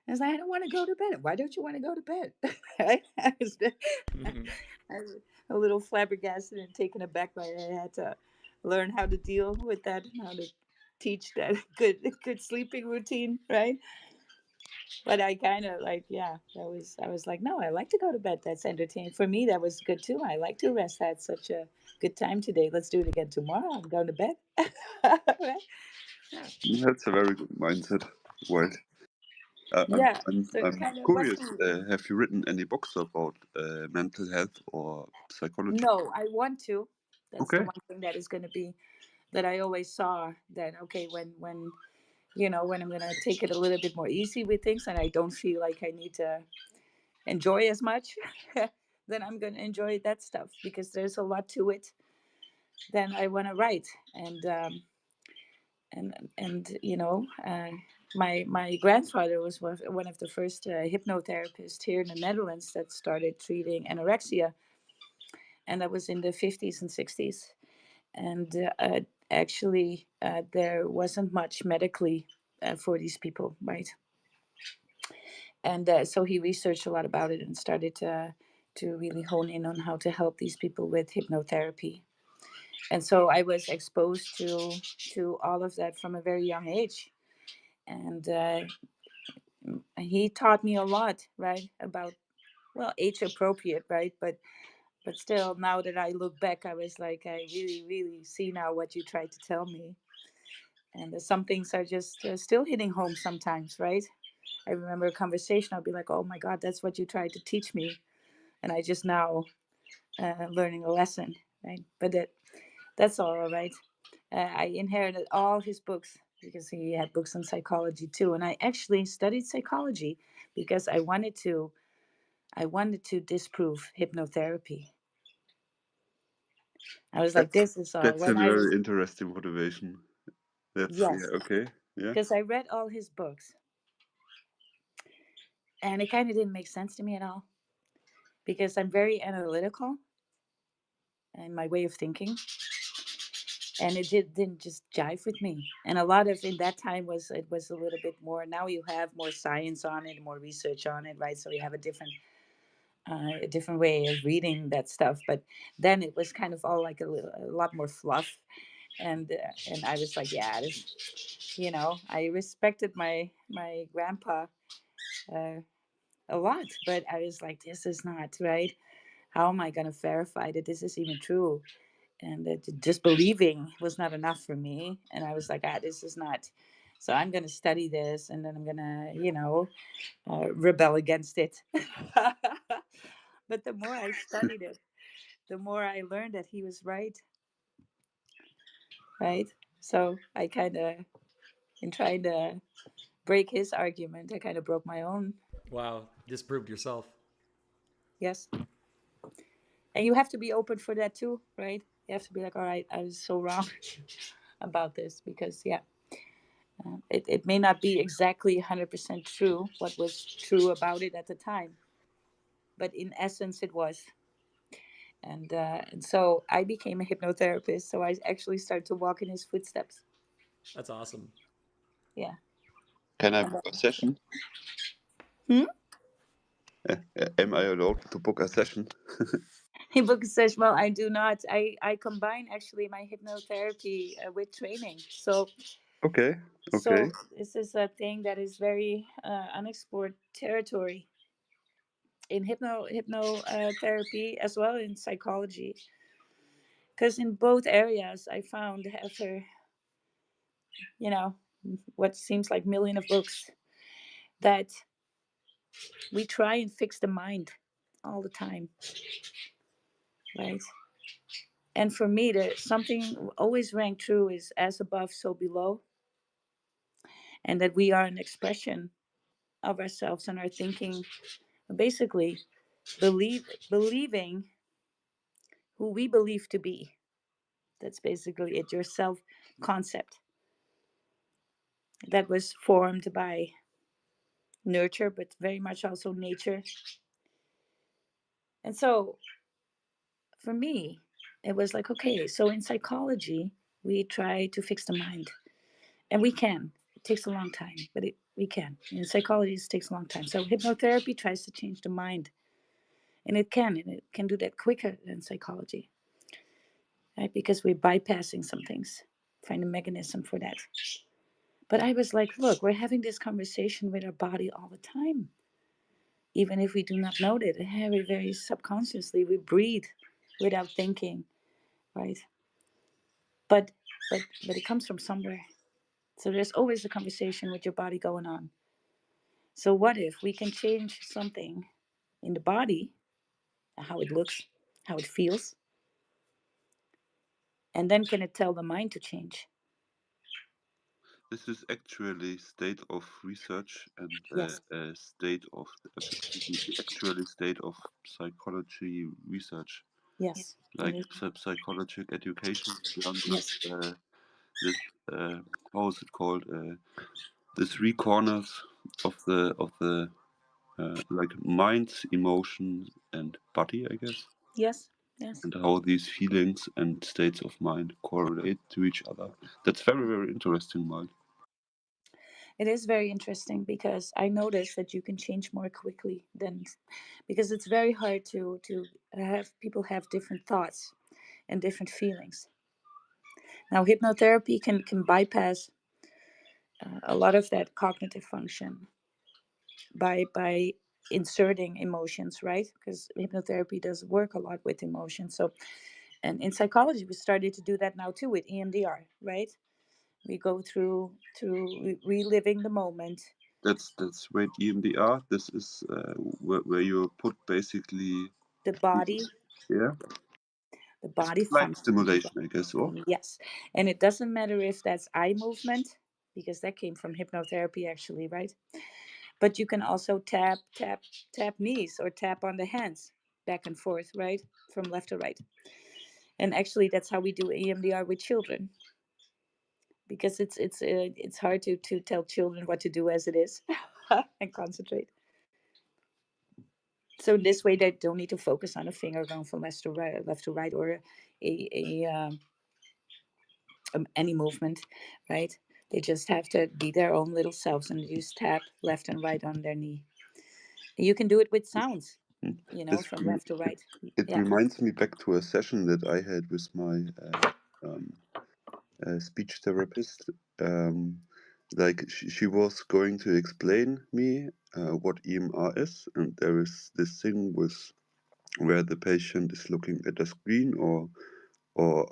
Speaker 2: I was like, I don't want to go to bed. Why don't you want to go to bed? I was, I was a little flabbergasted and taken aback by it. I had to learn how to deal with that, and how to teach that good sleeping routine, right? But I kind of like, yeah, I was like, no, I like to go to bed. That's entertaining. For me, that was good too. I like to rest. I had such a good time today. Let's do it again tomorrow. I'm going to bed. Right?
Speaker 6: That's a very good mindset. Right.
Speaker 2: Yeah. So it
Speaker 6: I'm
Speaker 2: kind of
Speaker 6: curious.
Speaker 2: wasn't.
Speaker 6: Have you written any books about mental health or psychology?
Speaker 2: No, I want to. That's the
Speaker 6: Okay.
Speaker 2: one thing that is going to be that I always saw that, okay, when when I'm going to take it a little bit more easy with things and I don't feel like I need to enjoy as much, then I'm going to enjoy that stuff because there's a lot to it. Then I want to write, and my grandfather was one of the first hypnotherapists here in the Netherlands that started treating anorexia, and that was in the 50s and 60s. And actually, there wasn't much medically for these people, right? And so he researched a lot about it and started to really hone in on how to help these people with hypnotherapy. And so I was exposed to all of that from a very young age, and he taught me a lot, right, about, well, age appropriate, right, but still, now that I look back, I was like, I really really see now what you tried to tell me. And some things are just still hitting home sometimes, right? I remember a conversation, I'll be like, oh my god, that's what you tried to teach me, and I just now learning a lesson, right? But that's all right. I inherited all his books because he had books on psychology too, and I actually studied psychology because I wanted to disprove hypnotherapy. I was like, this is all
Speaker 6: That's a
Speaker 2: when I
Speaker 6: very interesting motivation. That's
Speaker 2: yes,
Speaker 6: yeah, okay. Yeah.
Speaker 2: because I read all his books, and it kind of didn't make sense to me at all because I'm very analytical in my way of thinking, and didn't just jive with me. And a lot of in that time was it was a little bit more. Now you have more science on it, more research on it, right? So you have a different way of reading that stuff. But then it was kind of all like a lot more fluff, and I was like, yeah, I respected my grandpa uh, a lot, but I was like, this is not right. How am I going to verify that this is even true? And that just believing was not enough for me, and I was like, this is not. So I'm going to study this, and then I'm going to rebel against it. But the more I studied it, the more I learned that he was right, right? So I kind of, in trying to break his argument, I kind of broke my own.
Speaker 1: Wow, disproved yourself.
Speaker 2: Yes. And you have to be open for that too, right? You have to be like, all right, I was so wrong about this because, yeah, it may not be exactly 100% true what was true about it at the time, but in essence, it was. And so I became a hypnotherapist. So I actually started to walk in his footsteps.
Speaker 1: That's awesome.
Speaker 2: Yeah.
Speaker 6: Can I
Speaker 2: And
Speaker 6: book a session?
Speaker 2: Hmm?
Speaker 6: Am I allowed to book a session?
Speaker 2: He book says, well, I do not. I combine actually my hypnotherapy with training. So
Speaker 6: Okay,
Speaker 2: so
Speaker 6: okay.
Speaker 2: this is a thing that is very unexplored territory in hypnotherapy as well in psychology. Because in both areas, I found after you know what seems like million of books that we try and fix the mind all the time, right? And for me, the something always rang true is as above, so below, and that we are an expression of ourselves and our thinking, basically believing who we believe to be. That's basically it. Your self concept that was formed by nurture, but very much also nature. And so for me, it was like, okay, so in psychology, we try to fix the mind. And we can. It takes a long time, but we can. In psychology, it takes a long time. So hypnotherapy tries to change the mind. And it can do that quicker than psychology, right? Because we're bypassing some things, find a mechanism for that. But I was like, look, we're having this conversation with our body all the time. Even if we do not know it, very, very subconsciously, we breathe without thinking, right? But but it comes from somewhere. So there's always a conversation with your body going on. So what if we can change something in the body, how it looks, how it feels, and then can it tell the mind to change?
Speaker 6: This is actually state of research and
Speaker 2: Yes,
Speaker 6: state of excuse me, actually state of psychology research,
Speaker 2: yes, it
Speaker 6: like
Speaker 2: is.
Speaker 6: psychological education. We learn
Speaker 2: Yes,
Speaker 6: this how is it called? The three corners of the like mind, emotion, and body, I guess,
Speaker 2: yes, yes.
Speaker 6: and how these feelings and states of mind correlate to each other. That's very very interesting, Mal.
Speaker 2: It is very interesting because I noticed that you can change more quickly than because it's very hard to have people have different thoughts and different feelings. Now hypnotherapy can bypass a lot of that cognitive function by inserting emotions, right? Because hypnotherapy does work a lot with emotions. So, and in psychology, we started to do that now too with EMDR, right? We go through reliving the moment,
Speaker 6: That's wait EMDR. This is where you put basically
Speaker 2: the body,
Speaker 6: yeah.
Speaker 2: the
Speaker 6: It's
Speaker 2: body
Speaker 6: light
Speaker 2: function.
Speaker 6: stimulation, I guess. Or
Speaker 2: Yes, and it doesn't matter if that's eye movement because that came from hypnotherapy actually, right? But you can also tap knees or tap on the hands back and forth, right, from left to right. And actually that's how we do EMDR with children because it's hard to tell children what to do as it is and concentrate. So in this way they don't need to focus on a finger going from left to right, or any movement, right? They just have to be their own little selves and just tap left and right on their knee. You can do it with sounds,
Speaker 6: hmm,
Speaker 2: you know,
Speaker 6: this
Speaker 2: from left to right.
Speaker 6: it
Speaker 2: Yeah.
Speaker 6: reminds me back to a session that I had with my um, speech therapist. Like she was going to explain me what EMR is, and there is this thing with where the patient is looking at a screen or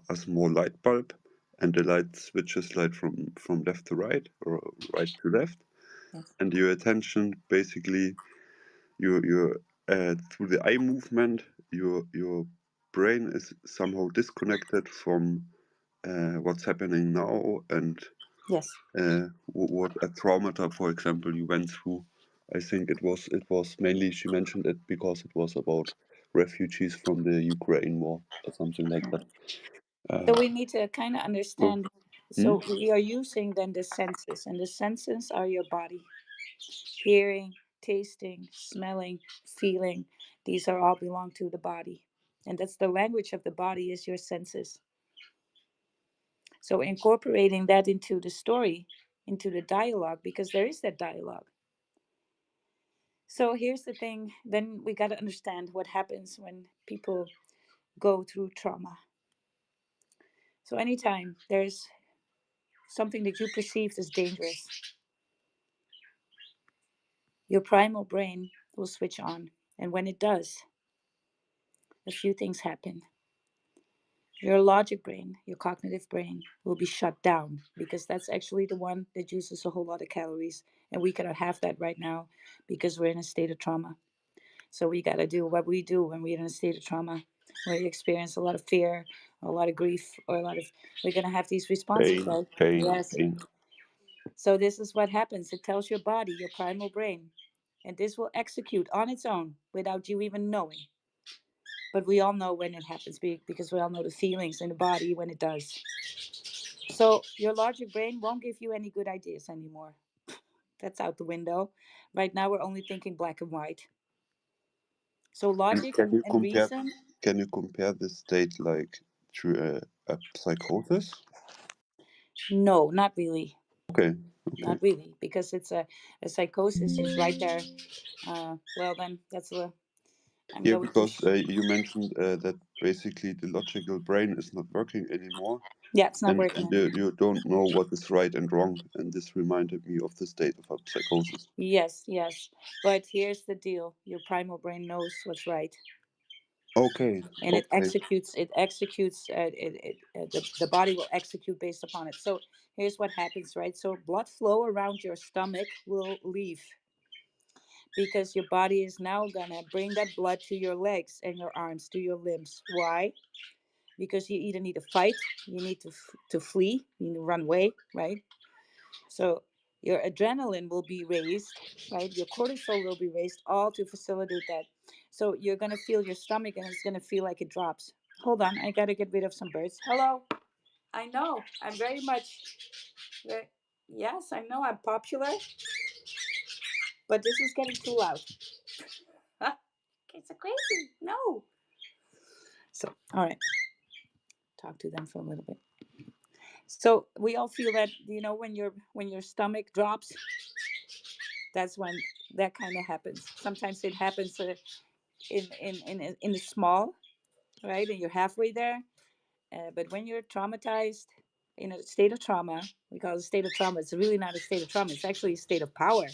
Speaker 6: a small light bulb, and the light switches light from left to right or right to left,
Speaker 2: Yes.
Speaker 6: and your attention basically your through the eye movement your brain is somehow disconnected from what's happening now and
Speaker 2: Yes.
Speaker 6: what a traumata, for example, you went through. I think it was mainly she mentioned it because it was about refugees from the Ukraine war or something like that.
Speaker 2: So
Speaker 6: Uh,
Speaker 2: we need to kind of
Speaker 6: so,
Speaker 2: understand.
Speaker 6: hmm?
Speaker 2: So we are using then the senses, and the senses are your body: hearing, tasting, smelling, feeling. These are all belong to the body, and that's the language of the body is your senses. So incorporating that into the story, into the dialogue, because there is that dialogue. So here's the thing, then we got to understand what happens when people go through trauma. So anytime there's something that you perceived as dangerous, your primal brain will switch on. And when it does, a few things happen. Your logic brain, your cognitive brain, will be shut down, because that's actually the one that uses a whole lot of calories. And we cannot have that right now because we're in a state of trauma. So we got to do what we do when we're in a state of trauma, where you experience a lot of fear, a lot of grief, or a lot of, we're going to have these responses,
Speaker 6: Pain,
Speaker 2: right?
Speaker 6: pain,
Speaker 2: Yes.
Speaker 6: pain.
Speaker 2: So this is what happens. It tells your body, your primal brain, and this will execute on its own without you even knowing. But we all know when it happens, because we all know the feelings in the body when it does. So your logic brain won't give you any good ideas anymore. That's out the window. Right now we're only thinking black and white. So
Speaker 6: And
Speaker 2: logic and reason,
Speaker 6: can you compare this state like to a psychosis?
Speaker 2: no, not really.
Speaker 6: Okay, okay.
Speaker 2: Not really, because it's a psychosis is right there. Well, then I'm
Speaker 6: Yeah,
Speaker 2: going to.
Speaker 6: because you mentioned that basically the logical brain is not working anymore,
Speaker 2: Yeah, it's not
Speaker 6: and
Speaker 2: working.
Speaker 6: you don't know what is right and wrong, and this reminded me of the state of a psychosis.
Speaker 2: Yes, yes. But here's the deal: your primal brain knows what's right,
Speaker 6: Okay,
Speaker 2: and it
Speaker 6: okay.
Speaker 2: executes. It executes. The body will execute based upon it. So here's what happens, right? So blood flow around your stomach will leave, because your body is now gonna bring that blood to your legs and your arms, to your limbs. Why? Because you either need to fight, you need to flee, you need to run away, right? So your adrenaline will be raised, right? Your cortisol will be raised, all to facilitate that. So you're gonna feel your stomach, and it's gonna feel like it drops. Hold on, I gotta get rid of some birds. Hello, I know I'm very much. Yes, I know I'm popular, but this is getting too loud. Huh? It's a crazy. No. So all right, talk to them for a little bit. So we all feel that, when your stomach drops, that's when that kind of happens. Sometimes it happens in the small, right, and you're halfway there. But when you're traumatized, in a state of trauma, we call it a state of trauma. It's really not a state of trauma. It's actually a state of power,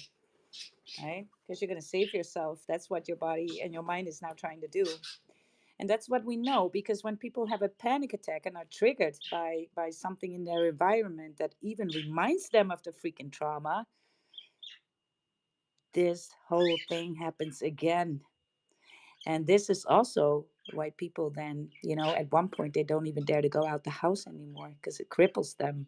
Speaker 2: right? Because you're going to save yourself. That's what your body and your mind is now trying to do. And that's what we know, because when people have a panic attack and are triggered by something in their environment that even reminds them of the freaking trauma, this whole thing happens again. And this is also why people then, at one point, they don't even dare to go out the house anymore, because it cripples them.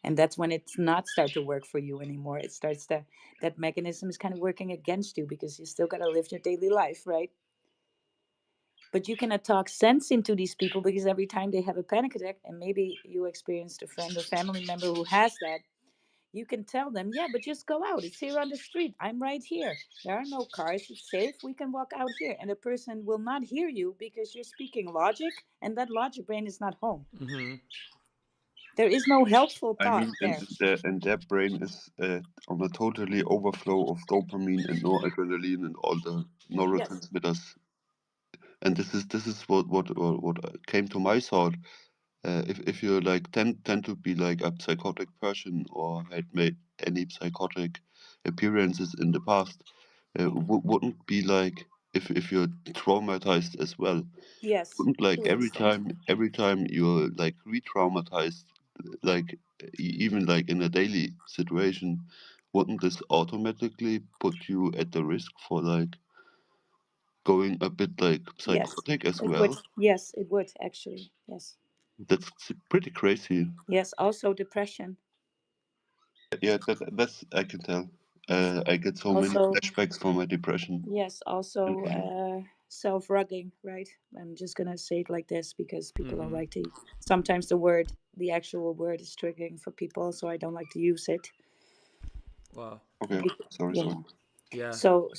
Speaker 2: And that's when it's not start to work for you anymore. It starts to, that mechanism is kind of working against you, because you still got to live your daily life, right? But you cannot talk sense into these people, because every time they have a panic attack, and maybe you experienced a friend or family member who has that, you can tell them, yeah, but just go out. It's here on the street. I'm right here. There are no cars. It's safe. We can walk out here. And the person will not hear you, because you're speaking logic, and that logic brain is not home.
Speaker 1: Mm-hmm.
Speaker 2: There is no helpful
Speaker 6: I
Speaker 2: thought
Speaker 6: mean,
Speaker 2: there.
Speaker 6: and their brain is on a totally overflow of dopamine and noradrenaline and all the
Speaker 2: Yes.
Speaker 6: neurotransmitters. And this is what came to my thought. If you like tend to be like a psychotic person or had made any psychotic appearances in the past, wouldn't be like if you're traumatized as well.
Speaker 2: Yes.
Speaker 6: Wouldn't like
Speaker 2: To an extent.
Speaker 6: every time you're like re-traumatized, like even like in a daily situation, wouldn't this automatically put you at the risk for like going a bit like
Speaker 2: Yes.
Speaker 6: psychotic as
Speaker 2: It would.
Speaker 6: well?
Speaker 2: Yes, it would actually. Yes.
Speaker 6: That's pretty crazy.
Speaker 2: Yes. Also depression.
Speaker 6: Yeah, that's I can tell. I get so many
Speaker 2: Also,
Speaker 6: flashbacks from my depression.
Speaker 2: yes. Also, self-rugging. Right. I'm just gonna say it like this, because people don't
Speaker 1: Mm-hmm.
Speaker 2: like to. Sometimes the actual word is triggering for people, so I don't like to use it.
Speaker 1: Wow.
Speaker 6: Okay, sorry,
Speaker 2: You
Speaker 6: sorry.
Speaker 2: know.
Speaker 1: Yeah.
Speaker 2: So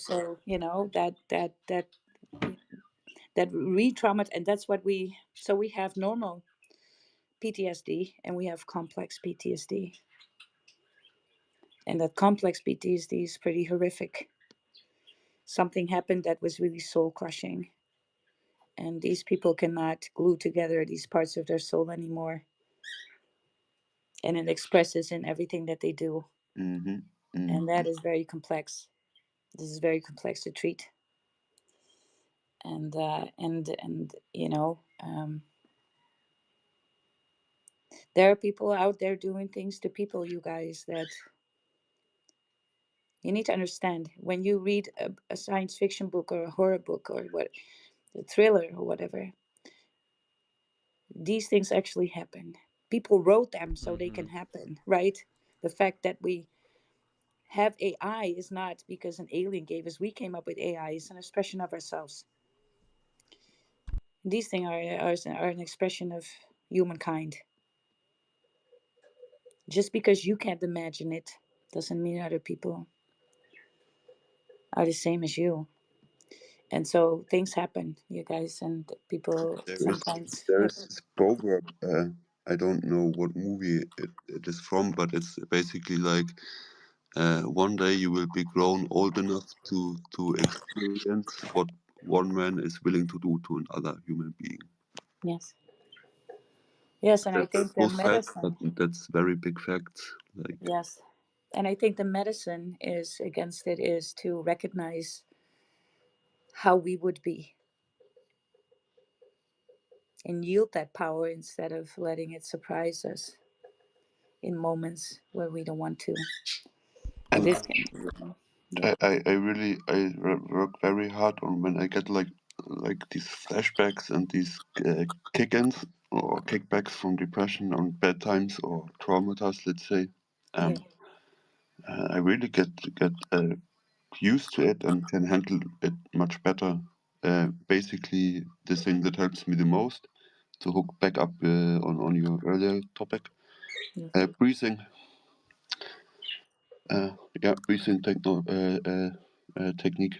Speaker 2: that re-trauma, and that's what we. So we have normal PTSD, and we have complex PTSD. And that complex PTSD is pretty horrific. Something happened that was really soul crushing. And these people cannot glue together these parts of their soul anymore. And it expresses in everything that they do.
Speaker 6: Mm-hmm.
Speaker 2: And that is very complex. This is very complex to treat. And there are people out there doing things to people, you guys, that you need to understand. When you read a science fiction book or a horror book or a thriller or whatever, these things actually happen. People wrote them so they can happen, right? The fact that we have AI is not because an alien gave us. We came up with AI. It's an expression of ourselves. These things are an expression of humankind. Just because you can't imagine it doesn't mean other people are the same as you. And so things happen, you guys, and people sometimes.
Speaker 6: There is this proverb. I don't know what movie it is from, but it's basically like one day you will be grown old enough to experience what one man is willing to do to another human being.
Speaker 2: Yes. Yes, and I think the
Speaker 6: So sad,
Speaker 2: medicine.
Speaker 6: but that's very big facts. Like,
Speaker 2: Yes. And I think the medicine is against it is to recognize how we would be and yield that power instead of letting it surprise us in moments where we don't want to. And
Speaker 6: and
Speaker 2: this can, yeah.
Speaker 6: I work very hard on when I get like these flashbacks and these kick-ins or kickbacks from depression on bad times or traumas, let's say.
Speaker 2: Yeah.
Speaker 6: I really get used to it and can handle it much better. Basically, the thing that helps me the most to hook back up on your earlier topic,
Speaker 2: Yes.
Speaker 6: breathing. Breathing technique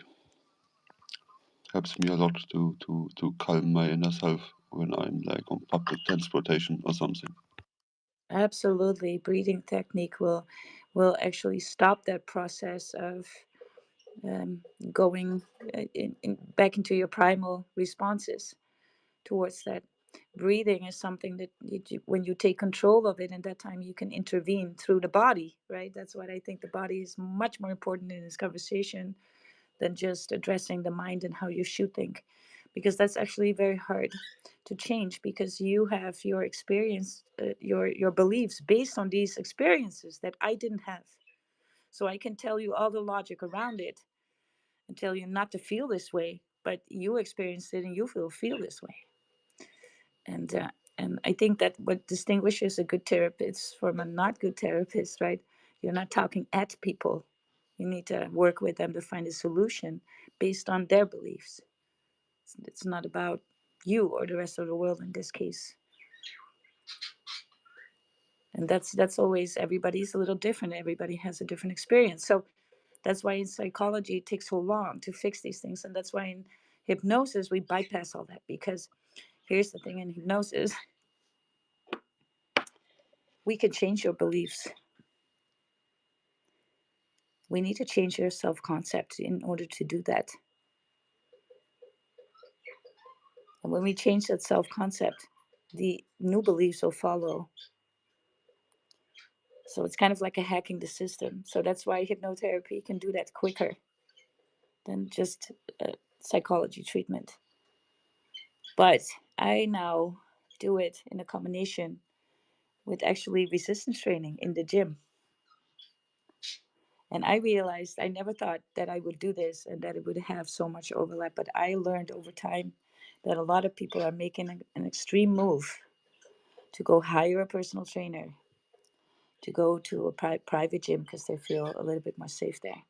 Speaker 6: helps me a lot to calm my inner self when I'm like on public transportation or something.
Speaker 2: Absolutely. Breathing technique will actually stop that process of um, going back into your primal responses towards that. Breathing is something that when you take control of it, and that time you can intervene through the body, right? That's what I think. The body is much more important in this conversation than just addressing the mind and how you should think, because that's actually very hard to change, because you have your experience, your beliefs based on these experiences that I didn't have. So I can tell you all the logic around it and tell you not to feel this way, but you experienced it and you feel this way. And I think that what distinguishes a good therapist from a not good therapist, right? You're not talking at people. You need to work with them to find a solution based on their beliefs. It's not about you or the rest of the world in this case. And that's always, everybody's a little different. Everybody has a different experience. So that's why in psychology it takes so long to fix these things. And that's why in hypnosis we bypass all that, because here's the thing: in hypnosis, we can change your beliefs. We need to change your self-concept in order to do that. And when we change that self-concept, the new beliefs will follow. So it's kind of like a hacking the system. So that's why hypnotherapy can do that quicker than just psychology treatment. But I now do it in a combination with actually resistance training in the gym. And I realized, I never thought that I would do this and that it would have so much overlap. But I learned over time that a lot of people are making an extreme move to go hire a personal trainer, to go to a private gym because they feel a little bit more safe there,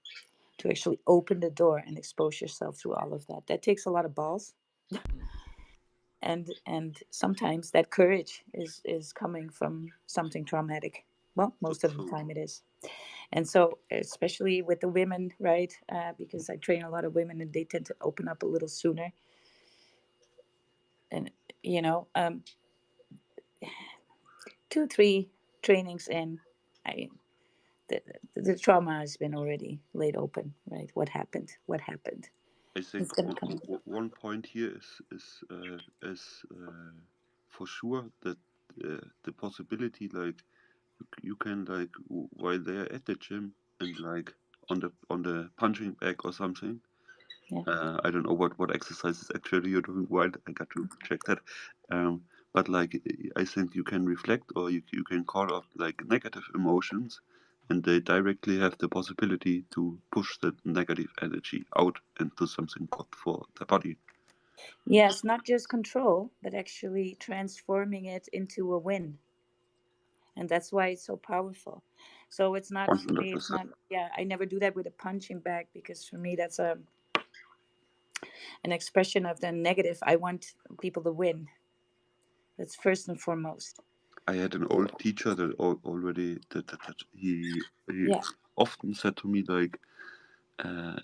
Speaker 2: to actually open the door and expose yourself through all of that. That takes a lot of balls. And sometimes that courage is coming from something traumatic. Well, most of the time it is. And so, especially with the women, right? Because I train a lot of women and they tend to open up a little sooner. And, you know, 2, 3 trainings in, I the trauma has been already laid open, right? What happened? What happened?
Speaker 6: I
Speaker 2: It's
Speaker 6: think
Speaker 2: gonna come.
Speaker 6: one point here is for sure that the possibility, like you can, like while they're at the gym and like on the punching bag or something.
Speaker 2: Yeah.
Speaker 6: I don't know what exercises actually you're doing while. I got to check that. But like I think you can reflect, or you can call up like negative emotions, and they directly have the possibility to push that negative energy out into something good for the body.
Speaker 2: Yes, not just control, but actually transforming it into a win. And that's why it's so powerful. So it's not
Speaker 6: One
Speaker 2: for
Speaker 6: hundred
Speaker 2: me, it's
Speaker 6: percent.
Speaker 2: not, yeah, I never do that with a punching bag because for me that's an expression of the negative. I want people to win. That's first and foremost.
Speaker 6: I had an old teacher that already that he
Speaker 2: Yeah.
Speaker 6: often said to me like, uh,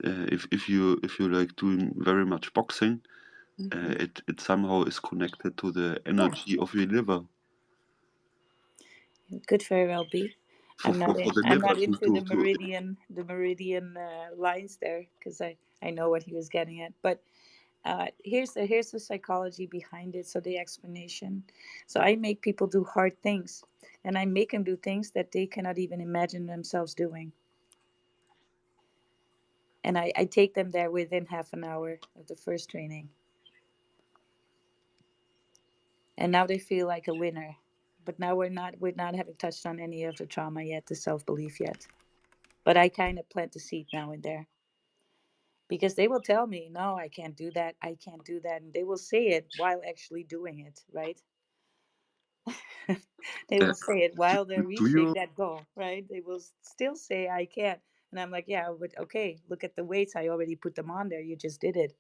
Speaker 6: if you like doing very much boxing, it somehow is connected to the
Speaker 2: Yeah.
Speaker 6: energy of your liver.
Speaker 2: Could very well be.
Speaker 6: For the
Speaker 2: I'm
Speaker 6: liver
Speaker 2: not into the meridian lines there because I know what he was getting at. But here's the psychology behind it. So the explanation. So I make people do hard things, and I make them do things that they cannot even imagine themselves doing. And I take them there within half an hour of the first training, and now they feel like a winner. But now we're not having touched on any of the trauma yet, the self belief yet. But I kind of plant the seed now and there because they will tell me, no, I can't do that. I can't do that. And they will say it while actually doing it, right? They
Speaker 6: Uh,
Speaker 2: will say it while they're
Speaker 6: do
Speaker 2: reaching
Speaker 6: you
Speaker 2: that goal, right? They will still say, I can't. And I'm like, yeah, but okay, look at the weights. I already put them on there. You just did it.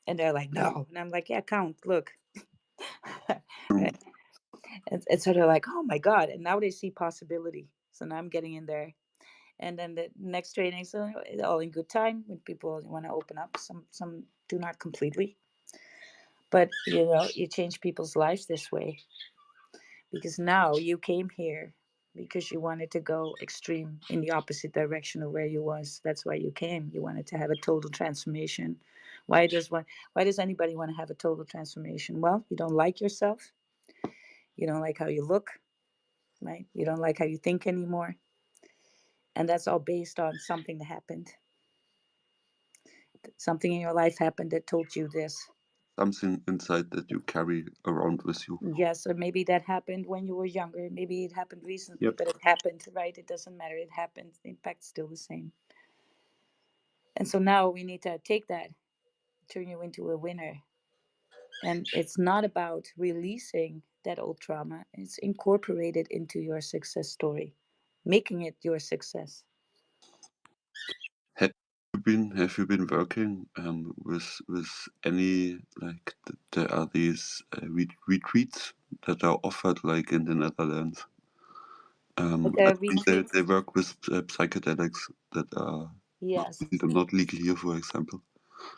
Speaker 2: And they're like, no. And I'm like, yeah, count, look.
Speaker 6: um,
Speaker 2: Right? And so they're like, oh my God. And now they see possibility. So now I'm getting in there. And then the next training, so it's all in good time when people want to open up. Some do not completely, but you change people's lives this way because now you came here because you wanted to go extreme in the opposite direction of where you was. That's why you came. You wanted to have a total transformation. Why does anybody want to have a total transformation? Well, you don't like yourself. You don't like how you look, right? You don't like how you think anymore. And that's all based on something that happened. Something in your life happened that told you this.
Speaker 6: something inside that you carry around with you?
Speaker 2: Yes, or maybe that happened when you were younger. Maybe it happened recently,
Speaker 6: Yep.
Speaker 2: but it happened, right? It doesn't matter. It happened. The impact's still the same. And so now we need to take that, turn you into a winner. And it's not about releasing that old trauma, it's incorporated into your success story, making it your success.
Speaker 6: Have you been working with any, like there are these retreats that are offered like in the Netherlands?
Speaker 2: But
Speaker 6: I
Speaker 2: there are
Speaker 6: think
Speaker 2: retreats.
Speaker 6: they work with psychedelics that are
Speaker 2: Yes,
Speaker 6: not legal here, for example.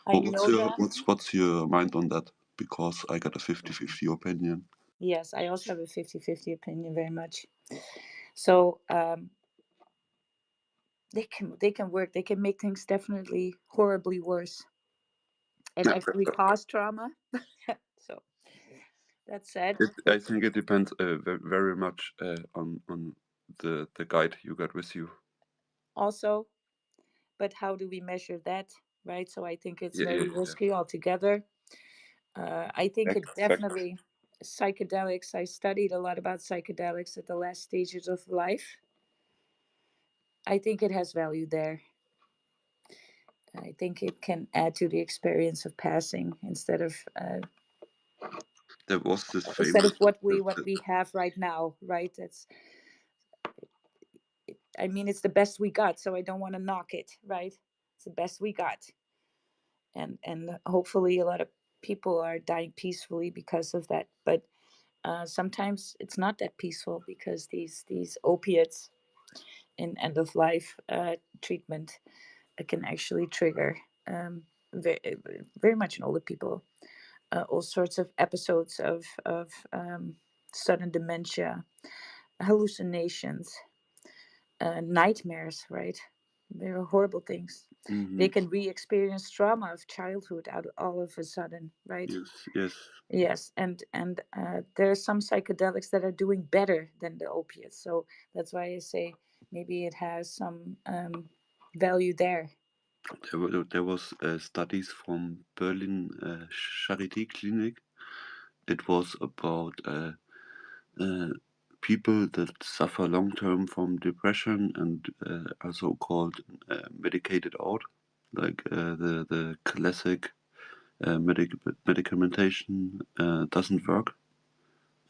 Speaker 2: I know that.
Speaker 6: What's your mind on that? Because I got a 50-50 opinion.
Speaker 2: Yes, I also have a 50-50 opinion, very much. So they can work. They can make things definitely horribly worse and actually cause trauma. So that's sad.
Speaker 6: I think it depends very much on the guide you got with you.
Speaker 2: Also, but how do we measure that, right? So I think it's
Speaker 6: Yeah,
Speaker 2: very risky altogether. I think it
Speaker 6: fact.
Speaker 2: definitely psychedelics. I studied a lot about psychedelics at the last stages of life. I think it has value there. I think it can add to the experience of passing
Speaker 6: There was this
Speaker 2: instead
Speaker 6: famous.
Speaker 2: of what we have right now, right? That's I mean it's the best we got, so I don't want to knock it, right? It's the best we got. And hopefully a lot of people are dying peacefully because of that. But sometimes it's not that peaceful because these opiates in end of life treatment can actually trigger very, very much in older people all sorts of episodes of sudden dementia, hallucinations, nightmares, right? They're horrible things. They
Speaker 6: Hmm.
Speaker 2: can re-experience trauma of childhood out all of a sudden, right?
Speaker 6: Yes, yes.
Speaker 2: Yes, and there are some psychedelics that are doing better than the opiates. So that's why I say maybe it has some value there.
Speaker 6: There was studies from Berlin Charité Clinic. It was about uh, people that suffer long term from depression and are so called medicated out, like the classic medicamentation doesn't work,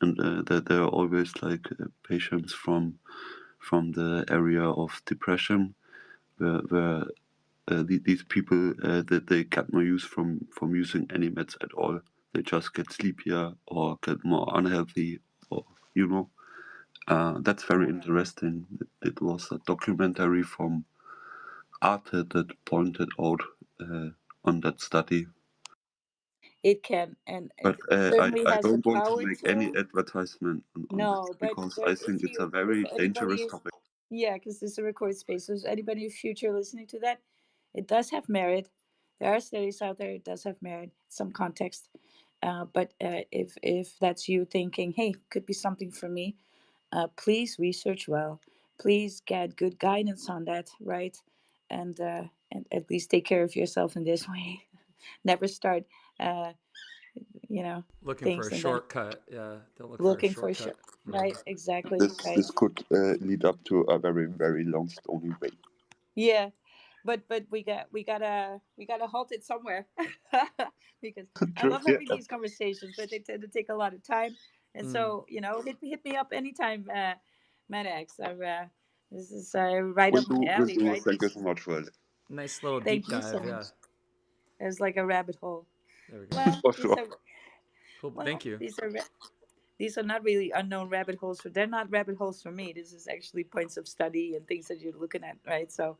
Speaker 6: and that there are always like patients from the area of depression where these people that they get no use from using any meds at all. They just get sleepier or get more unhealthy, or you know. That's very interesting. It was a documentary from Arte that pointed out on that study.
Speaker 2: It can, and
Speaker 6: But
Speaker 2: it certainly
Speaker 6: I
Speaker 2: has the
Speaker 6: don't want to
Speaker 2: power
Speaker 6: make any
Speaker 2: to.
Speaker 6: advertisement on this
Speaker 2: No,
Speaker 6: because
Speaker 2: but
Speaker 6: I think it's a
Speaker 2: if
Speaker 6: very dangerous
Speaker 2: anybody,
Speaker 6: topic.
Speaker 2: yeah, because this is a record space. So is anybody in future listening to that, it does have merit. There are studies out there. It does have merit, some context. But if that's you thinking, hey, could be something for me, please research well. Please get good guidance on that, right? And at least take care of yourself in this way. Never start, uh, you know,
Speaker 1: Looking for a
Speaker 2: things and then
Speaker 1: shortcut. Yeah, don't look for a
Speaker 2: looking for sure.
Speaker 1: shortcut.
Speaker 2: Right? Exactly. Right.
Speaker 6: This could lead up to a very long stony way.
Speaker 2: Yeah, but we gotta halt it somewhere because I
Speaker 6: True.
Speaker 2: love
Speaker 6: Yeah.
Speaker 2: having these conversations, but they tend to take a lot of time. And
Speaker 1: Mm.
Speaker 2: so hit me up anytime, Madax. This is right
Speaker 6: Will
Speaker 2: up my
Speaker 6: do. Will
Speaker 2: alley,
Speaker 6: do.
Speaker 2: right?
Speaker 6: Thank you so much for it.
Speaker 1: Nice little deep
Speaker 2: Thank you so
Speaker 1: dive.
Speaker 2: much.
Speaker 1: Yeah,
Speaker 2: It's like a rabbit hole.
Speaker 1: there we go.
Speaker 2: Well,
Speaker 6: For
Speaker 2: these
Speaker 6: sure.
Speaker 2: are
Speaker 1: Cool.
Speaker 2: well,
Speaker 1: Thank you.
Speaker 2: these are not really unknown rabbit holes. They're not rabbit holes for me. This is actually points of study and things that you're looking at, right? So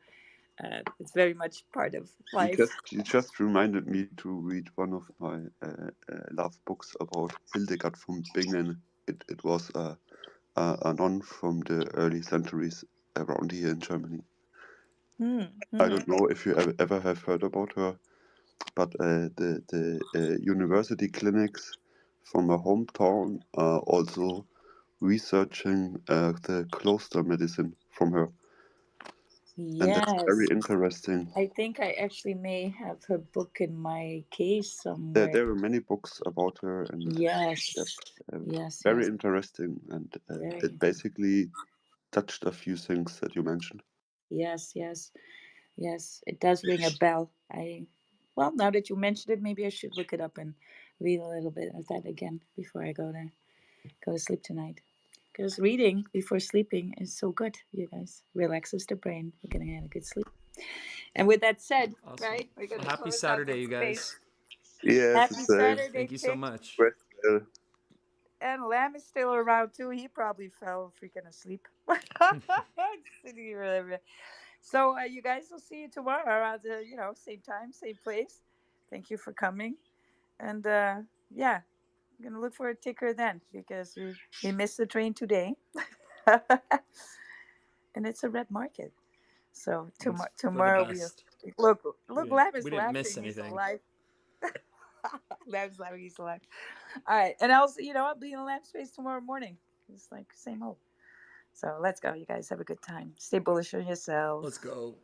Speaker 2: it's very much part of life.
Speaker 6: You just reminded me to read one of my love books about Hildegard von Bingen. It was a nun from the early centuries around here in Germany.
Speaker 2: Hmm.
Speaker 6: I
Speaker 2: Hmm.
Speaker 6: don't know if you ever have heard about her, but the university clinics from her hometown are also researching the cloister medicine from her, and that's very
Speaker 2: Yes.
Speaker 6: interesting.
Speaker 2: I think I actually may have her book in my case somewhere.
Speaker 6: There are many books about her, and
Speaker 2: Yes.
Speaker 6: that's uh,
Speaker 2: Yes.
Speaker 6: very
Speaker 2: Yes.
Speaker 6: interesting, and
Speaker 2: Very.
Speaker 6: it basically touched a few things that you mentioned.
Speaker 2: Yes. Yes. Yes. It does ring a bell. Well, now that you mentioned it, maybe I should look it up and read a little bit of that again before I go to sleep tonight. Because reading before sleeping is so good, you guys. Relaxes the brain. You're gonna get a good sleep. And with that said,
Speaker 1: Awesome.
Speaker 2: right, we're
Speaker 1: Well,
Speaker 2: gonna
Speaker 1: happy
Speaker 2: close out
Speaker 1: Saturday,
Speaker 2: this
Speaker 1: you
Speaker 2: space.
Speaker 1: guys.
Speaker 6: Yes, the
Speaker 2: Happy
Speaker 6: same.
Speaker 2: Saturday,
Speaker 1: Thank you so
Speaker 2: Pip.
Speaker 1: much.
Speaker 6: Rest well.
Speaker 2: And Lamb is still around too. He probably fell freaking asleep. Sitting here. So you guys will see you tomorrow around the same time, same place. Thank you for coming. And yeah, I'm gonna look for a ticker then because we missed the train today. And it's a red market. So
Speaker 1: It's for the
Speaker 2: tomorrow we
Speaker 1: best.
Speaker 2: look. Lamb
Speaker 1: We
Speaker 2: is
Speaker 1: didn't miss
Speaker 2: laughing. He's
Speaker 1: anything.
Speaker 2: alive. Lamb's laughing. He's alive. All right, and also I'll be in Lamb space tomorrow morning. It's like same old. So let's go. You guys have a good time. Stay bullish on
Speaker 1: Let's
Speaker 2: yourselves.
Speaker 1: go.